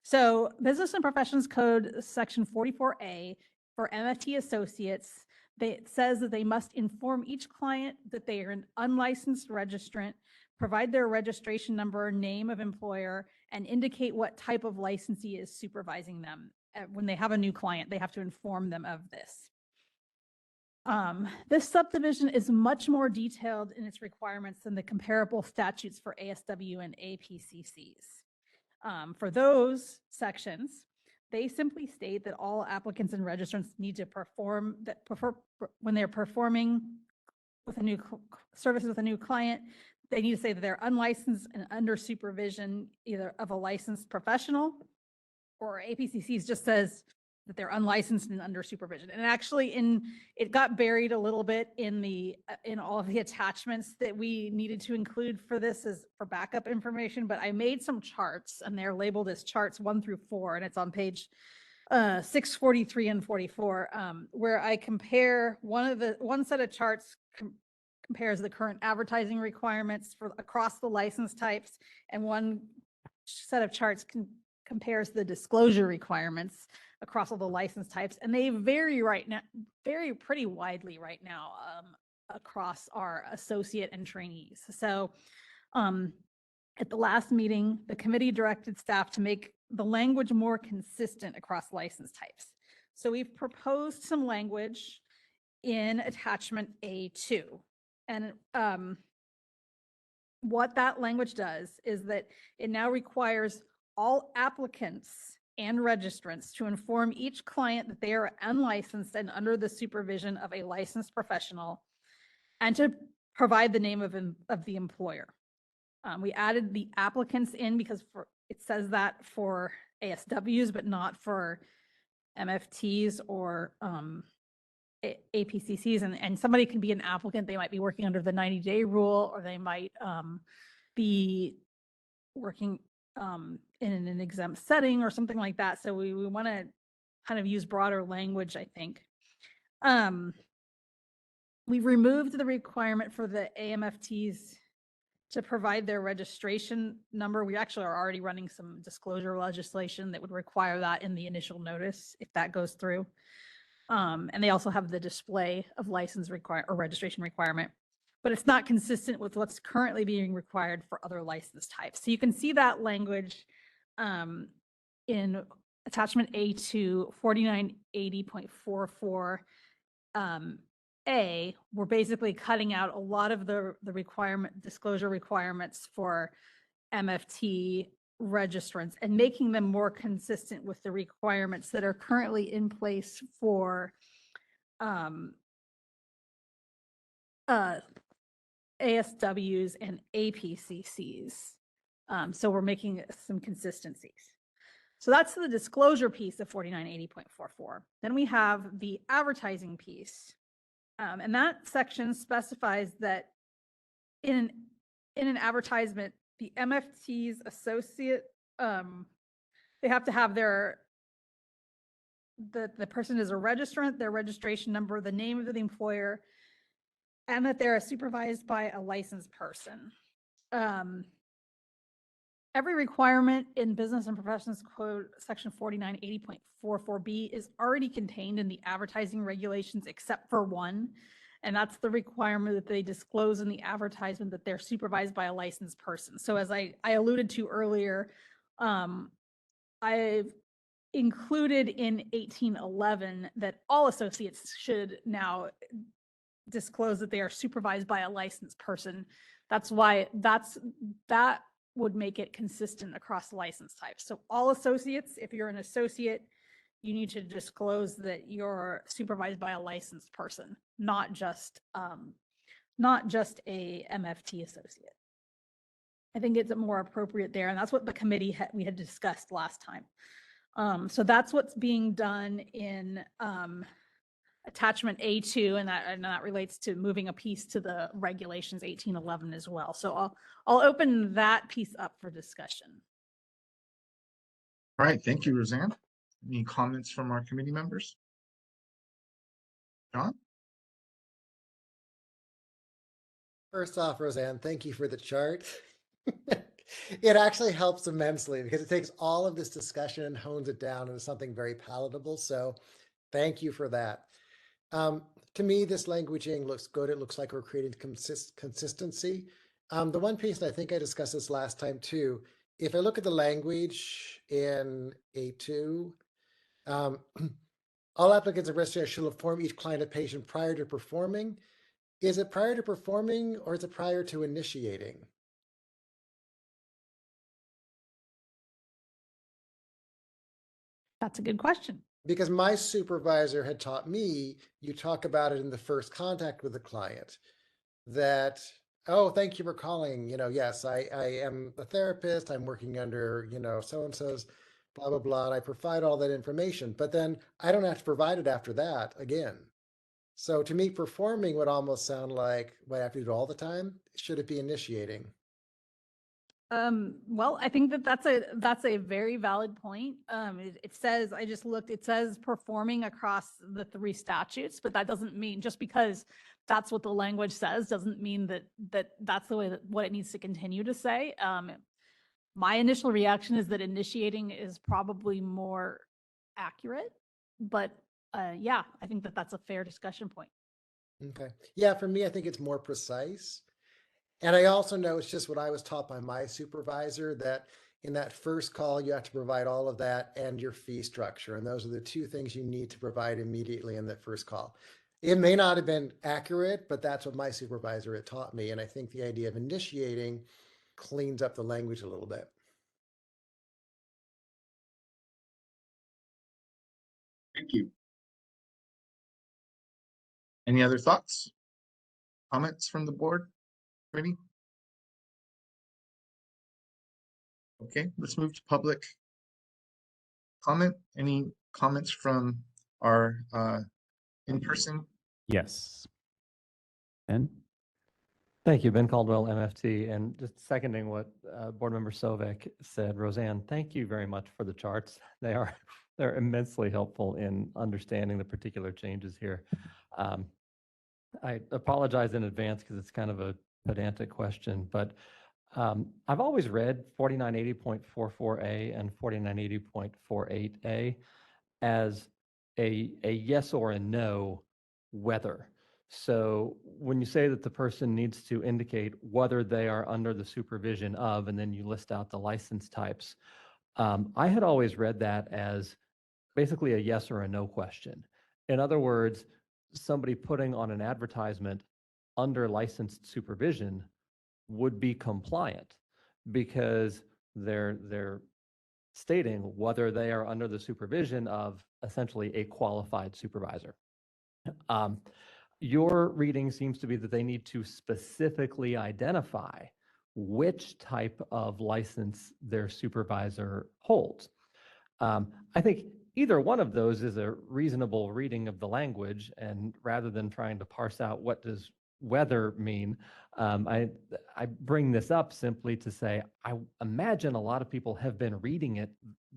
So Business and Professions Code section 44A for MFT associates, it says that they must inform each client that they are an unlicensed registrant, provide their registration number, name of employer, and indicate what type of licensee is supervising them. When they have a new client, they have to inform them of this. This subdivision is much more detailed in its requirements than the comparable statutes for ASW and APCCs. For those sections, they simply state that all applicants and registrants need to perform that when they're performing with a new service with a new client, they need to say that they're unlicensed and under supervision either of a licensed professional, or APCCs just says that they're unlicensed and under supervision. And actually it got buried a little bit in all of the attachments that we needed to include for this as for backup information, but I made some charts and they're labeled as charts 1 through 4, and it's on page 643 and 44, where I compare one set of charts compares the current advertising requirements for across the license types, and one set of charts compares the disclosure requirements across all the license types, and they vary pretty widely right now across our associate and trainees. So at the last meeting, the committee directed staff to make the language more consistent across license types. So we've proposed some language in attachment A2. And what that language does is that it now requires all applicants and registrants to inform each client that they are unlicensed and under the supervision of a licensed professional, and to provide the name of the employer. We added the applicants in because it says that for ASWs, but not for MFTs or APCCs. And somebody can be an applicant. They might be working under the 90-day rule, or they might be working in an exempt setting or something like that. So we want to kind of use broader language, I think. We removed the requirement for the AMFTs to provide their registration number. We actually are already running some disclosure legislation that would require that in the initial notice if that goes through. And they also have the display of license require or registration requirement, but it's not consistent with what's currently being required for other license types. So you can see that language in attachment A to 4980.44 A. We're basically cutting out a lot of the disclosure requirements for MFT registrants and making them more consistent with the requirements that are currently in place for ASWs and APCCs. So we're making some consistencies. So that's the disclosure piece of 4980.44. Then we have the advertising piece. And that section specifies that in an advertisement, the MFT's associate, they have to have the person is a registrant, their registration number, the name of the employer, and that they're supervised by a licensed person. Every requirement in Business and Professions Code section 4980.44B is already contained in the advertising regulations except for one, and that's the requirement that they disclose in the advertisement that they're supervised by a licensed person. So as I alluded to earlier, I've included in 1811 that all associates should now disclose that they are supervised by a licensed person. That's why that would make it consistent across license types. So all associates, if you're an associate, you need to disclose that you're supervised by a licensed person, not just a MFT associate. I think it's more appropriate there, and that's what the committee we had discussed last time. So that's what's being done in attachment A2, and that relates to moving a piece to the regulations 1811 as well. So I'll open that piece up for discussion. All right, thank you, Roseanne. Any comments from our committee members? John? First off, Roseanne, thank you for the chart. It actually helps immensely because it takes all of this discussion and hones it down into something very palatable. So thank you for that. To me, this languaging looks good. It looks like we're creating consistency. The one piece, and I think I discussed this last time too, if I look at the language in A2, all applicants and registrars shall inform each client and patient prior to performing. Is it prior to performing or is it prior to initiating? That's a good question. Because my supervisor had taught me, you talk about it in the first contact with the client, that, oh, thank you for calling. Yes, I am a therapist. I'm working under, so-and-so's, blah, blah, blah. And I provide all that information, but then I don't have to provide it after that again. So to me, performing would almost sound like, what I have to do it all the time? Should it be initiating? Well, I think that's a very valid point. It says, I just looked, it says performing across the 3 statutes, but that doesn't mean, just because that's what the language says, doesn't mean that's the way what it needs to continue to say. My initial reaction is that initiating is probably more accurate, but yeah, I think that's a fair discussion point. Okay. Yeah, for me, I think it's more precise. And I also know it's just what I was taught by my supervisor, that in that first call, you have to provide all of that and your fee structure. And those are the 2 things you need to provide immediately in that first call. It may not have been accurate, but that's what my supervisor had taught me. And I think the idea of initiating cleans up the language a little bit. Thank you. Any other thoughts? Comments from the board? Ready? Okay, let's move to public comment. Any comments from our in-person? Yes. Ben? Thank you, Ben Caldwell, MFT. And just seconding what Board Member Sovek said, Roseanne, thank you very much for the charts. They're immensely helpful in understanding the particular changes here. I apologize in advance because it's kind of a pedantic question, but I've always read 4980.44A and 4980.48A as a yes or a no whether. So when you say that the person needs to indicate whether they are under the supervision of, and then you list out the license types, I had always read that as basically a yes or a no question. In other words, somebody putting on an advertisement under licensed supervision would be compliant because they're stating whether they are under the supervision of essentially a qualified supervisor. Your reading seems to be that they need to specifically identify which type of license their supervisor holds. I think either one of those is a reasonable reading of the language, and rather than trying to parse out what does whether mean, I bring this up simply to say I imagine a lot of people have been reading it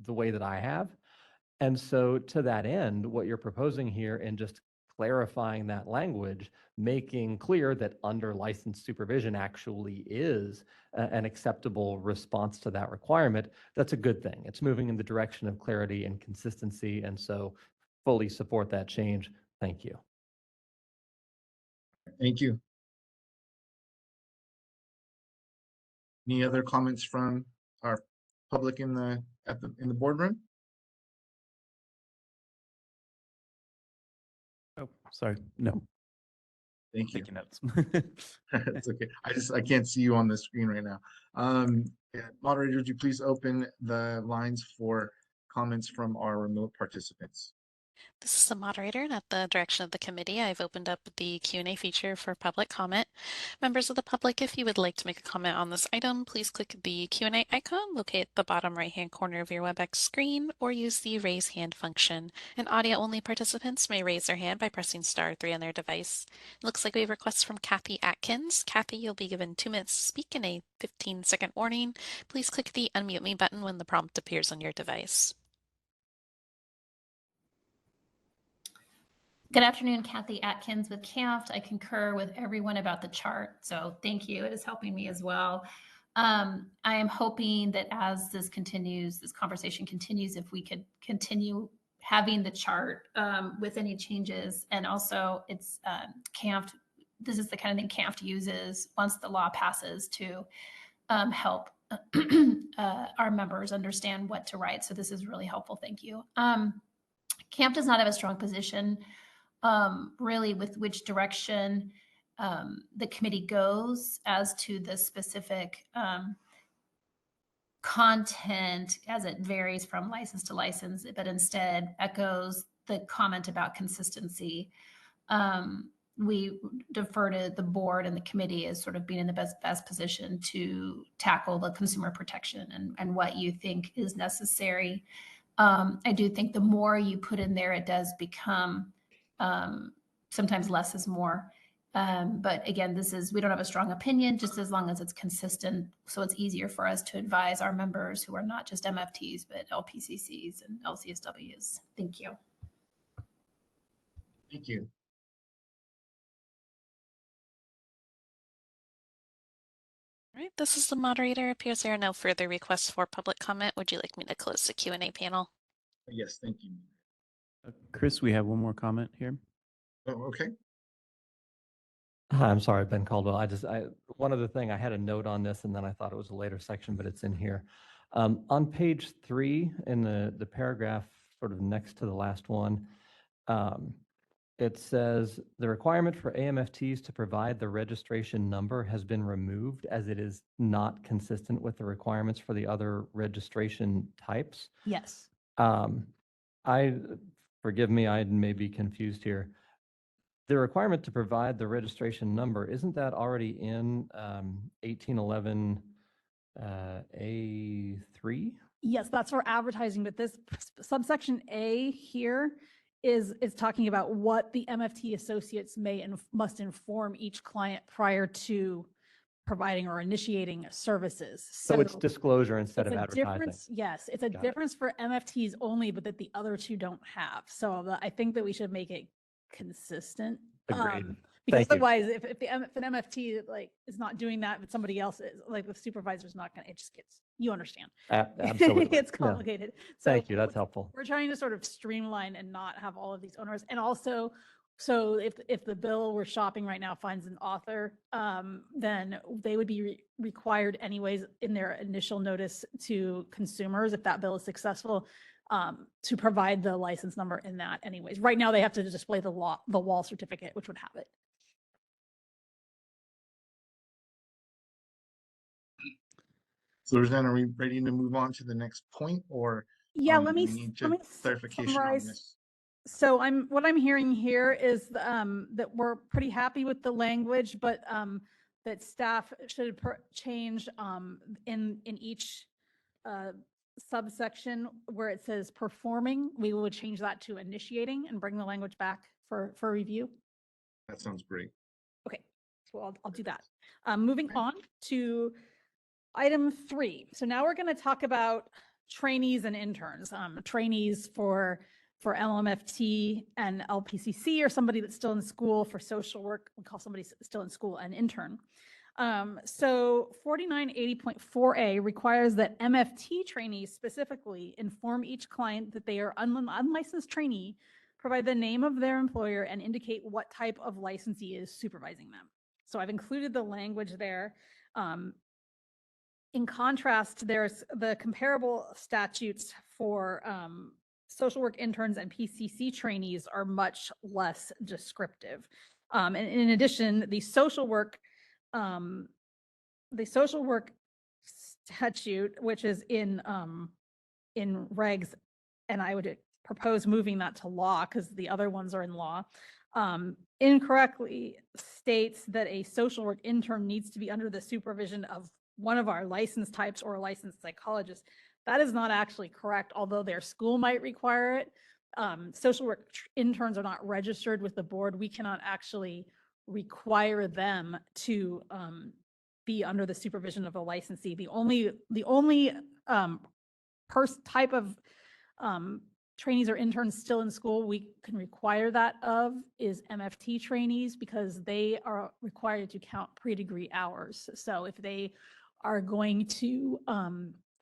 the way that I have. And so to that end, what you're proposing here in just clarifying that language, making clear that under licensed supervision actually is an acceptable response to that requirement, that's a good thing. It's moving in the direction of clarity and consistency. And so fully support that change. Thank you. Thank you. Any other comments from our public in the boardroom? Oh, sorry. No. Thank you. Taking notes. It's okay. I can't see you on the screen right now. Yeah, moderator, would you please open the lines for comments from our remote participants? This is the moderator, and at the direction of the committee, I've opened up the Q&A feature for public comment. Members of the public, if you would like to make a comment on this item, please click the Q&A icon located at the bottom right-hand corner of your WebEx screen, or use the raise hand function. And audio-only participants may raise their hand by pressing *3 on their device. It looks like we have requests from Kathy Atkins. Kathy, you'll be given 2 minutes to speak and a 15-second warning. Please click the Unmute Me button when the prompt appears on your device. Good afternoon, Kathy Atkins with CAFT. I concur with everyone about the chart, so thank you. It is helping me as well. I am hoping that as this continues, this conversation continues, if we could continue having the chart with any changes. And also it's CAFT, this is the kind of thing CAFT uses once the law passes to help our members understand what to write. So this is really helpful. Thank you. CAFT does not have a strong position really with which direction the committee goes as to the specific content as it varies from license to license, but instead echoes the comment about consistency. We defer to the board and the committee as sort of being in the best position to tackle the consumer protection and what you think is necessary. I do think the more you put in there, it does become sometimes less is more. But again, we don't have a strong opinion, just as long as it's consistent. So it's easier for us to advise our members who are not just MFTs, but LPCCs and LCSWs. Thank you. Thank you. All right, this is the moderator. Appears there are no further requests for public comment. Would you like me to close the Q&A panel? Yes, thank you. Chris, we have one more comment here. Oh, okay. Hi, I'm sorry, Ben Caldwell. One other thing, I had a note on this and then I thought it was a later section, but it's in here. On page 3 in the paragraph sort of next to the last one, it says the requirement for AMFTs to provide the registration number has been removed as it is not consistent with the requirements for the other registration types. Yes. Forgive me, I may be confused here. The requirement to provide the registration number, isn't that already in 1811 A3? Yes, that's for advertising, but this subsection A here is talking about what the MFT associates may and must inform each client prior to providing or initiating services. So it's disclosure instead of it's a advertising. difference. Yes, it's a Got it. difference for MFTs only, but that the other two don't have. So I think that we should make it consistent. Agreed. Because Thank you. otherwise, if an MFT like is not doing that, but somebody else is, like the supervisor's not gonna, it just gets, you understand. Absolutely. It's No. complicated. So Thank you. That's helpful. we're trying to sort of streamline and not have all of these owners. And also, so if the bill we're shopping right now finds an author, then they would be required anyways in their initial notice to consumers, if that bill is successful, to provide the license number in that anyways. Right now, they have to display the wall certificate, which would have it. So Roseanne, are we ready to move on to the next point, or Yeah, do we need clarification on summarize. this? So what I'm hearing here is that we're pretty happy with the language, but that staff should change in each subsection where it says performing, we would change that to initiating and bring the language back for review. That sounds great. Okay, so I'll do that. Moving on to item 3. So now we're going to talk about trainees and interns. Trainees for LMFT and LPCC, or somebody that's still in school. For social work, we call somebody still in school an intern. So 4980.4a requires that MFT trainees specifically inform each client that they are unlicensed trainee, provide the name of their employer, and indicate what type of licensee is supervising them. So I've included the language there. In contrast, there's the comparable statutes for social work interns and PCC trainees are much less descriptive. And in addition, the social work statute, which is in regs, and I would propose moving that to law because the other ones are in law, incorrectly states that a social work intern needs to be under the supervision of one of our license types or a licensed psychologist. That is not actually correct, although their school might require it. Social work interns are not registered with the board. We cannot actually require them to be under the supervision of a licensee. The only type of trainees or interns still in school we can require that of is MFT trainees, because they are required to count pre-degree hours. So if they are going to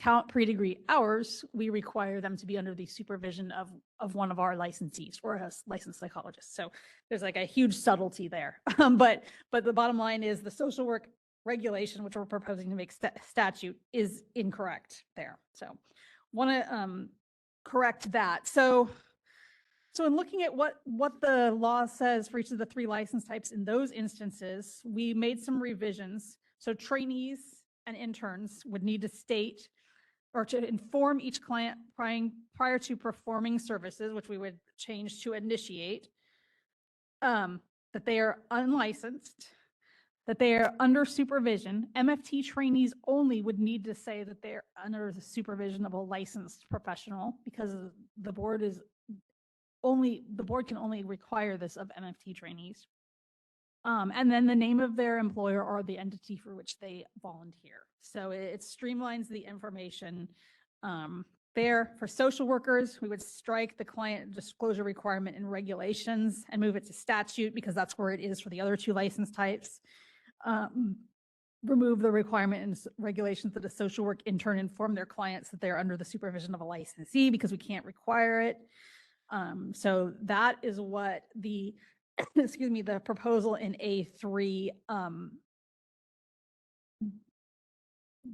count pre-degree hours, we require them to be under the supervision of one of our licensees or a licensed psychologist. So there's like a huge subtlety there. But the bottom line is the social work regulation, which we're proposing to make statute, is incorrect there. So want to correct that. So in looking at what the law says for each of the 3 license types in those instances, we made some revisions. So trainees and interns would need to state or to inform each client prior to performing services, which we would change to initiate, that they are unlicensed, that they are under supervision. MFT trainees only would need to say that they're under the supervision of a licensed professional, because the board can only require this of MFT trainees. And then the name of their employer or the entity for which they volunteer. So it streamlines the information there. For social workers, we would strike the client disclosure requirement in regulations and move it to statute, because that's where it is for the other 2 license types. Remove the requirement in regulations that a social work intern inform their clients that they're under the supervision of a licensee, because we can't require it. So that is what the excuse me, the proposal in A3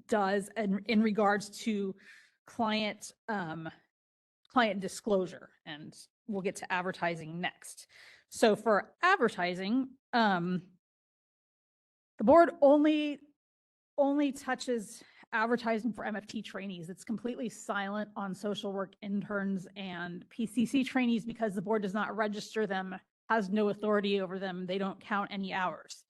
does in regards to client disclosure, and we'll get to advertising next. So for advertising, the board only touches advertising for MFT trainees. It's completely silent on social work interns and PCC trainees, because the board does not register them, has no authority over them. They don't count any hours.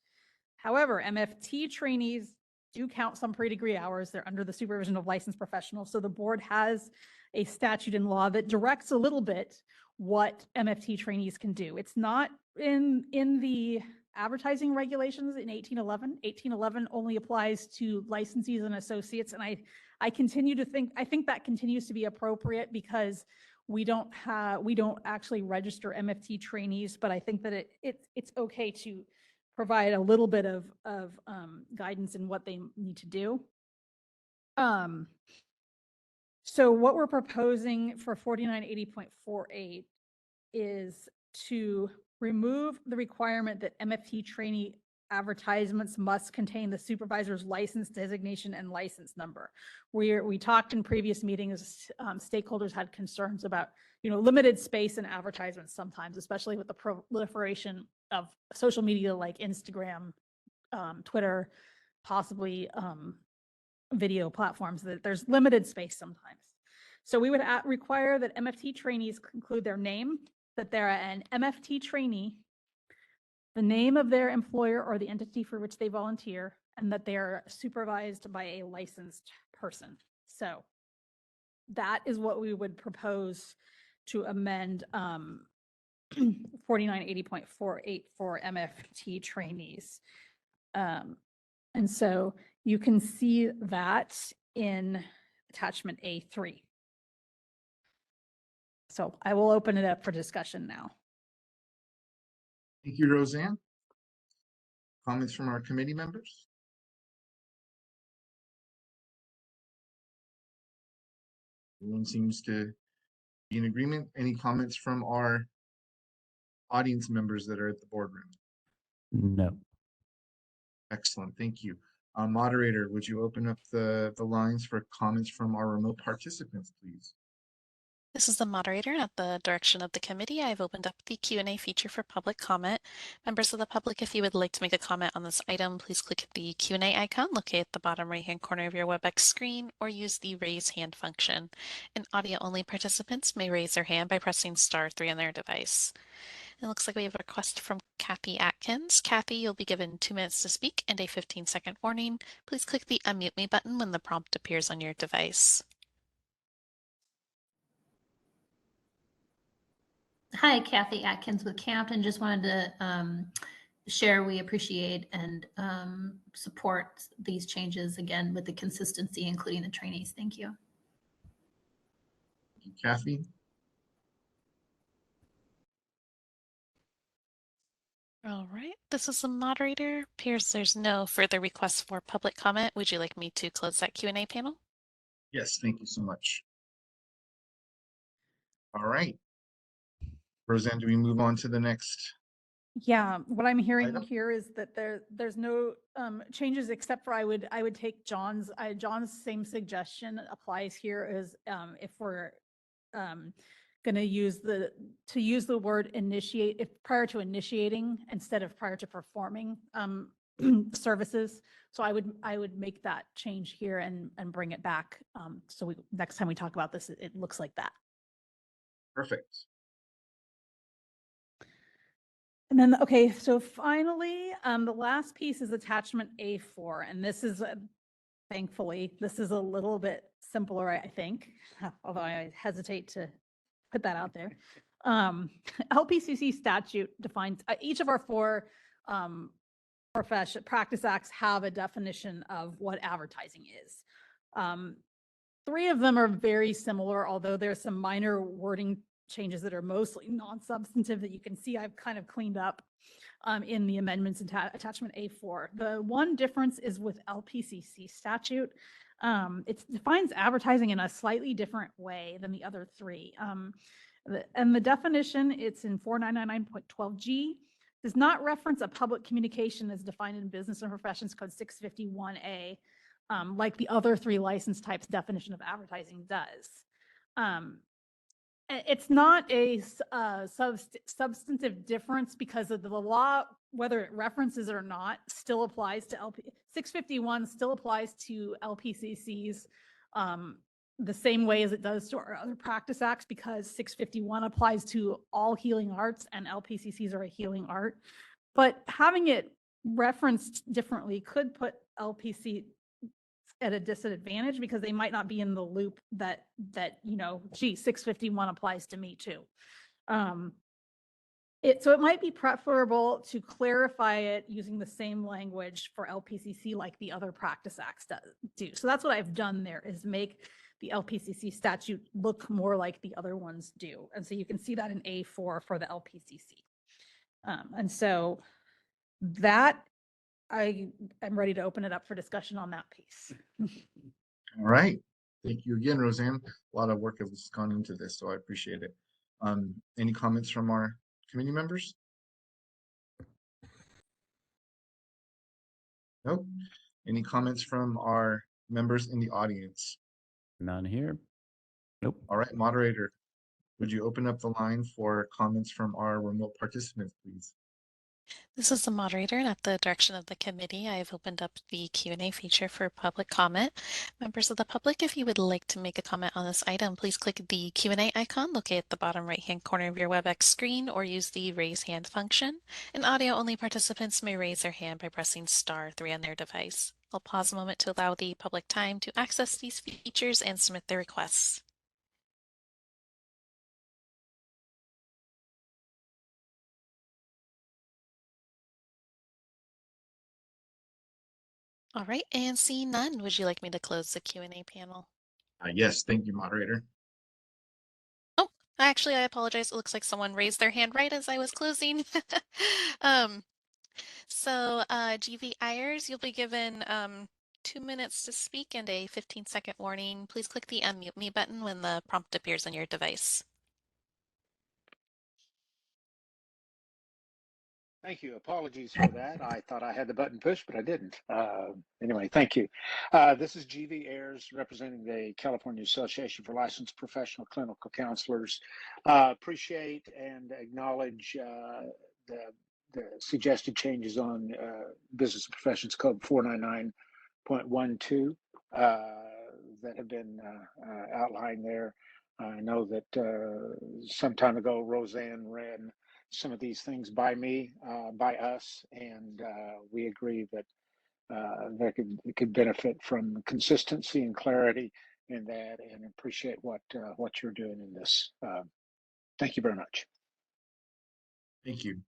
However, MFT trainees do count some pre-degree hours. They're under the supervision of licensed professionals. So the board has a statute in law that directs a little bit what MFT trainees can do. It's not in the advertising regulations in 1811. 1811 only applies to licensees and associates. And I continue to think, I think that continues to be appropriate because we don't actually register MFT trainees, but I think that it's okay to provide a little bit of guidance in what they need to do. So what we're proposing for 4980.48 is to remove the requirement that MFT trainee advertisements must contain the supervisor's license designation and license number. We talked in previous meetings, stakeholders had concerns about, limited space in advertisements sometimes, especially with the proliferation of social media like Instagram, Twitter, possibly video platforms, that there's limited space sometimes. So we would require that MFT trainees include their name, that they're an MFT trainee, the name of their employer or the entity for which they volunteer, and that they're supervised by a licensed person. So that is what we would propose to amend 4980.48 for MFT trainees. And so you can see that in attachment A3. So I will open it up for discussion now. Thank you, Roseanne. Comments from our committee members? Everyone seems to be in agreement. Any comments from our audience members that are at the boardroom? No. Excellent, thank you. Moderator, would you open up the lines for comments from our remote participants, please? This is the moderator. At the direction of the committee, I've opened up the Q&A feature for public comment. Members of the public, if you would like to make a comment on this item, please click the Q&A icon located at the bottom right-hand corner of your WebEx screen or use the raise hand function. And audio-only participants may raise their hand by pressing *3 on their device. It looks like we have a request from Kathy Atkins. Kathy, you'll be given 2 minutes to speak and a 15-second warning. Please click the Unmute Me button when the prompt appears on your device. Hi, Kathy Atkins with CAMP, and just wanted to share we appreciate and support these changes again with the consistency, including the trainees. Thank you. Thank you, Kathy. All right, this is the moderator. Appears there's no further requests for public comment. Would you like me to close that Q&A panel? Yes, thank you so much. All right. Roseanne, do we move on to the next? Yeah, what I'm hearing Item? here is that there's no changes, except for I would take John's same suggestion applies here, as if we're going to use the word initiate if prior to initiating instead of prior to performing services. So I would make that change here and bring it back. So next time we talk about this, it looks like that. Perfect. And then, okay, so finally, the last piece is attachment A4, and this is, thankfully, this is a little bit simpler, I think, although I hesitate to put that out there. LPCC statute defines, each of our 4 practice acts have a definition of what advertising is. 3 of them are very similar, although there's some minor wording changes that are mostly non-substantive that you can see I've kind of cleaned up in the amendments in attachment A4. The one difference is with LPCC statute. It defines advertising in a slightly different way than the other 3. And the definition, it's in 4999.12G, does not reference a public communication as defined in Business and Professions Code 651A, like the other 3 license types definition of advertising does. It's not a substantive difference because of the law, whether it references it or not, still applies to 651 still applies to LPCCs the same way as it does to our other practice acts, because 651 applies to all healing arts and LPCCs are a healing art. But having it referenced differently could put LPC at a disadvantage because they might not be in the loop that gee, 651 applies to me too. So it might be preferable to clarify it using the same language for LPCC like the other practice acts do. So that's what I've done there, is make the LPCC statute look more like the other ones do. And so you can see that in A4 for the LPCC. And so that I'm ready to open it up for discussion on that piece. All right. Thank you again, Roseanne. A lot of work has gone into this, so I appreciate it. Any comments from our committee members? Nope. Any comments from our members in the audience? None here. Nope. All right, moderator, would you open up the line for comments from our remote participants, please? This is the moderator, and at the direction of the committee, I have opened up the Q&A feature for public comment. Members of the public, if you would like to make a comment on this item, please click the Q&A icon located at the bottom right-hand corner of your WebEx screen, or use the raise hand function. And audio-only participants may raise their hand by pressing *3 on their device. I'll pause a moment to allow the public time to access these features and submit their requests. All right, and seeing none, would you like me to close the Q&A panel? Yes, thank you, moderator. Oh, actually, I apologize. It looks like someone raised their hand right as I was closing. GV Ayers, you'll be given 2 minutes to speak and a 15-second warning. Please click the unmute me button when the prompt appears on your device. Thank you. Apologies for that. I thought I had the button pushed, but I didn't. Anyway, thank you. This is GV Ayers, representing the California Association for Licensed Professional Clinical Counselors. Appreciate and acknowledge the suggested changes on Business and Professions Code 499.12 that have been outlined there. I know that some time ago, Roseanne ran some of these things by me, by us, and we agree that it could benefit from consistency and clarity in that, and appreciate what you're doing in this. Thank you very much. Thank you.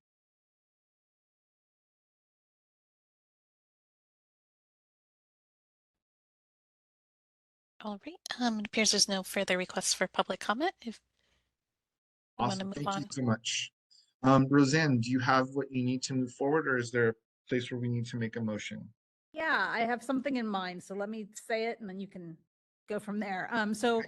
All right. It appears there's no further requests for public comment. If you want to Awesome. move Thank on. you so much. Roseanne, do you have what you need to move forward, or is there a place where we need to make a motion? Yeah, I have something in mind. So let me say it and then you can go from there. So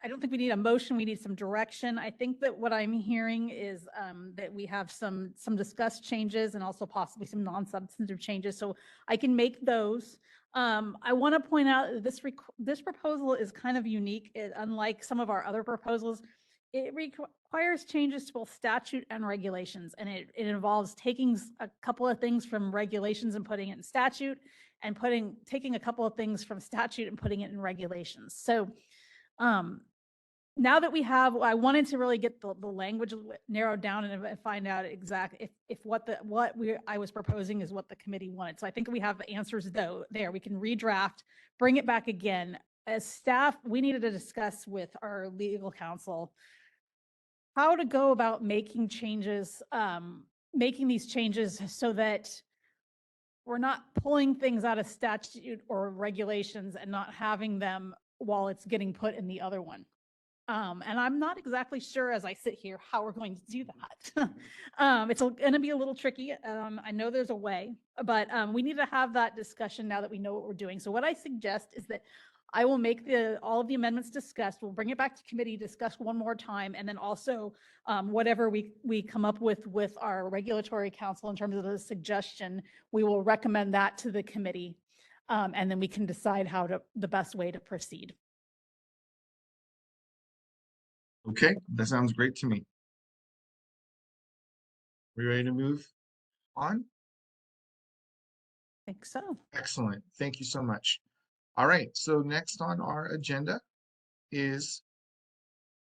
I don't think we need a motion. We need some direction. I think that what I'm hearing is that we have some discussed changes and also possibly some non-substantive changes. So I can make those. I want to point out that this proposal is kind of unique. Unlike some of our other proposals, it requires changes to both statute and regulations, and it involves taking a couple of things from regulations and putting it in statute, and taking a couple of things from statute and putting it in regulations. So now that we have, I wanted to really get the language narrowed down and find out exactly if I was proposing is what the committee wanted. So I think we have the answers there. We can redraft, bring it back again. As staff, we needed to discuss with our legal counsel how to go about making changes, making these changes so that we're not pulling things out of statute or regulations and not having them while it's getting put in the other one. And I'm not exactly sure as I sit here how we're going to do that. It's going to be a little tricky. I know there's a way, but we need to have that discussion now that we know what we're doing. So what I suggest is that I will make all of the amendments discussed. We'll bring it back to committee, discuss one more time, and then also whatever we come up with our regulatory counsel in terms of the suggestion, we will recommend that to the committee, and then we can decide the best way to proceed. Okay, that sounds great to me. We ready to move on? I think so. Excellent. Thank you so much. All right, so next on our agenda is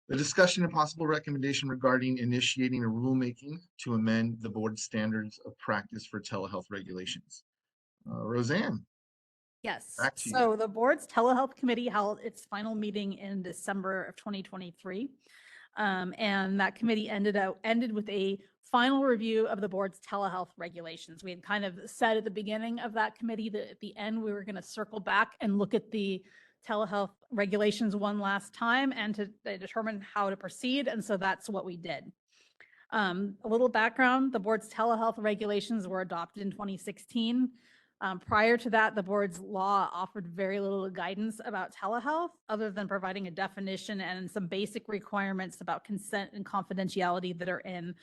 the discussion and possible recommendation regarding initiating a rulemaking to amend the board standards of practice for telehealth regulations. Roseanne. Yes. Back to you. So the board's telehealth committee held its final meeting in December of 2023. And that committee ended with a final review of the board's telehealth regulations. We had kind of said at the beginning of that committee that at the end we were going to circle back and look at the telehealth regulations one last time and to determine how to proceed. And so that's what we did. A little background, the board's telehealth regulations were adopted in 2016. Prior to that, the board's law offered very little guidance about telehealth other than providing a definition and some basic requirements about consent and confidentiality that are in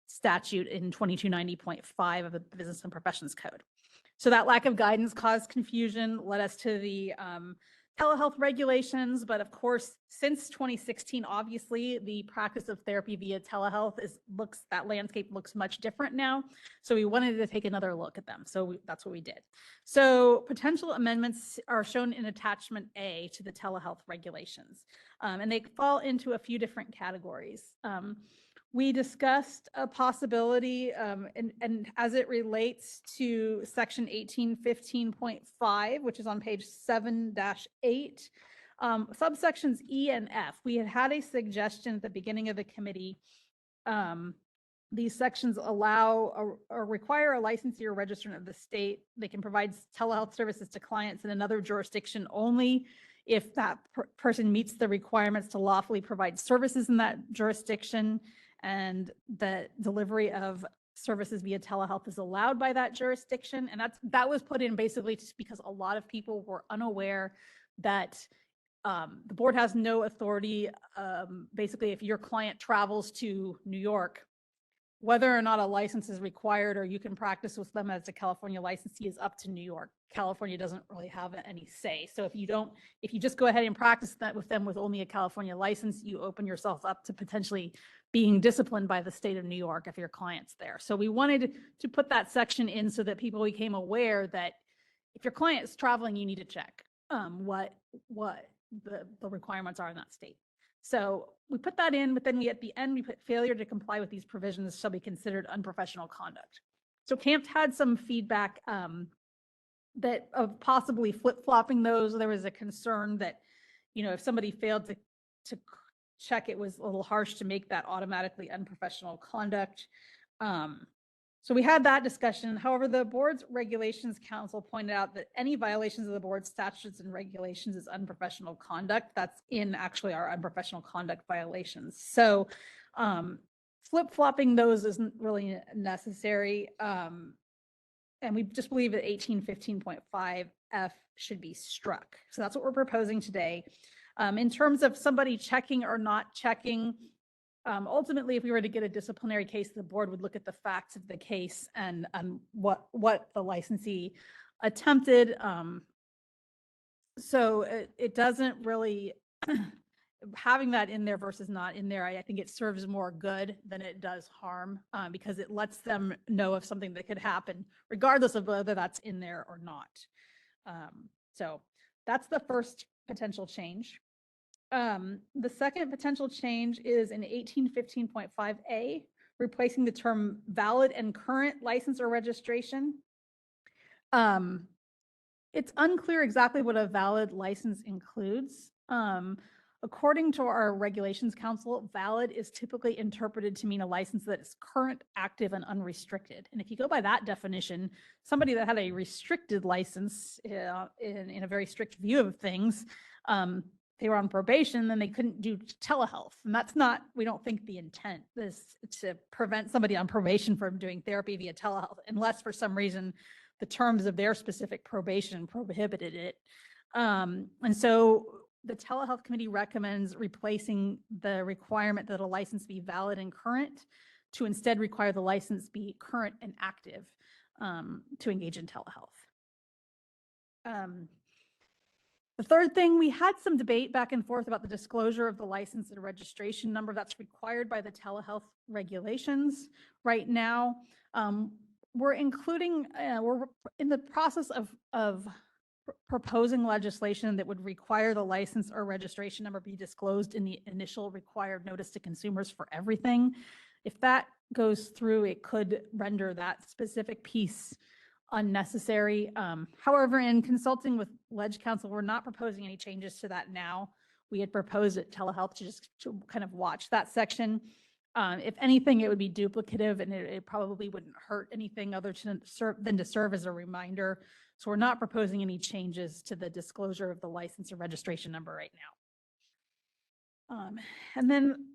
statute in 2290.5 of the Business and Professions Code. So that lack of guidance caused confusion, led us to the telehealth regulations. But of course, since 2016, obviously the practice of therapy via telehealth that landscape looks much different now. So we wanted to take another look at them. So that's what we did. So potential amendments are shown in attachment A to the telehealth regulations. And they fall into a few different categories. We discussed a possibility, and as it relates to section 1815.5, which is on page 7-8, subsections E and F. We had a suggestion at the beginning of the committee. These sections allow or require a licensee or registrant of the state. They can provide telehealth services to clients in another jurisdiction only if that person meets the requirements to lawfully provide services in that jurisdiction, and the delivery of services via telehealth is allowed by that jurisdiction. And that was put in basically just because a lot of people were unaware that the board has no authority. Basically, if your client travels to New York, whether or not a license is required or you can practice with them as a California licensee is up to New York. California doesn't really have any say. So if you just go ahead and practice that with them with only a California license, you open yourself up to potentially being disciplined by the state of New York if your client's there. So we wanted to put that section in so that people became aware that if your client is traveling, you need to check what the requirements are in that state. So we put that in, but then at the end, we put failure to comply with these provisions shall be considered unprofessional conduct. So CAMP had some feedback that of possibly flip-flopping those. There was a concern that, if somebody failed to check, it was a little harsh to make that automatically unprofessional conduct. So we had that discussion. However, the board's regulations council pointed out that any violations of the board's statutes and regulations is unprofessional conduct. That's in actually our unprofessional conduct violations. So flip-flopping those isn't really necessary. And we just believe that 1815.5 F should be struck. So that's what we're proposing today. In terms of somebody checking or not checking, ultimately, if we were to get a disciplinary case, the board would look at the facts of the case and what the licensee attempted. So it doesn't really, having that in there versus not in there, I think it serves more good than it does harm, because it lets them know of something that could happen, regardless of whether that's in there or not. So that's the first potential change. The second potential change is in 1815.5A, replacing the term valid and current license or registration. It's unclear exactly what a valid license includes. According to our regulations council, valid is typically interpreted to mean a license that is current, active, and unrestricted. And if you go by that definition, somebody that had a restricted license in a very strict view of things, they were on probation, then they couldn't do telehealth. And that's not, we don't think the intent is to prevent somebody on probation from doing therapy via telehealth, unless for some reason the terms of their specific probation prohibited it. And so the telehealth committee recommends replacing the requirement that a license be valid and current to instead require the license be current and active to engage in telehealth. The third thing, we had some debate back and forth about the disclosure of the license and registration number that's required by the telehealth regulations. Right now, we're including, we're in the process of proposing legislation that would require the license or registration number be disclosed in the initial required notice to consumers for everything. If that goes through, it could render that specific piece unnecessary. However, in consulting with Ledge Council, we're not proposing any changes to that now. we had proposed at telehealth to kind of watch that section. If anything, it would be duplicative and it probably wouldn't hurt anything other than to serve as a reminder. So we're not proposing any changes to the disclosure of the license or registration number right now. And then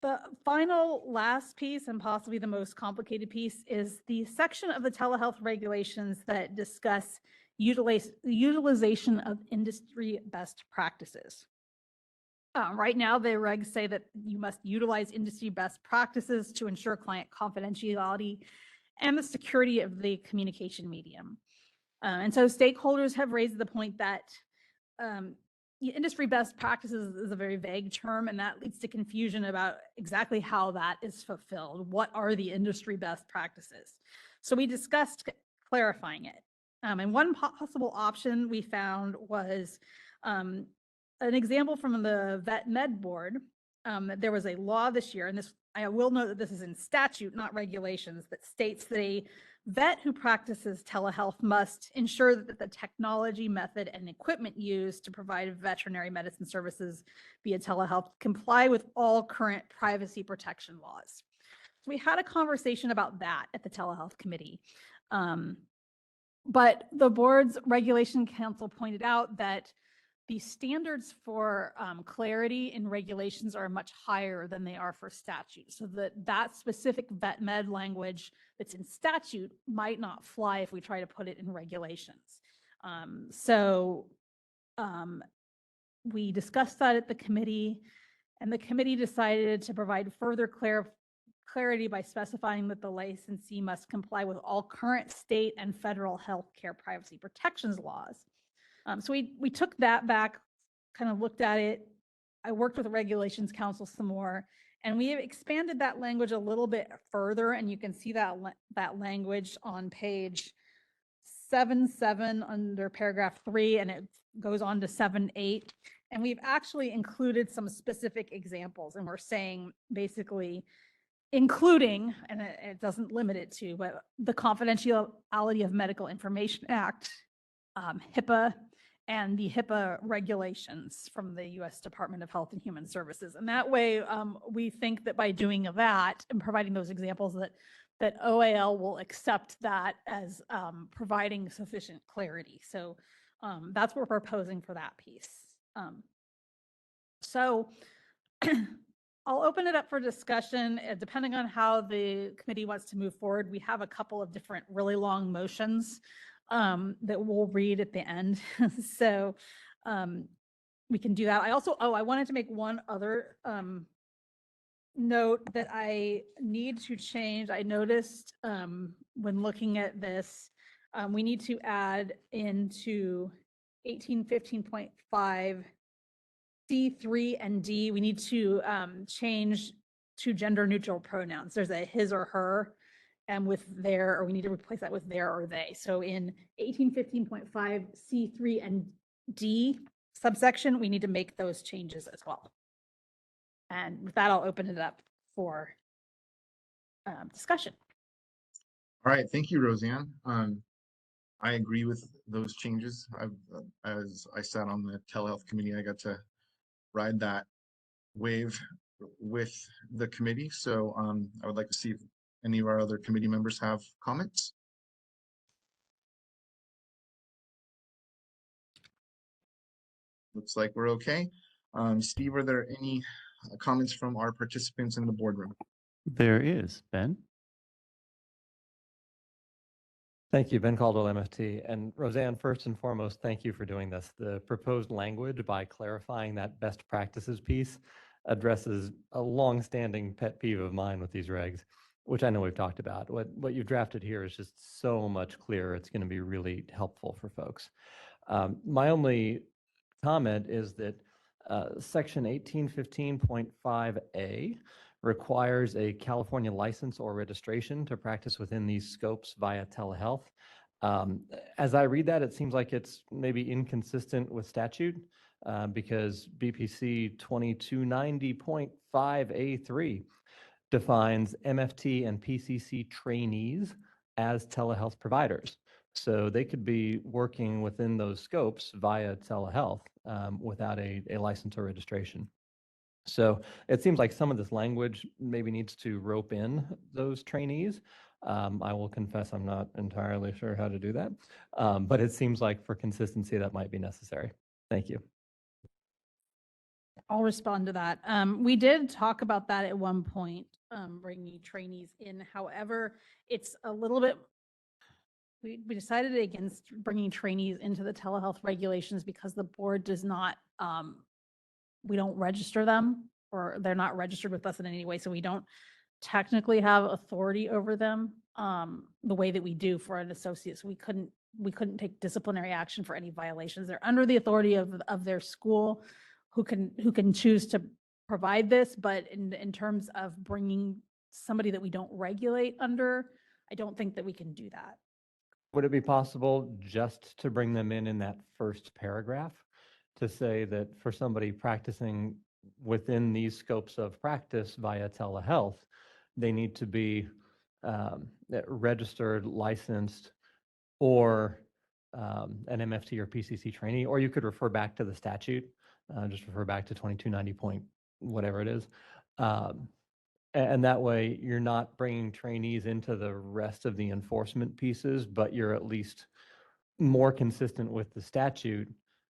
the final last piece, and possibly the most complicated piece, is the section of the telehealth regulations that discuss utilization of industry best practices. Right now, the regs say that you must utilize industry best practices to ensure client confidentiality and the security of the communication medium. And so stakeholders have raised the point that industry best practices is a very vague term, and that leads to confusion about exactly how that is fulfilled. What are the industry best practices? So we discussed clarifying it. And one possible option we found was an example from the Vet Med Board. There was a law this year, and this, I will note that this is in statute, not regulations, that states that a vet who practices telehealth must ensure that the technology, method, and equipment used to provide veterinary medicine services via telehealth comply with all current privacy protection laws. So we had a conversation about that at the telehealth committee. But the board's regulation council pointed out that the standards for clarity in regulations are much higher than they are for statute. So that specific vet med language that's in statute might not fly if we try to put it in regulations. We discussed that at the committee, and the committee decided to provide further clarity by specifying that the licensee must comply with all current state and federal healthcare privacy protections laws. So we took that back, kind of looked at it. I worked with the Regulations Council some more, and we have expanded that language a little bit further, and you can see that language on page 7.7 under paragraph 3, and it goes on to 7.8. And we've actually included some specific examples, and we're saying basically, including, and it doesn't limit it to, but the Confidentiality of Medical Information Act, HIPAA, and the HIPAA regulations from the U.S. Department of Health and Human Services. And that way, we think that by doing that and providing those examples that OAL will accept that as providing sufficient clarity. So that's what we're proposing for that piece. So I'll open it up for discussion. Depending on how the committee wants to move forward, we have a couple of different really long motions that we'll read at the end. So we can do that. I wanted to make one other note that I need to change. I noticed when looking at this, we need to add into 1815.5 C3 and D, we need to change to gender neutral pronouns. There's a his or her, and with their, or we need to replace that with their or they. So in 1815.5 C3 and D subsection, we need to make those changes as well. And with that, I'll open it up for discussion. All right, thank you, Roseanne. I agree with those changes. As I sat on the telehealth committee, I got to ride that wave with the committee. So I would like to see if any of our other committee members have comments. Looks like we're okay. Steve, are there any comments from our participants in the boardroom? There is, Ben. Thank you, Ben Caldwell, MFT. And Roseanne, first and foremost, thank you for doing this. The proposed language, by clarifying that best practices piece, addresses a long-standing pet peeve of mine with these regs, which I know we've talked about. What you've drafted here is just so much clearer. It's going to be really helpful for folks. My only comment is that section 1815.5A requires a California license or registration to practice within these scopes via telehealth. As I read that, it seems like it's maybe inconsistent with statute because BPC 2290.5A3 defines MFT and PCC trainees as telehealth providers. So they could be working within those scopes via telehealth without a license or registration. So it seems like some of this language maybe needs to rope in those trainees. I will confess I'm not entirely sure how to do that, but it seems like for consistency that might be necessary. Thank you. I'll respond to that. We did talk about that at one point, bringing trainees in. However, it's a little bit, we decided against bringing trainees into the telehealth regulations because the board does not, we don't register them, or they're not registered with us in any way. So we don't technically have authority over them the way that we do for an associate. So we couldn't take disciplinary action for any violations. They're under the authority of their school, who can choose to provide this. But in terms of bringing somebody that we don't regulate under, I don't think that we can do that. Would it be possible just to bring them in that first paragraph to say that for somebody practicing within these scopes of practice via telehealth, they need to be registered, licensed, or an MFT or PCC trainee, or you could refer back to the statute, just refer back to 2290 point whatever it is. And that way you're not bringing trainees into the rest of the enforcement pieces, but you're at least more consistent with the statute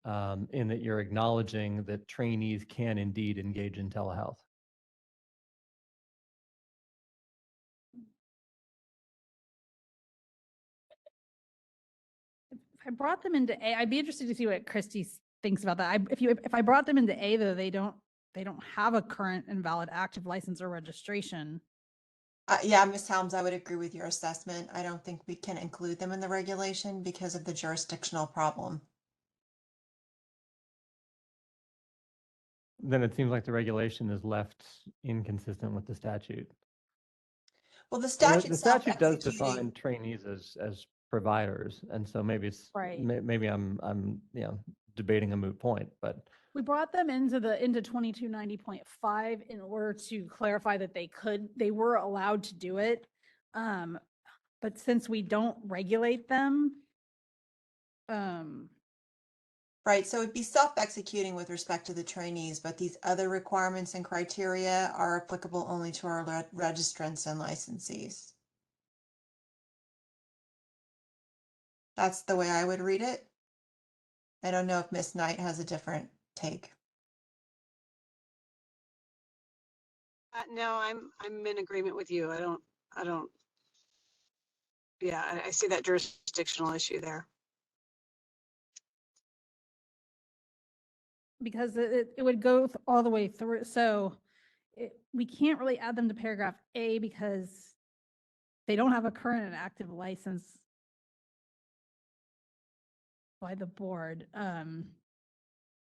in that you're acknowledging that trainees can indeed engage in telehealth. If I brought them into A, I'd be interested to see what Christy thinks about that. If I brought them into A, though, they don't have a current and valid active license or registration. Yeah, Ms. Helms, I would agree with your assessment. I don't think we can include them in the regulation because of the jurisdictional problem. Then it seems like the regulation is left inconsistent with the statute. Well, the And statute the statute does self-executing. define trainees as providers, and so maybe it's Right. maybe I'm debating a moot point, but We brought them into 2290.5 in order to clarify that they were allowed to do it. But since we don't regulate them, Right, so it'd be self-executing with respect to the trainees, but these other requirements and criteria are applicable only to our registrants and licensees. That's the way I would read it. I don't know if Miss Knight has a different take. No, I'm in agreement with you. I don't. Yeah, I see that jurisdictional issue there. because it would go all the way through. So we can't really add them to paragraph A because they don't have a current and active license by the board.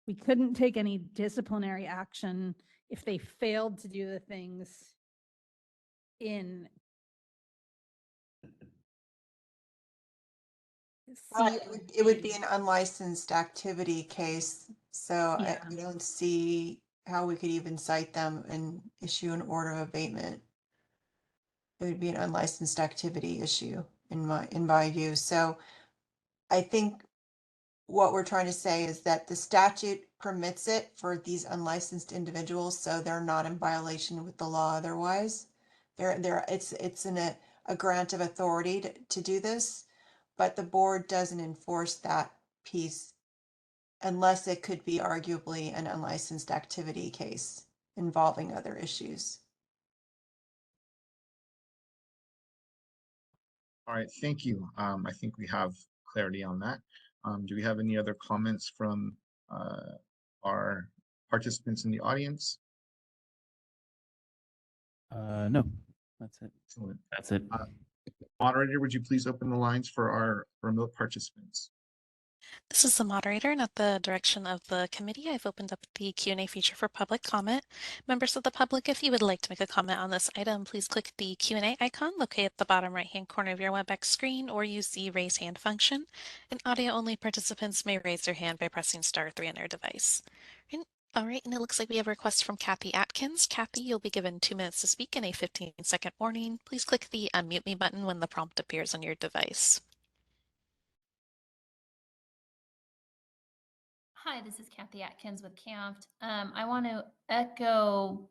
We couldn't take any disciplinary action if they failed to do the things in It would be an unlicensed activity case, so I don't see how we could even cite them and issue an order of abatement. It would be an unlicensed activity issue in my view. So I think what we're trying to say is that the statute permits it for these unlicensed individuals, so they're not in violation with the law otherwise. It's a grant of authority to do this, but the board doesn't enforce that piece unless it could be arguably an unlicensed activity case involving other issues. All right, thank you. I think we have clarity on that. Do we have any other comments from our participants in the audience? No, that's it. Excellent. That's it. Moderator, would you please open the lines for our remote participants? This is the moderator, and at the direction of the committee, I've opened up the Q&A feature for public comment. Members of the public, if you would like to make a comment on this item, please click the Q&A icon located at the bottom right-hand corner of your WebEx screen, or use the raise hand function. And audio-only participants may raise their hand by pressing *3 on their device. All right, and it looks like we have a request from Kathy Atkins. Kathy, you'll be given 2 minutes to speak and a 15-second warning. Please click the unmute me button when the prompt appears on your device. Hi, this is Kathy Atkins with CAMFT. I want to echo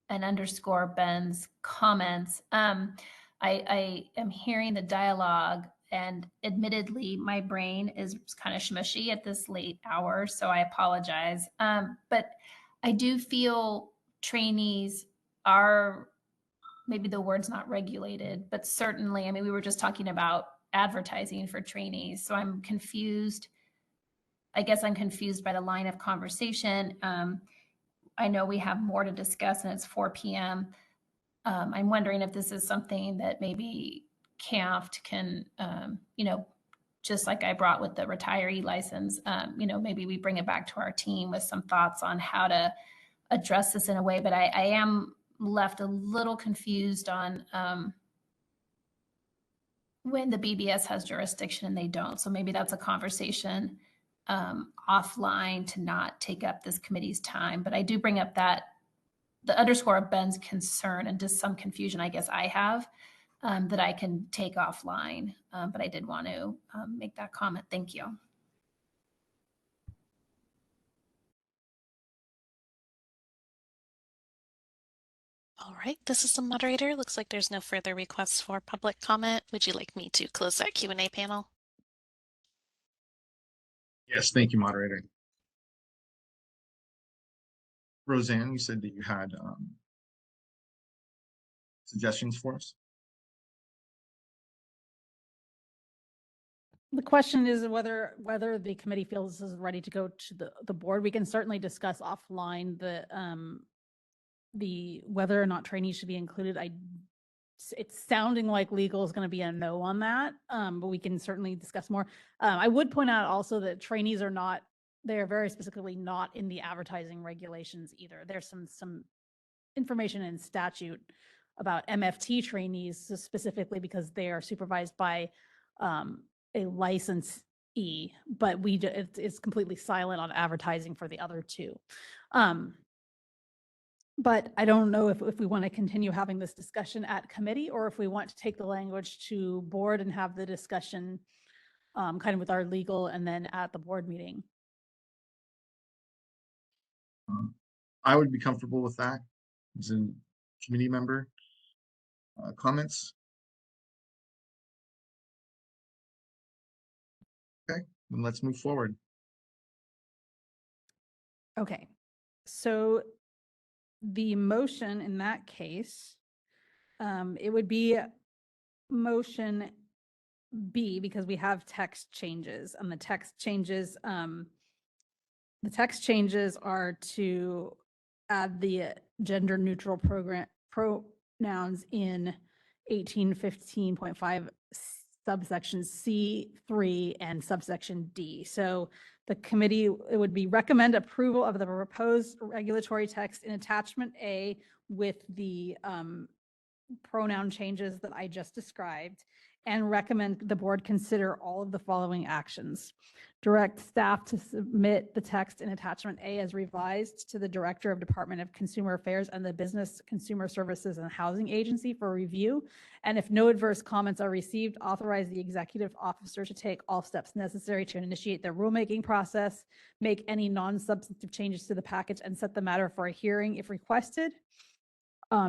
and underscore Ben's comments. I am hearing the dialogue, and admittedly, my brain is kind of smushy at this late hour, so I apologize. But I do feel trainees are, maybe the word's not regulated, but certainly, I mean, we were just talking about advertising for trainees, so I'm confused. I guess I'm confused by the line of conversation. I know we have more to discuss and it's 4 p.m. I'm wondering if this is something that maybe CAFT can, just like I brought with the retiree license, maybe we bring it back to our team with some thoughts on how to address this in a way. But I am left a little confused on when the BBS has jurisdiction and they don't. So maybe that's a conversation offline to not take up this committee's time. But I do bring up that the underscore of Ben's concern and just some confusion I guess I have that I can take offline. But I did want to make that comment. Thank you. All right, this is the moderator. Looks like there's no further requests for public comment. Would you like me to close that Q&A panel? Yes, thank you, moderator. Roseanne, you said that you had suggestions for us. The question is whether the committee feels this is ready to go to the board. We can certainly discuss offline the whether or not trainees should be included. It's sounding like legal is going to be a no on that, but we can certainly discuss more. I would point out also that trainees are not, they are very specifically not in the advertising regulations either. There's some information in statute about MFT trainees specifically because they are supervised by a licensee, but it's completely silent on advertising for the other two. But I don't know if we want to continue having this discussion at committee or if we want to take the language to board and have the discussion kind of with our legal and then at the board meeting. I would be comfortable with that as a committee member. Comments? Okay, then let's move forward. Okay, so the motion in that case, it would be motion B because we have text changes and the text changes are to add the gender neutral pronouns in 1815.5 subsection C3 and subsection D. So the committee, it would be recommend approval of the proposed regulatory text in attachment A with the pronoun changes that I just described and recommend the board consider all of the following actions. Direct staff to submit the text in attachment A as revised to the Director of Department of Consumer Affairs and the Business Consumer Services and Housing Agency for review. And if no adverse comments are received, authorize the executive officer to take all steps necessary to initiate the rulemaking process, make any non-substantive changes to the package, and set the matter for a hearing if requested.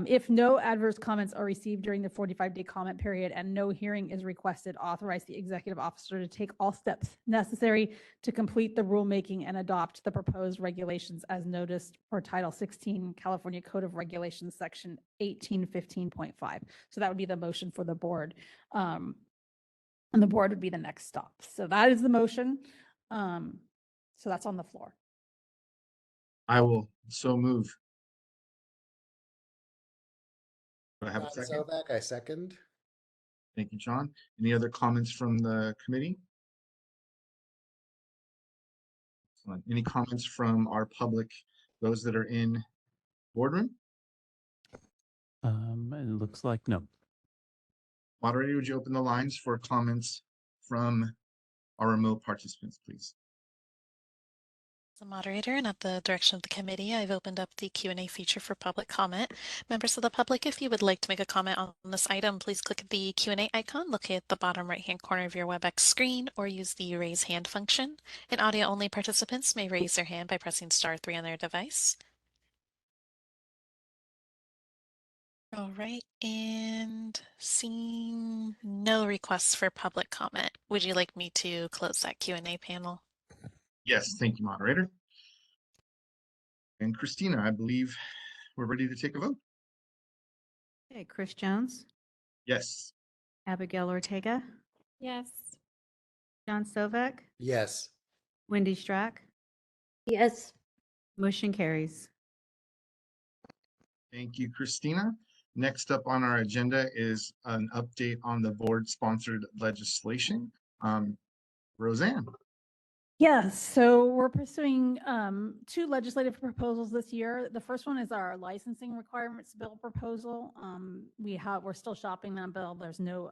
If no adverse comments are received during the 45-day comment period and no hearing is requested, authorize the executive officer to take all steps necessary to complete the rulemaking and adopt the proposed regulations as noticed for Title 16 California Code of Regulations, Section 1815.5. So that would be the motion for the board. And the board would be the next stop. So that is the motion. So that's on the floor. I will so move. Do I have a second? Sovak, I second. Thank you, John. Any other comments from the committee? Excellent. Any comments from our public, those that are in boardroom? It looks like no. Moderator, would you open the lines for comments from our remote participants, please? As a moderator and at the direction of the committee, I've opened up the Q&A feature for public comment. Members of the public, if you would like to make a comment on this item, please click the Q&A icon located at the bottom right-hand corner of your WebEx screen or use the raise hand function. And audio-only participants may raise their hand by pressing *3 on their device. All right, and seeing no requests for public comment, would you like me to close that Q&A panel? Yes, thank you, moderator. And Christina, I believe we're ready to take a vote. Okay, Chris Jones, Yes. Abigail Ortega, Yes. John Stovek, Yes. Wendy Strack, Yes. motion carries. Thank you, Christina. Next up on our agenda is an update on the board-sponsored legislation. Roseanne. Yes, so we're pursuing two legislative proposals this year. The first one is our licensing requirements bill proposal. We're still shopping that bill. There's no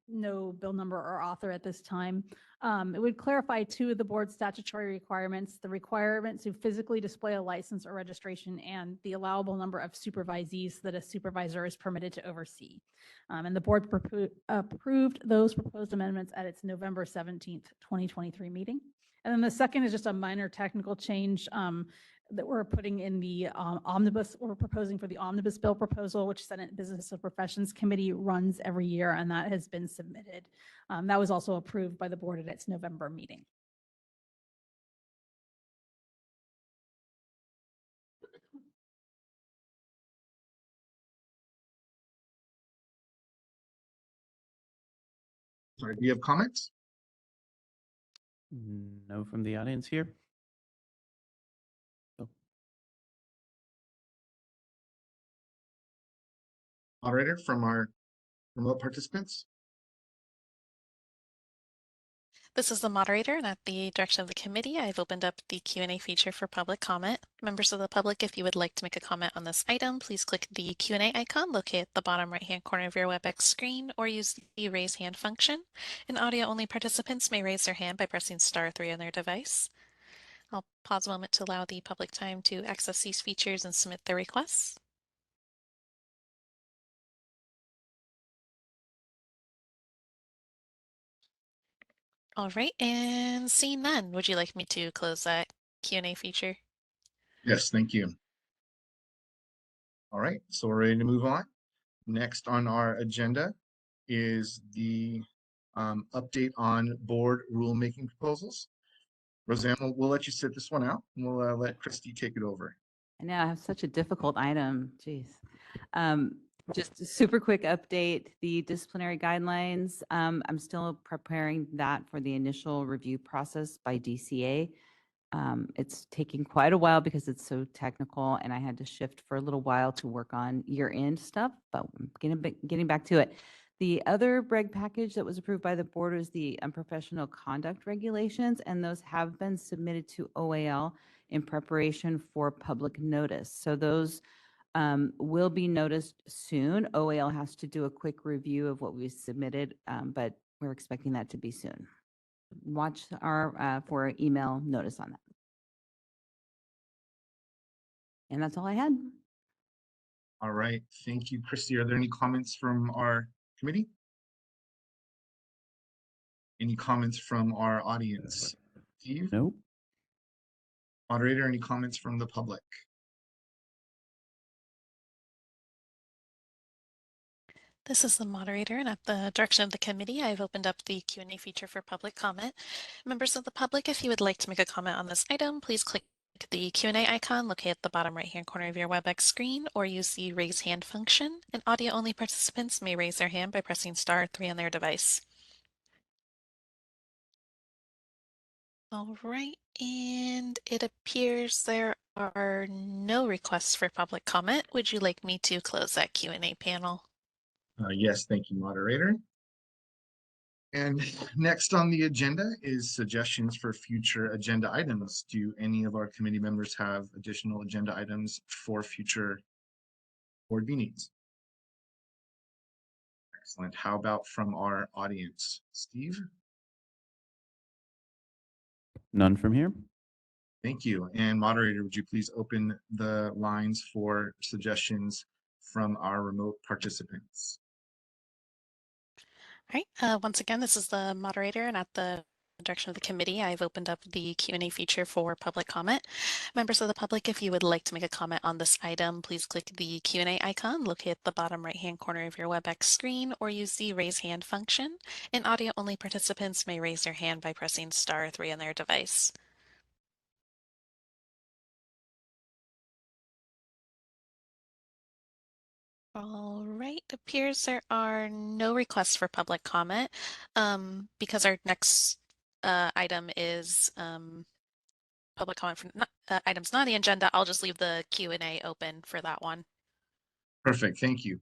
bill number or author at this time. It would clarify two of the board's statutory requirements: the requirement to physically display a license or registration, and the allowable number of supervisees that a supervisor is permitted to oversee. And the board approved those proposed amendments at its November 17th, 2023 meeting. And then the second is just a minor technical change that we're putting in the omnibus. We're proposing for the omnibus bill proposal, which Senate Business and Professions Committee runs every year, and that has been submitted. That was also approved by the board at its November meeting. Sorry, do you have comments? No from the audience here. Oh, Moderator, from our remote participants? This is the moderator, and at the direction of the committee, I've opened up the Q&A feature for public comment. Members of the public, if you would like to make a comment on this item, please click the Q&A icon located at the bottom right-hand corner of your WebEx screen or use the raise hand function. And audio-only participants may raise their hand by pressing *3 on their device. I'll pause a moment to allow the public time to access these features and submit their requests. All right, and seeing none, would you like me to close that Q&A feature? Yes, thank you. All right, so we're ready to move on. Next on our agenda is the update on board rulemaking proposals. Roseanne, we'll let you sit this one out, and we'll let Christy take it over. I know I have such a difficult item. Jeez. Just a super quick update, the disciplinary guidelines. I'm still preparing that for the initial review process by DCA. It's taking quite a while because it's so technical, and I had to shift for a little while to work on year-end stuff, but I'm getting back to it. The other reg package that was approved by the board is the unprofessional conduct regulations, and those have been submitted to OAL in preparation for public notice. So those will be noticed soon. OAL has to do a quick review of what we submitted, but we're expecting that to be soon. Watch our for email notice on that. And that's all I had. All right, thank you, Christy. Are there any comments from our committee? Any comments from our audience? Steve? nope. Moderator, any comments from the public? This is the moderator, and at the direction of the committee, I've opened up the Q&A feature for public comment. Members of the public, if you would like to make a comment on this item, please click the Q&A icon located at the bottom right-hand corner of your WebEx screen or use the raise hand function. And audio-only participants may raise their hand by pressing *3 on their device. All right, and it appears there are no requests for public comment. Would you like me to close that Q&A panel? Yes, thank you, moderator. And next on the agenda is suggestions for future agenda items. Do any of our committee members have additional agenda items for future board meetings? Excellent. How about from our audience? Steve? None from here. Thank you. And moderator, would you please open the lines for suggestions from our remote participants? All right. Once again, this is the moderator, and at the direction of the committee, I've opened up the Q&A feature for public comment. Members of the public, if you would like to make a comment on this item, please click the Q&A icon located at the bottom right-hand corner of your WebEx screen, or use the raise hand function. And audio-only participants may raise their hand by pressing *3 on their device. All right, appears there are no requests for public comment. Because our next item is public comment for items not on the agenda, I'll just leave the Q&A open for that one. Perfect, thank you.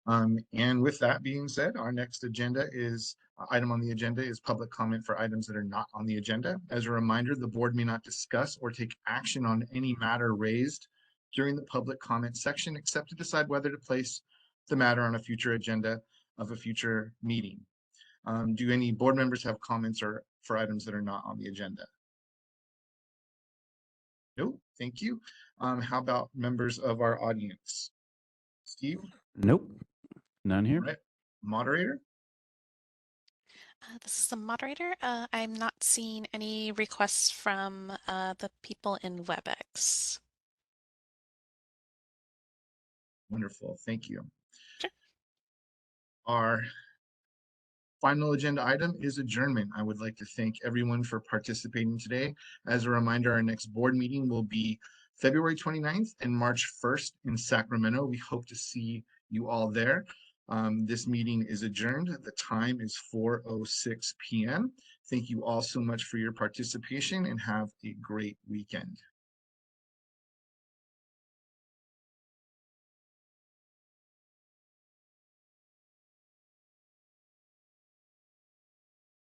And with that being said, our next item on the agenda is public comment for items that are not on the agenda. As a reminder, the board may not discuss or take action on any matter raised during the public comment section, except to decide whether to place the matter on a future agenda of a future meeting. Do any board members have comments or for items that are not on the agenda? No, thank you. How about members of our audience? Steve? Nope, none here. All right. Moderator? This is the moderator. I'm not seeing any requests from the people in WebEx. Wonderful, thank you. Sure. Our final agenda item is adjournment. I would like to thank everyone for participating today. As a reminder, our next board meeting will be February 29th and March 1st in Sacramento. We hope to see you all there. This meeting is adjourned. The time is 4:06 p.m. Thank you all so much for your participation and have a great weekend.